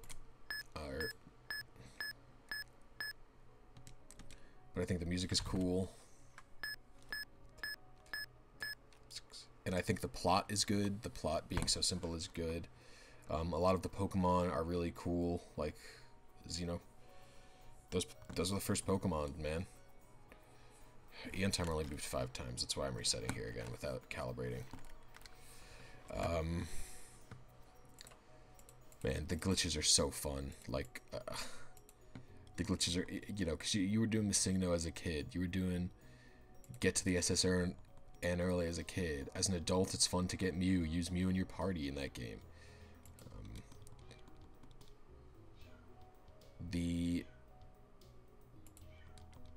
A: But I think the music is cool. And I think the plot is good. The plot being so simple is good. A lot of the Pokemon are really cool. Like, you know, those are the first Pokemon, man. Eon Timer only moved 5 times. That's why I'm resetting here again without calibrating. Man, the glitches are so fun. Like, the glitches are, you know, because you were doing the Signo as a kid. You were doing get to the SSR and early as a kid. As an adult, it's fun to get Mew. Use Mew in your party in that game. The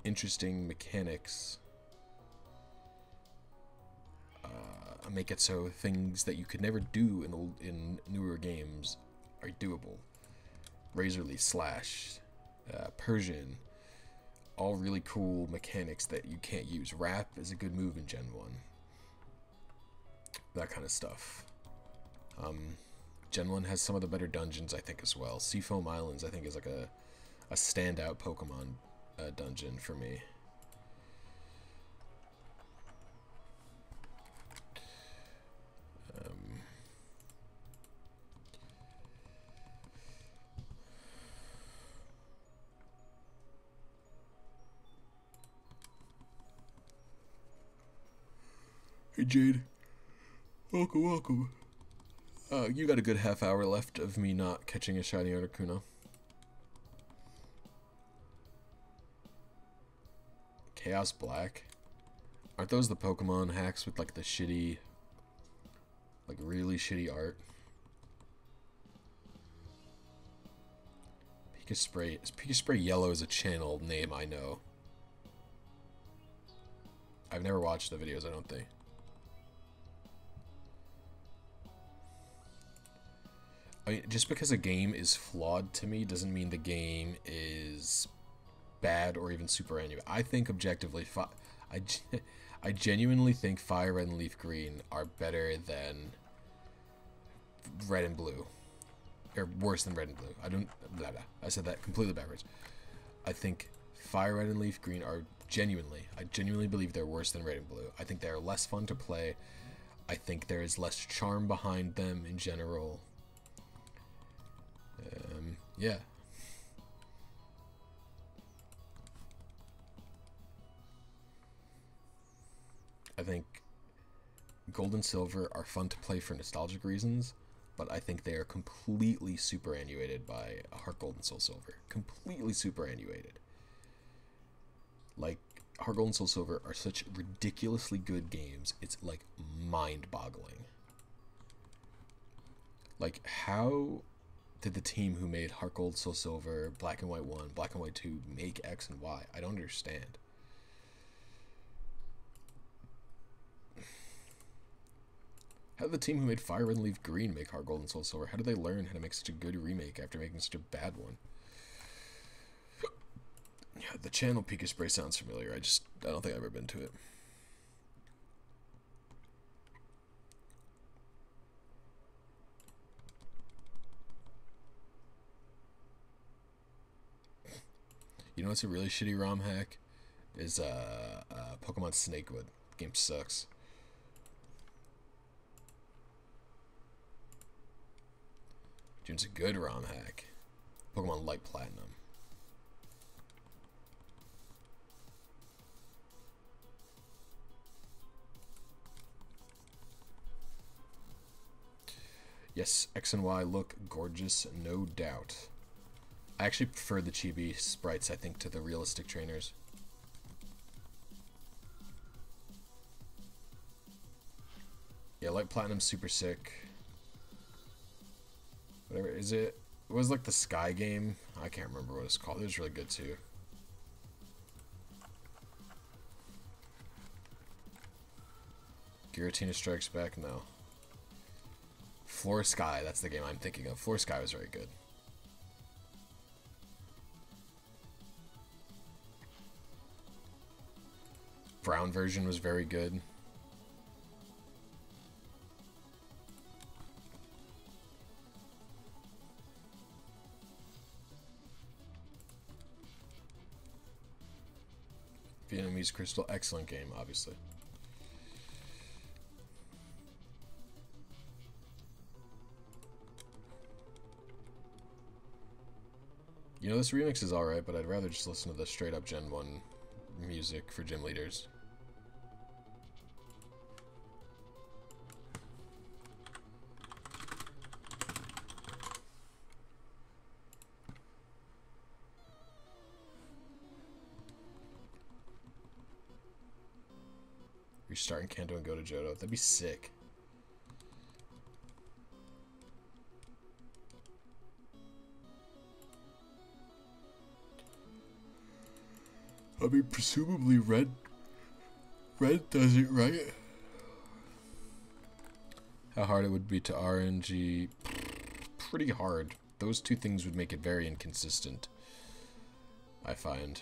A: interesting mechanics make it so things that you could never do in newer games are doable. Razor Leaf, Slash, Persian, all really cool mechanics that you can't use. Wrap is a good move in Gen 1. That kind of stuff. Gen 1 has some of the better dungeons, I think, as well. Seafoam Islands, I think, is like a standout Pokemon dungeon for me. Hey Jade, welcome. You got a good half hour left of me not catching a shiny Articuno. Chaos Black. Aren't those the Pokemon hacks with like the shitty, like really shitty art? Pika Spray Yellow is a channel name I know. I've never watched the videos, I don't think. I mean, just because a game is flawed to me doesn't mean the game is bad or even super animated. I think objectively, I genuinely think Fire Red and Leaf Green are better than Red and Blue, or worse than Red and Blue. I said that completely backwards. I think Fire Red and Leaf Green are I genuinely believe they're worse than Red and Blue. I think they're less fun to play. I think there is less charm behind them in general. Yeah. I think Gold and Silver are fun to play for nostalgic reasons, but I think they are completely superannuated by Heart Gold and Soul Silver. Completely superannuated. Like, Heart Gold and Soul Silver are such ridiculously good games, it's like mind-boggling. Like, how did the team who made Heart Gold, Soul Silver, Black and White 1, Black and White 2 make X and Y? I don't understand. How did the team who made Fire Red and Leaf Green make Heart Gold and Soul Silver? How did they learn how to make such a good remake after making such a bad one? Yeah, the channel Pika Spray sounds familiar. I don't think I've ever been to it. You know what's a really shitty ROM hack? Is Pokemon Snakewood. Game sucks. It's a good ROM hack. Pokemon Light Platinum. Yes, X and Y look gorgeous, no doubt. I actually prefer the chibi sprites, I think, to the realistic trainers. Yeah, Light Platinum's super sick. Whatever, is it? It was like the Sky game. I can't remember what it's called. It was really good too. Giratina Strikes Back? No. Floor Sky, that's the game I'm thinking of. Floor Sky was very good. Brown version was very good. Vietnamese Crystal, excellent game, obviously. You know, this remix is alright, but I'd rather just listen to the straight up Gen 1 music for gym leaders. Restart in Kanto and go to Johto. That'd be sick. I mean, presumably Red does it, right? How hard it would be to RNG? Pretty hard. Those two things would make it very inconsistent, I find.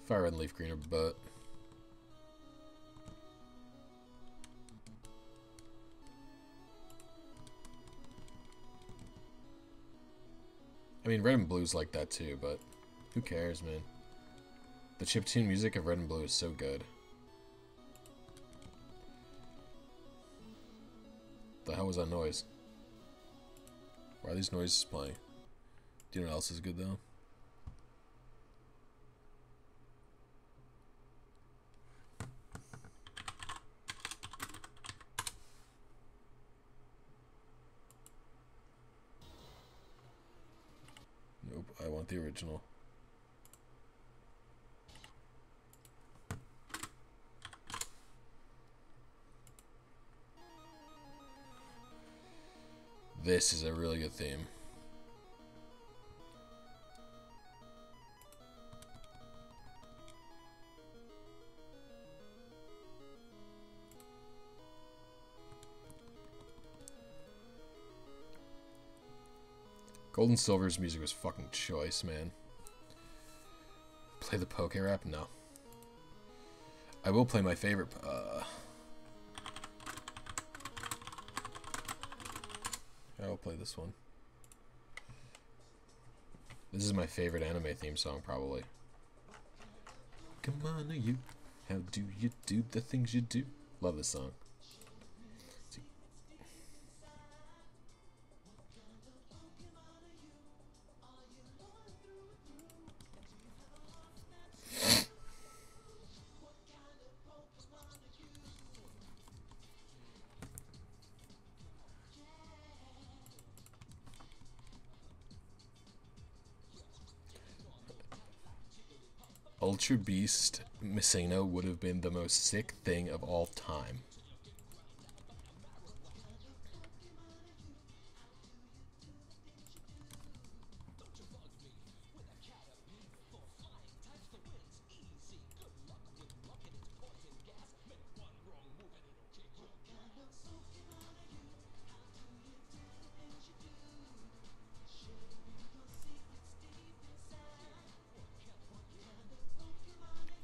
A: Fire Red and Leaf Green are butt. I mean, Red and Blue's like that too, but who cares, man? The chiptune music of Red and Blue is so good. The hell was that noise? Why are these noises playing? Do you know what else is good though? Nope, I want the original. This is a really good theme. Gold and Silver's music was fucking choice, man. Play the Poke Rap? No. I will play my favorite. I'll play this one. This is my favorite anime theme song, probably. Come on, you. How do you do the things you do? Love this song. Ultra Beast Messino would have been the most sick thing of all time.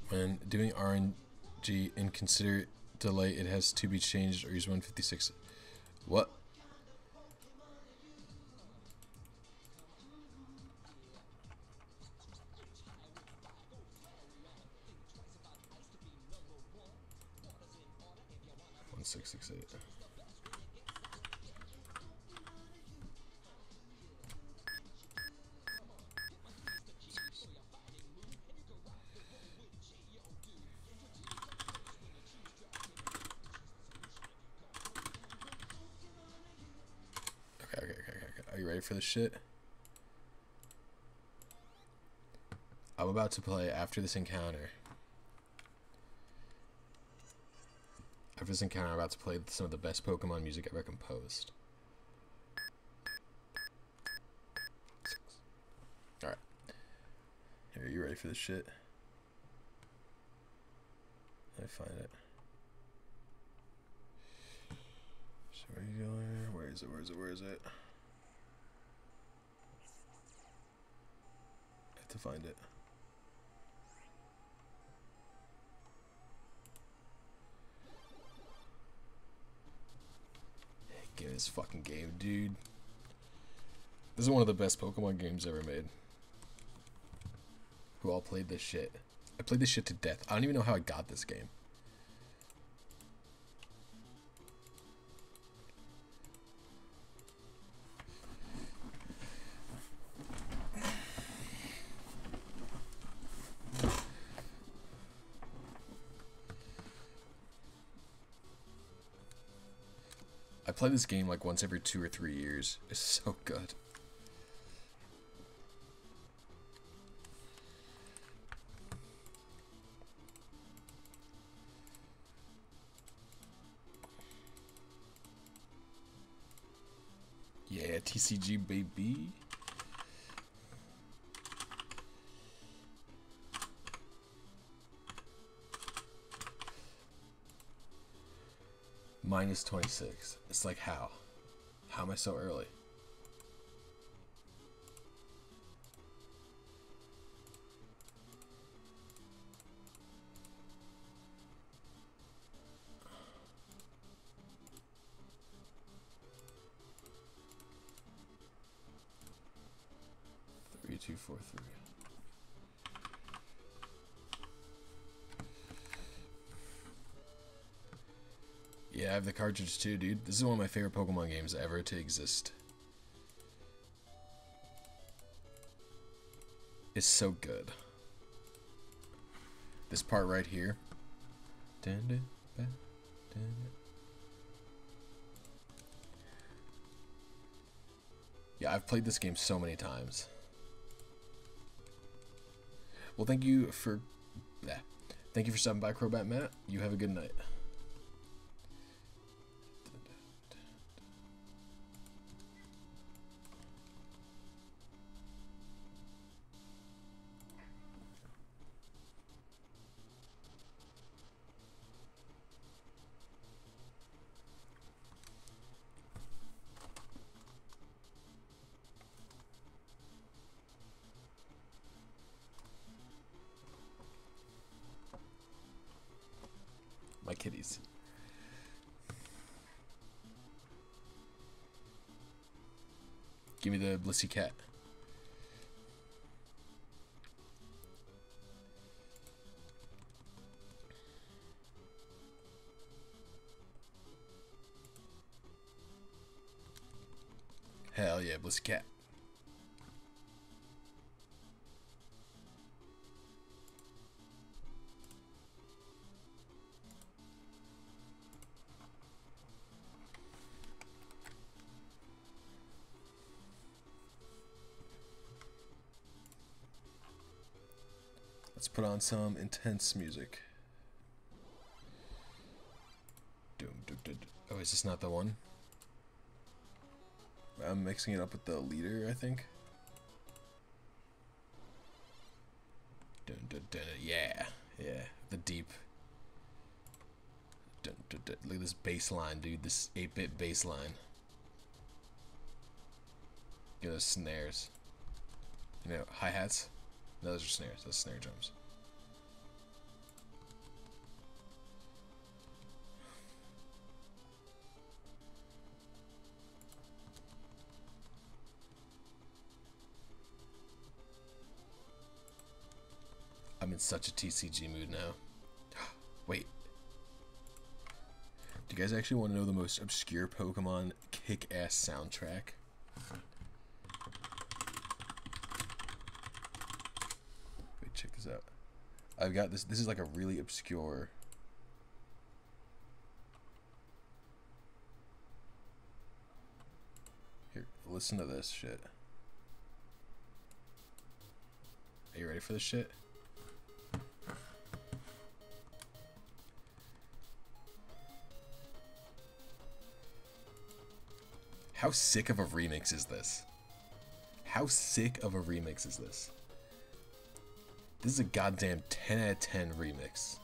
A: When doing RNG inconsiderate delay, it has to be changed or use 156. What? One 668. Okay. Are you ready for this shit? I'm about to play after this encounter. After this encounter, I'm about to play some of the best Pokemon music ever composed. Alright. Are you ready for this shit? Let me find it. So where are you going? Where is it? I have to find it. Give me this fucking game, dude. This is one of the best Pokemon games ever made. Who all played this shit? I played this shit to death. I don't even know how I got this game. I play this game like once every 2 or 3 years. It's so good. Yeah, TCG baby. Minus 26. It's like, how? How am I so early? Three, 2, 4, 3. Yeah, I have the cartridge too, dude. This is one of my favorite Pokemon games ever to exist. It's so good. This part right here. Yeah, I've played this game so many times. Well, thank you for stopping by, Crobat Matt. You have a good night. My kitties. Give me the Blissy cat. Hell yeah, Blissy cat. Let's put on some intense music. Oh, is this not the one? I'm mixing it up with the leader, I think. Yeah, yeah, the deep. Look at this bass line, dude. This 8-bit bass line. You know, those snares. You know, hi-hats? No, those are snares. Those snare drums. I'm in such a TCG mood now. Wait. Do you guys actually want to know the most obscure Pokemon kick-ass soundtrack? Wait, check this out. I've got this. This is like a really obscure. Here, listen to this shit. Are you ready for this shit? How sick of a remix is this? How sick of a remix is this? This is a goddamn 10 out of 10 remix.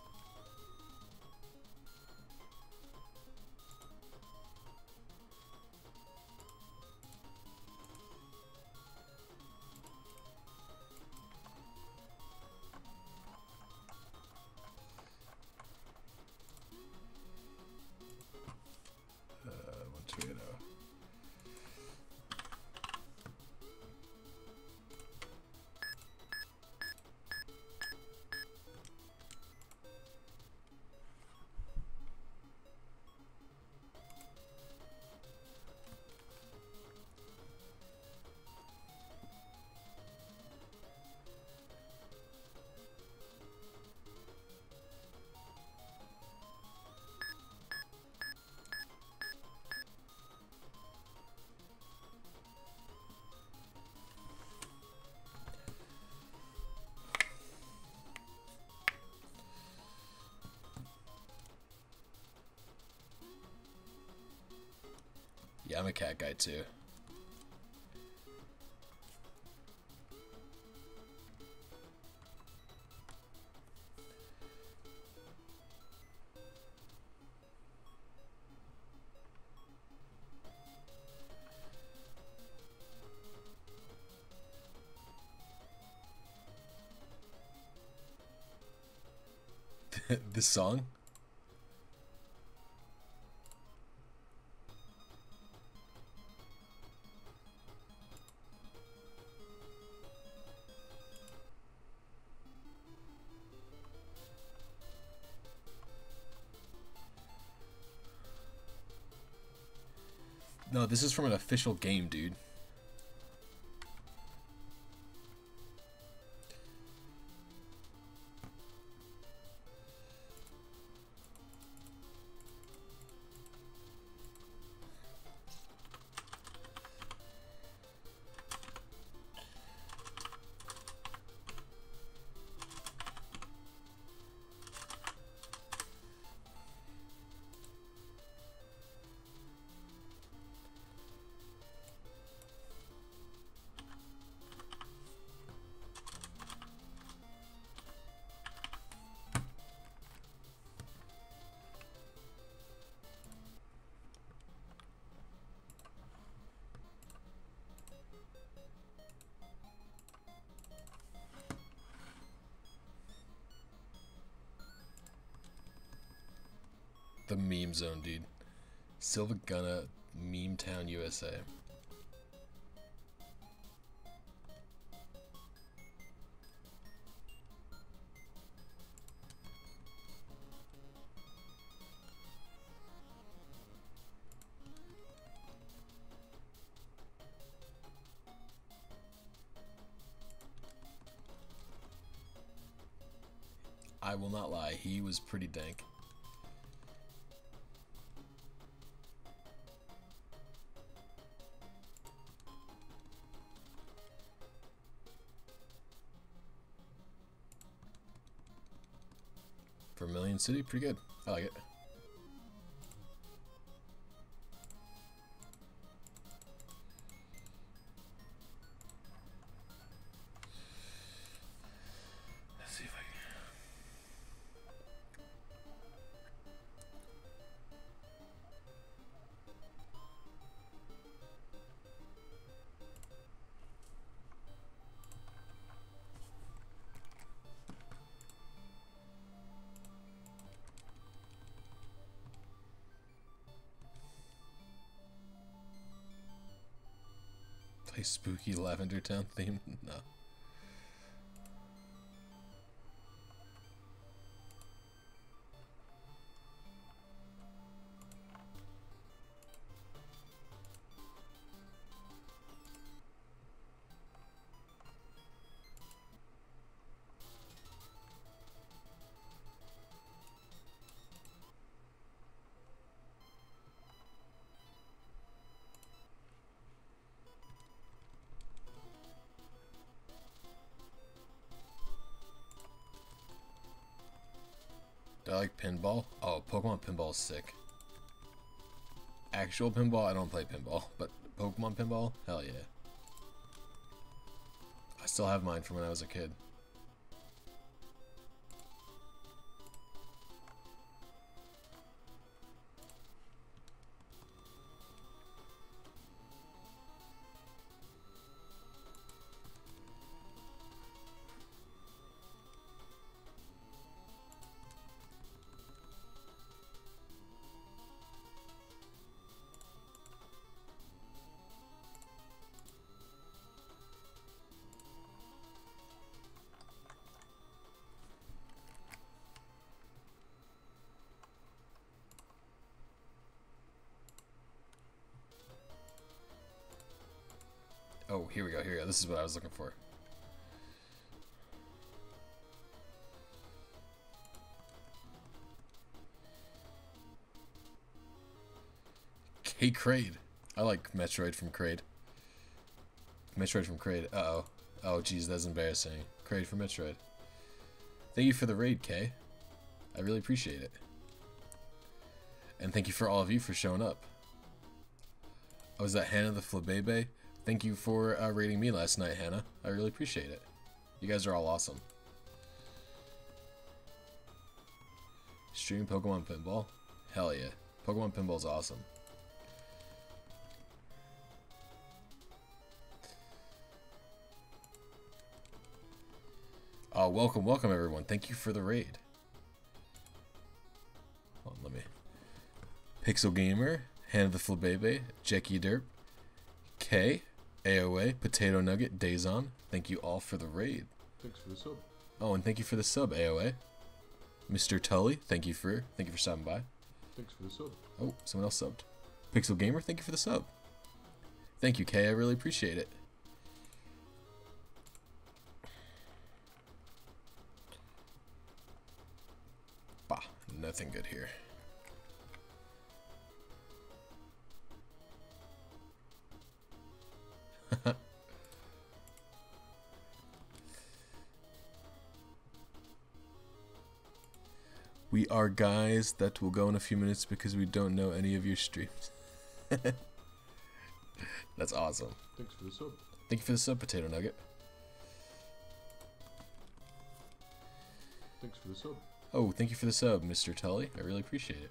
A: Yeah, I'm a cat guy too. This song? No, this is from an official game, dude. The meme zone, dude. Silva Gunna, Meme Town, USA. I will not lie, he was pretty dank. Vermilion City, pretty good. I like it. Let's see if I can. Play spooky Lavender Town theme? No. Do I like pinball? Oh, Pokemon pinball is sick. Actual pinball, I don't play pinball, but Pokemon pinball, hell yeah. I still have mine from when I was a kid. Oh, here we go, here we go. This is what I was looking for. Hey, Kraid. I like Metroid from Kraid. Metroid from Kraid. Uh-oh. Oh, geez, that's embarrassing. Kraid from Metroid. Thank you for the raid, Kay. I really appreciate it. And thank you for all of you for showing up. Oh, is that Hannah the Flabebe? Thank you for raiding me last night, Hannah. I really appreciate it. You guys are all awesome. Stream Pokemon Pinball? Hell yeah. Pokemon Pinball is awesome. Welcome, welcome everyone. Thank you for the raid. Hold on, let me. Pixel Gamer, Hannah the Flabebe, Jackie Derp, K, AOA, Potato Nugget, Dazon. Thank you all for the raid.
B: Thanks for the sub.
A: Oh, and thank you for the sub, AOA. Mr. Tully, thank you for stopping by.
B: Thanks for the sub.
A: Oh, someone else subbed. Pixel Gamer, thank you for the sub. Thank you, Kay. I really appreciate it. Bah, nothing good here. We are guys that will go in a few minutes because we don't know any of your streams. That's awesome.
B: Thanks for the sub.
A: Thank you for the sub, Potato Nugget.
B: Thanks for the sub.
A: Oh, thank you for the sub, Mr. Tully. I really appreciate it.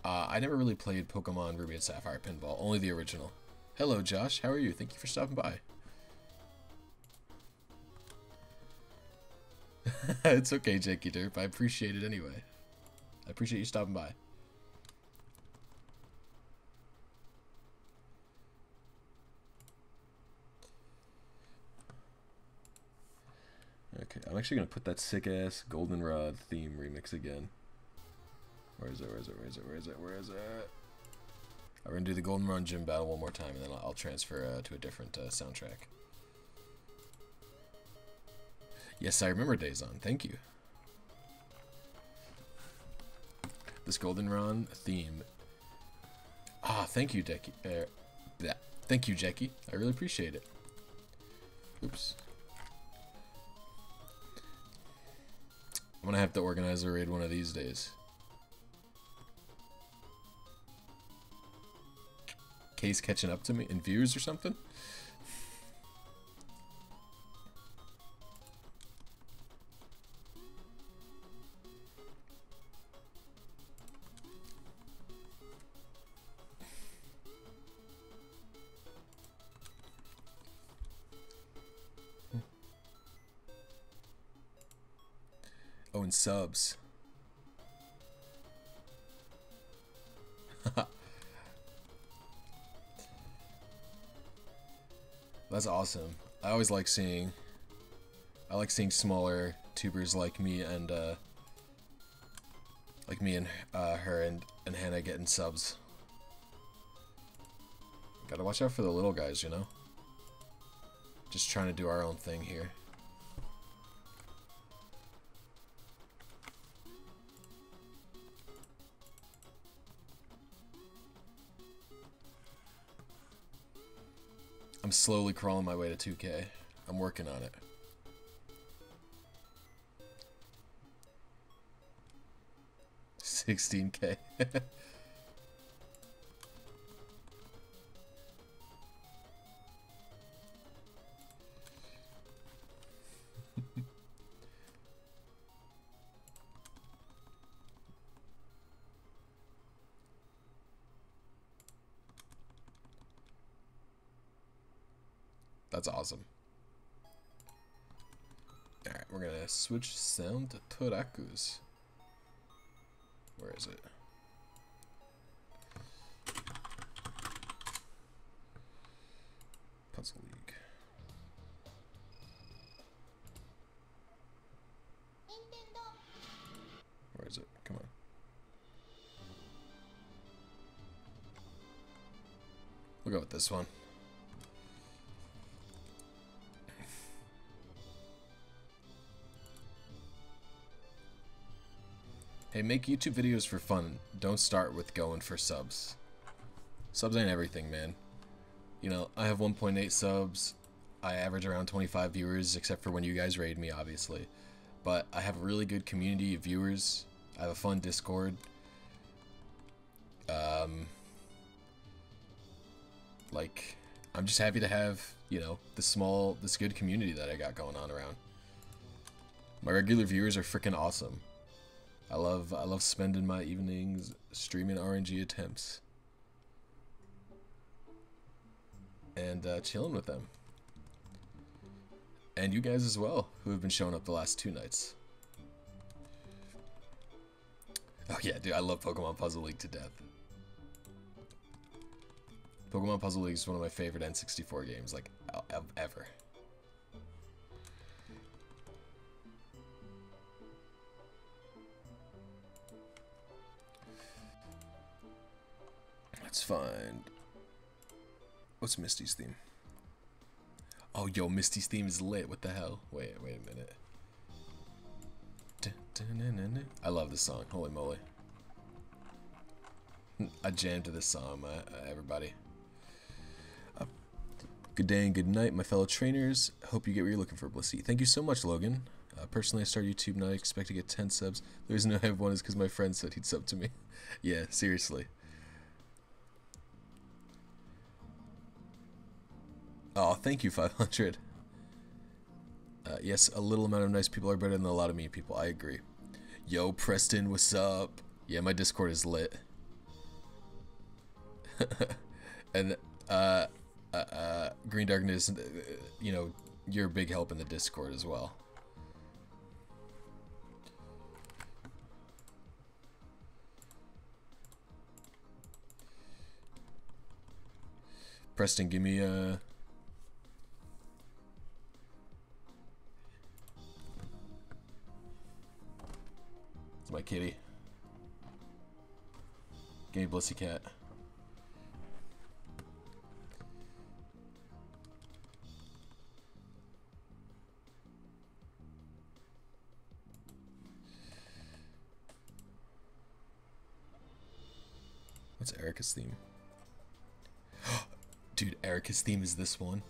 A: I never really played Pokemon Ruby and Sapphire Pinball, only the original. Hello, Josh. How are you? Thank you for stopping by. It's okay, Jakey Derp. I appreciate it anyway. I appreciate you stopping by. Okay, I'm actually going to put that sick-ass Goldenrod theme remix again. Where is it? Where is it? Where is it? Where is it? Where is it? I'm going to do the Goldenrod Gym Battle one more time, and then I'll transfer to a different soundtrack. Yes, I remember Dazon. Thank you. This goldenrod theme. Ah, thank you, Decky. Thank you, Jackie. I really appreciate it. Oops. I'm gonna have to organize a raid one of these days. K's catching up to me in views or something? Oh, and subs. That's awesome. I always like seeing smaller tubers like me and her and Hannah getting subs. Gotta watch out for the little guys, you know? Just trying to do our own thing here. I'm slowly crawling my way to 2K. I'm working on it. $16K. That's awesome. Alright, we're gonna switch sound to Toraku's. Where is it? Puzzle League. Where is it? Come on. We'll go with this one. Hey, make YouTube videos for fun. Don't start with going for subs. Subs ain't everything, man. You know, I have 1.8 subs. I average around 25 viewers, except for when you guys raid me, obviously. But I have a really good community of viewers. I have a fun Discord. Like, I'm just happy to have, you know, this good community that I got going on around. My regular viewers are freaking awesome. I love spending my evenings streaming RNG attempts and chilling with them, and you guys as well, who have been showing up the last 2 nights. Oh yeah, dude, I love Pokemon Puzzle League to death. Pokemon Puzzle League is one of my favorite N64 games, like, ever. Let's find... What's Misty's theme? Oh, yo, Misty's theme is lit. What the hell? Wait a minute. I love this song. Holy moly. I jammed to this song, everybody. Good day and good night, my fellow trainers. Hope you get what you're looking for, Blisy. Thank you so much, Logan. Personally, I started YouTube and I expect to get 10 subs. The reason I have 1 is because my friend said he'd sub to me. Yeah, seriously. Oh, thank you, 500. Yes, a little amount of nice people are better than a lot of mean people. I agree. Yo, Preston, what's up? Yeah, my Discord is lit. And, Green Darkness, you know, you're a big help in the Discord as well. Preston, give me a... It's my kitty. Give me Blissy Cat. What's Erica's theme? Dude, Erica's theme is this one.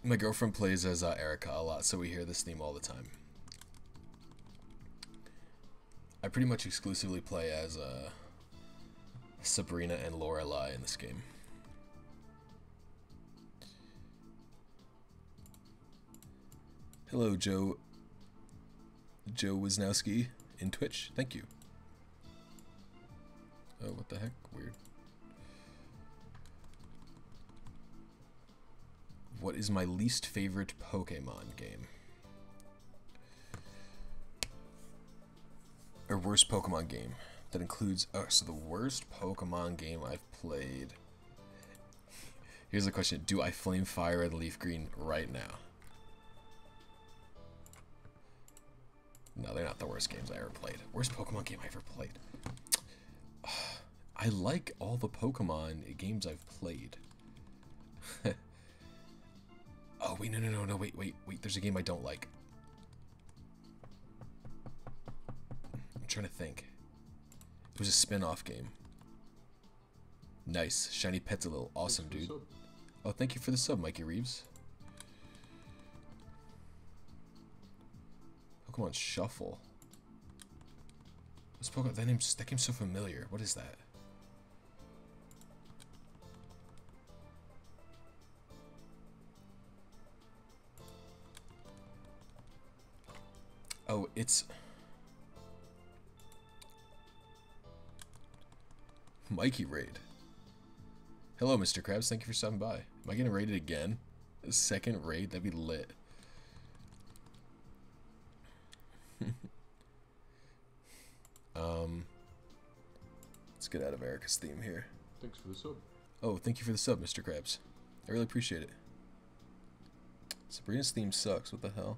A: My girlfriend plays as Erica a lot, so we hear this theme all the time. I pretty much exclusively play as Sabrina and Lorelai in this game. Hello, Joe Wisnowski in Twitch. Thank you. Oh, what the heck? Weird. What is my least favorite Pokemon game? Or worst Pokemon game. That includes... Oh, so the worst Pokemon game I've played... Here's the question. Do I flame fire and leaf green right now? No, they're not the worst games I ever played. Worst Pokemon game I ever played. I like all the Pokemon games I've played. Oh, wait, no, wait, there's a game I don't like. I'm trying to think. It was a spin-off game. Nice. Shiny Petalil. Awesome, dude. Oh, thank you for the sub, Mikey Reeves. Pokemon Shuffle. What's Pokemon? That game's so familiar. What is that? Oh, it's Mikey Raid. Hello, Mr. Krabs. Thank you for stopping by. Am I getting raided again? A second raid? That'd be lit. Let's get out of Erica's theme here.
B: Thanks for the sub.
A: Oh, thank you for the sub, Mr. Krabs. I really appreciate it. Sabrina's theme sucks. What the hell?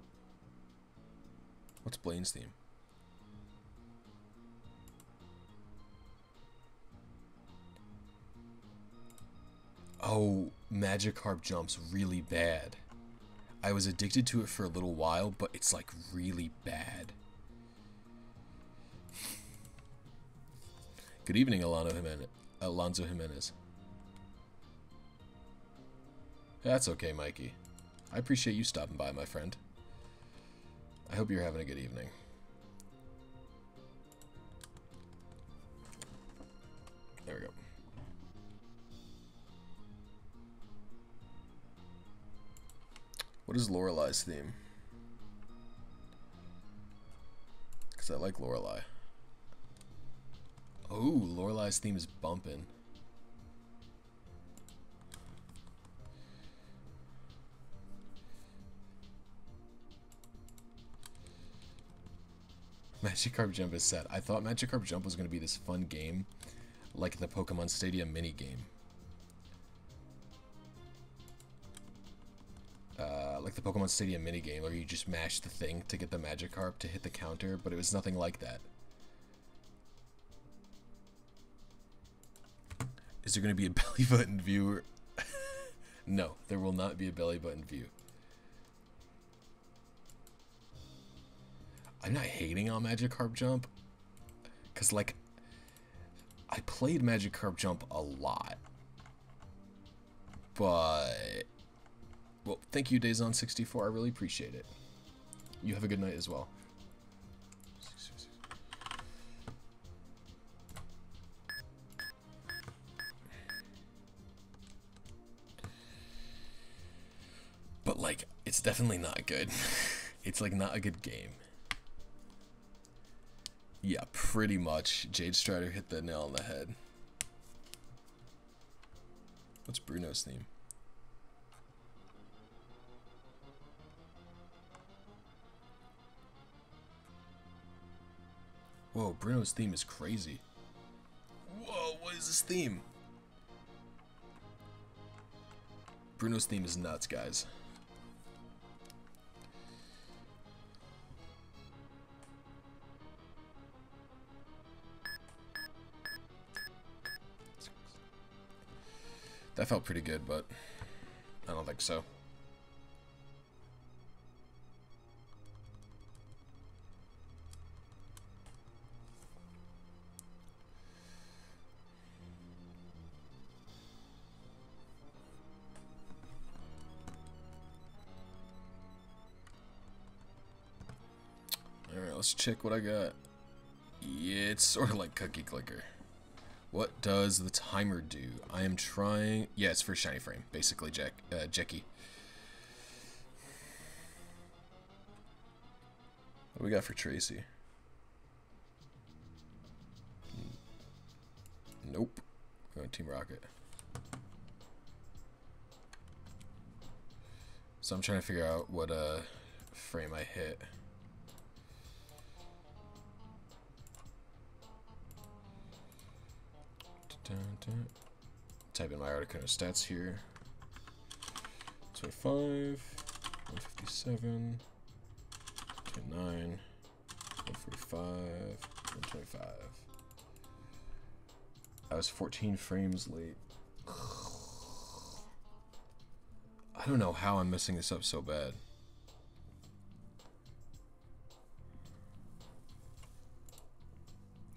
A: What's Blaine's theme? Oh, Magikarp Jump's really bad. I was addicted to it for a little while, but it's like really bad. Good evening, Alonzo Jimenez. That's okay, Mikey. I appreciate you stopping by, my friend. I hope you're having a good evening. There we go. What is Lorelai's theme? Because I like Lorelai. Oh, Lorelai's theme is bumping. Magikarp Jump is set. I thought Magikarp Jump was going to be this fun game, like the Pokemon Stadium minigame. Like the Pokemon Stadium minigame, where you just mash the thing to get the Magikarp to hit the counter, but it was nothing like that. Is there going to be a belly button view? No, there will not be a belly button view. I'm not hating on Magikarp Jump, because, like, I played Magikarp Jump a lot, but, well, thank you, DayZon64, I really appreciate it. You have a good night as well. But, like, it's definitely not good. It's, like, not a good game. Yeah, pretty much. Jade Strider hit the nail on the head. What's Bruno's theme? Whoa, Bruno's theme is crazy. Whoa, what is this theme? Bruno's theme is nuts, guys. That felt pretty good, but I don't think so. Alright, let's check what I got. Yeah, it's sort of like Cookie Clicker. What does the timer do? I am trying... Yeah, it's for shiny frame. Basically, Jackie. What do we got for Tracy? Nope. We're on Team Rocket. So I'm trying to figure out what frame I hit. Type in my Articuno stats here. 25, 157, 29, 145, 125. I was 14 frames late. I don't know how I'm messing this up so bad.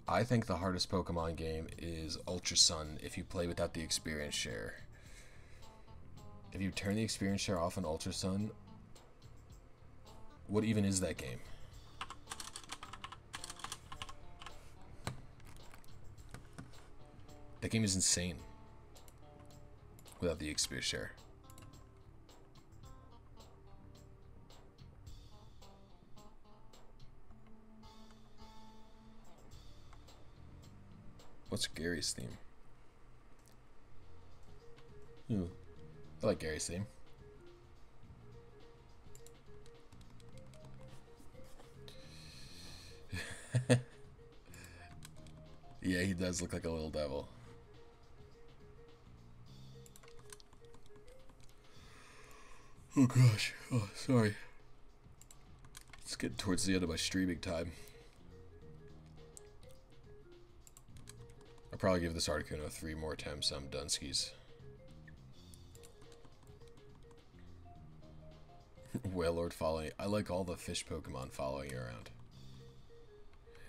A: I think the hardest Pokemon game is Ultra Sun if you play without the experience share. If you turn the experience share off on Ultra Sun, what even is that game? That game is insane without the experience share. What's Gary's theme? Ooh, I like Gary's theme. Yeah, he does look like a little devil. Oh gosh, oh sorry. It's getting towards the end of my streaming time. I'll probably give this Articuno 3 more attempts. I'm done skis. Whalelord following. I like all the fish Pokemon following you around.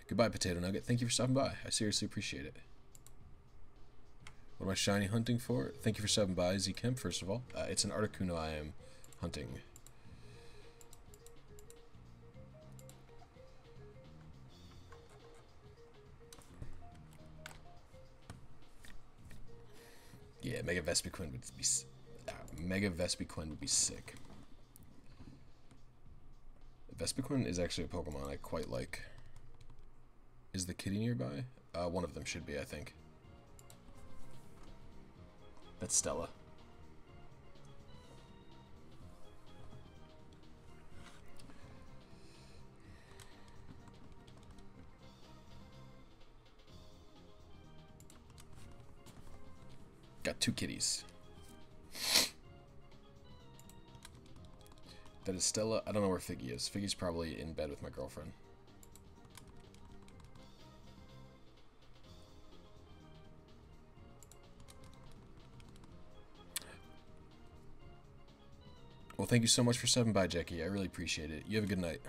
A: Goodbye, Potato Nugget. Thank you for stopping by. I seriously appreciate it. What am I shiny hunting for? Thank you for stopping by, Z Kemp, first of all. It's an Articuno I am hunting. Yeah, Mega Vespiquen would be sick. Vespiquen is actually a Pokemon I quite like. Is the kitty nearby? One of them should be, I think. That's Stella. Got 2 kitties. That is Stella. I don't know where Figgy is. Figgy's probably in bed with my girlfriend. Well, thank you so much for stopping by, Jackie. I really appreciate it. You have a good night.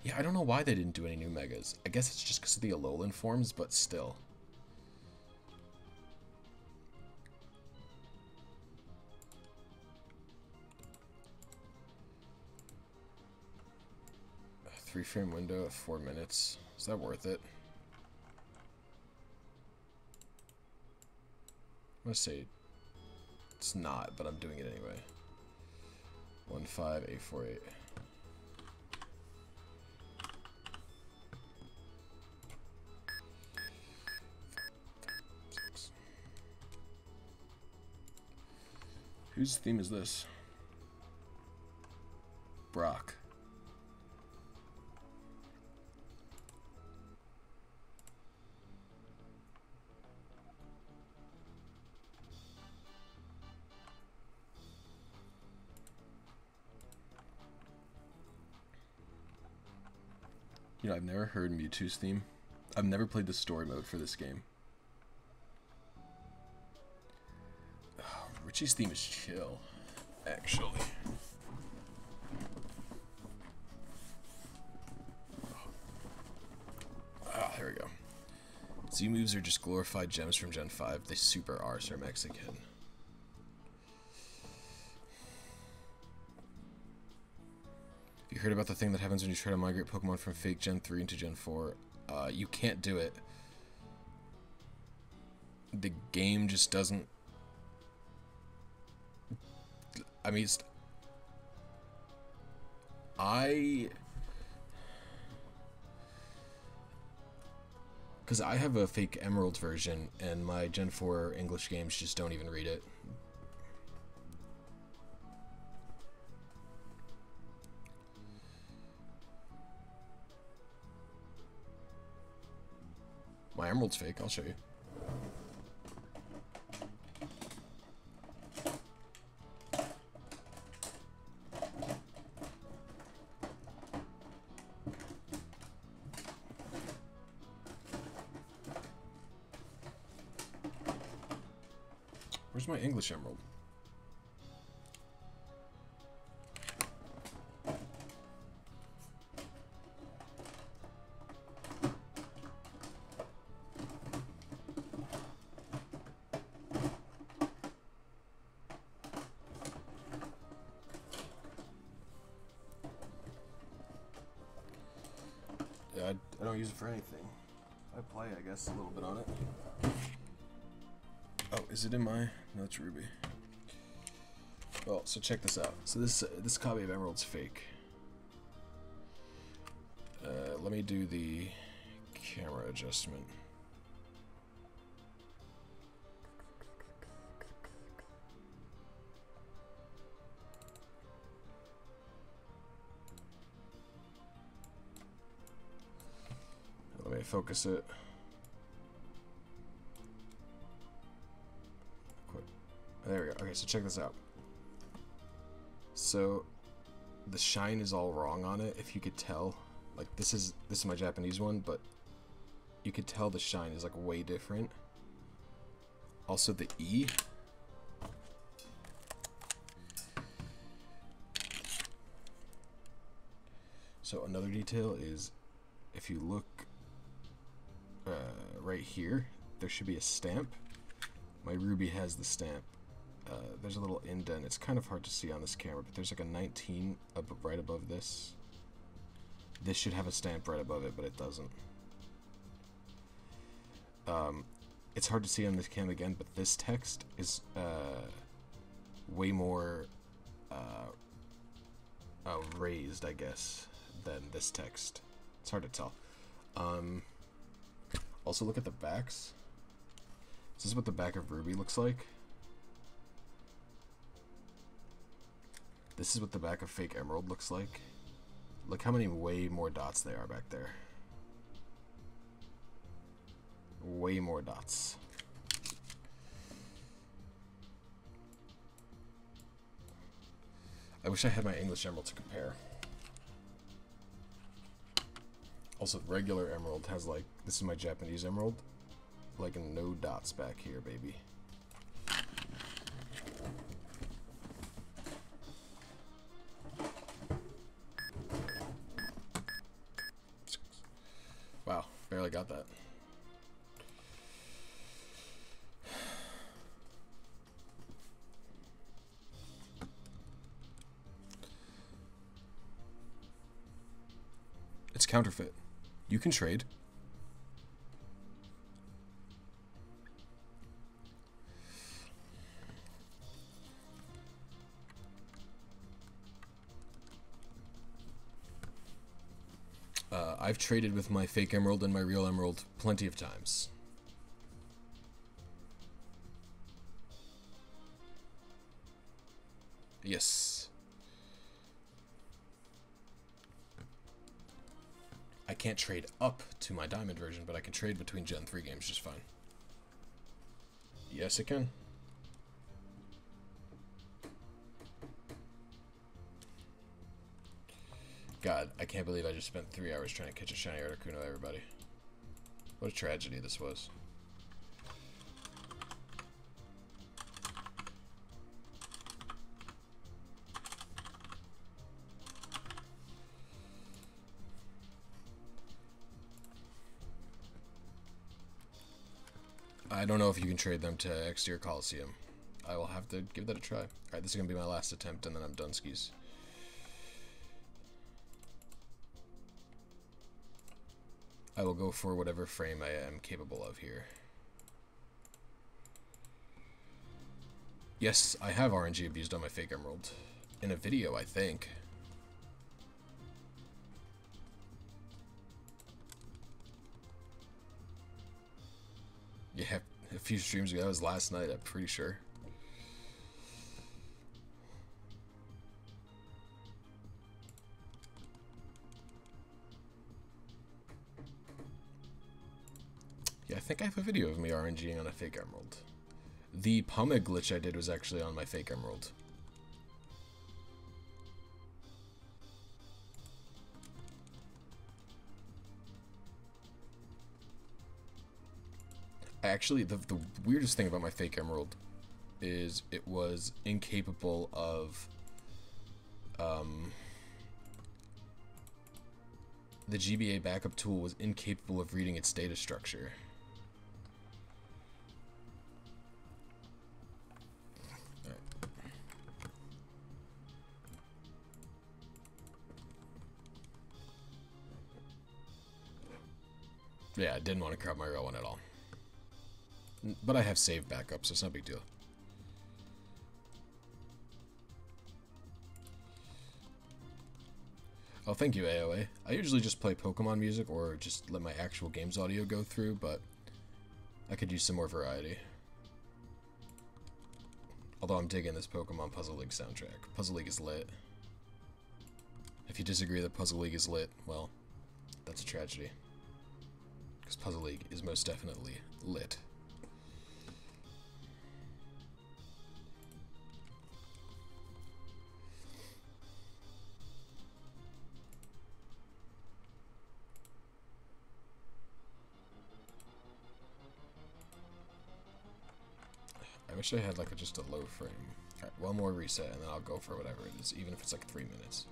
A: Yeah, I don't know why they didn't do any new Megas. I guess it's just because of the Alolan forms, but still. A 3-frame window at 4 minutes. Is that worth it? I'm gonna say it's not, but I'm doing it anyway. 15848. Whose theme is this? Brock. You know, I've never heard Mewtwo's theme. I've never played the story mode for this game. Richie's theme is chill, actually. Ah, here we go. Z moves are just glorified gems from Gen 5. They super are, Sir Mexican. You heard about the thing that happens when you try to migrate Pokemon from fake Gen 3 into Gen 4? You can't do it. The game just doesn't... I mean, because I have a fake Emerald version, and my Gen 4 English games just don't even read it. My Emerald's fake, I'll show you. Where's my English Emerald? Yeah, I don't use it for anything. I play, I guess, a little bit on it. Oh, is it in my... No, it's Ruby. Well, so check this out. So this copy of Emerald's fake. Let me do the camera adjustment. Let me focus it. There we go. Okay, so check this out. So the shine is all wrong on it, if you could tell. Like this is my Japanese one, but you could tell the shine is like way different. Also the E. So another detail is if you look right here, there should be a stamp. My Ruby has the stamp. There's a little indent. It's kind of hard to see on this camera, but there's like a 19 right above this. This should have a stamp right above it, but it doesn't. It's hard to see on this cam again, but this text is way more raised, I guess, than this text. It's hard to tell. Also, look at the backs. This is what the back of Ruby looks like. This is what the back of fake Emerald looks like. Look how many way more dots there are back there. Way more dots. I wish I had my English Emerald to compare. Also, regular Emerald has like, this is my Japanese Emerald, like no dots back here, baby. Wow, barely got that. It's counterfeit. You can trade. I've traded with my fake Emerald and my real Emerald plenty of times. Yes. I can't trade up to my Diamond version, but I can trade between Gen 3 games just fine. Yes, it can. God, I can't believe I just spent 3 hours trying to catch a shiny Articuno, everybody. What a tragedy this was. I don't know if you can trade them to XD or Coliseum. I will have to give that a try. Alright, this is going to be my last attempt, and then I'm done skis. I will go for whatever frame I am capable of here. Yes, I have RNG abused on my fake emerald. In a video, I think. Yeah, a few streams ago. That was last night, I'm pretty sure. Yeah, I think I have a video of me RNGing on a fake emerald. The pummig glitch I did was actually on my fake emerald. Actually, the weirdest thing about my fake emerald is it was incapable of the GBA backup tool was incapable of reading its data structure. Yeah, I didn't want to crop my real one at all. But I have saved backup, so it's no big deal. Oh, thank you, AOA. I usually just play Pokemon music or just let my actual game's audio go through, but I could use some more variety. Although I'm digging this Pokemon Puzzle League soundtrack. Puzzle League is lit. If you disagree that Puzzle League is lit, well, that's a tragedy. Because Puzzle League is most definitely lit. I wish I had like just a low frame. Alright, one more reset and then I'll go for whatever it is, even if it's like 3 minutes.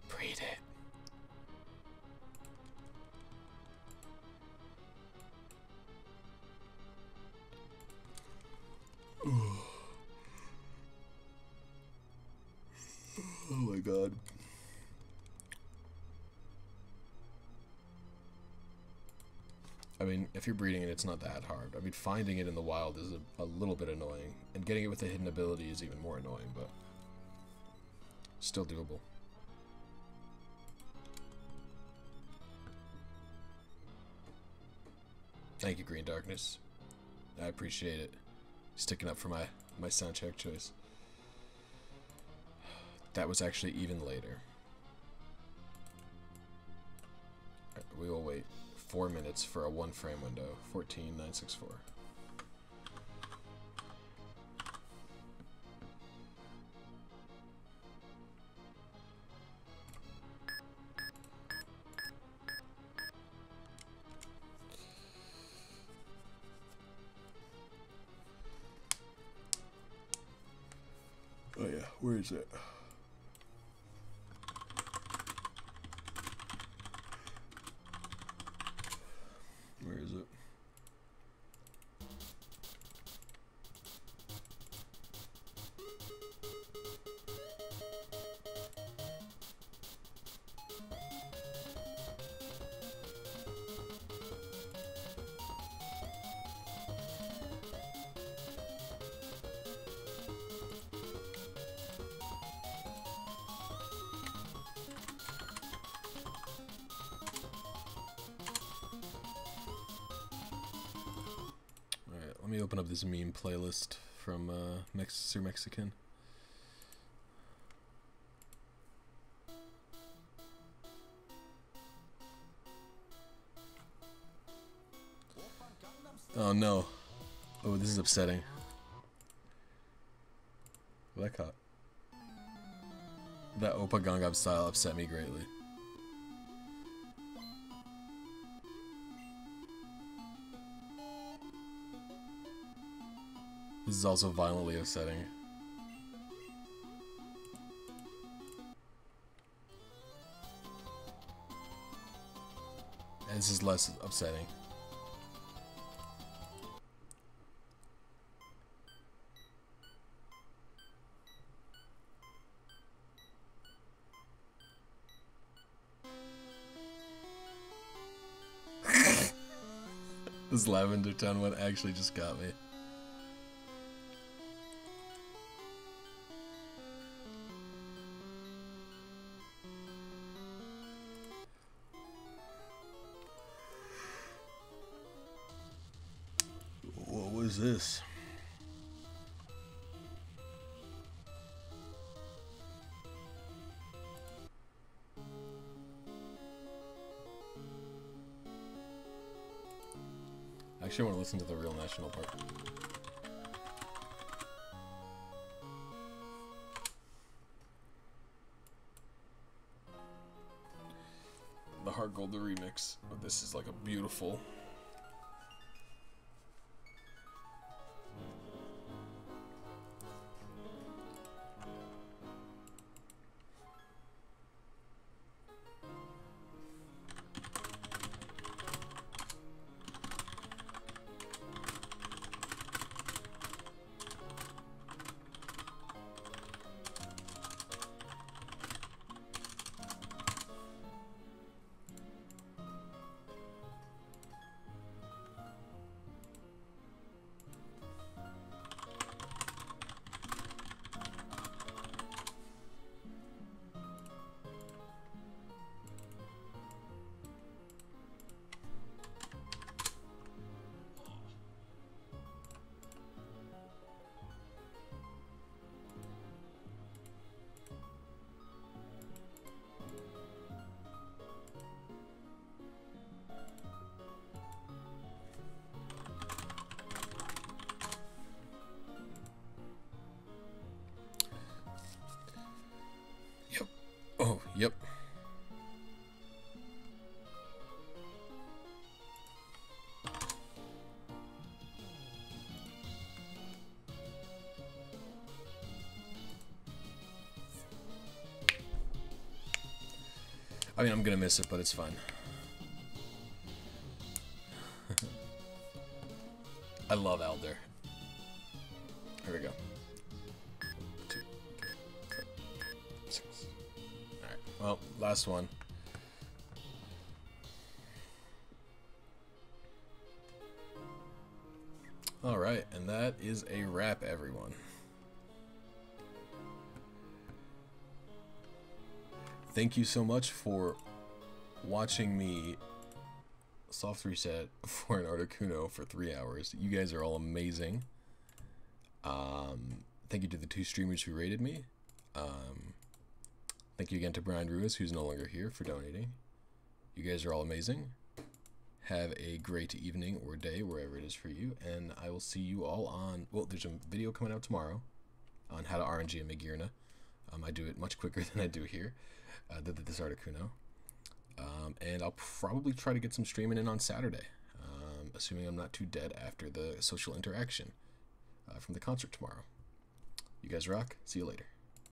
A: Breed it. Oh my god. I mean, if you're breeding it, it's not that hard. I mean, finding it in the wild is a little bit annoying, and getting it with a hidden ability is even more annoying, but still doable. Thank you, Green Darkness. I appreciate it. Sticking up for my soundtrack choice. That was actually even later. Right, we will wait 4 minutes for a 1 frame window. 14964. Oh yeah, where is it? Where is it? Let me open up this meme playlist from Sir Mexican. Oh no. Oh, this is upsetting. That caught. That Oppa Gangnam style upset me greatly. This is also violently upsetting. This is less upsetting. This Lavender Town one actually just got me. What was this? Actually, I want to listen to the real national part. The Hard Gold, the remix. But this is like a beautiful. Oh, yep. I mean, I'm gonna miss it, but it's fine. I love Elder. Here we go. 2, 3, 4, 6. Alright, well, last one. Alright, and that is a wrap, everyone. Thank you so much for watching me soft reset for an Articuno for 3 hours. You guys are all amazing. Thank you to the 2 streamers who rated me. Thank you again to Brian Ruiz, who's no longer here, for donating. You guys are all amazing. Have a great evening or day, wherever it is for you, and I will see you all on... Well, there's a video coming out tomorrow on how to RNG a Megirna. I do it much quicker than I do here, this Articuno. And I'll probably try to get some streaming in on Saturday, assuming I'm not too dead after the social interaction from the concert tomorrow. You guys rock. See you later.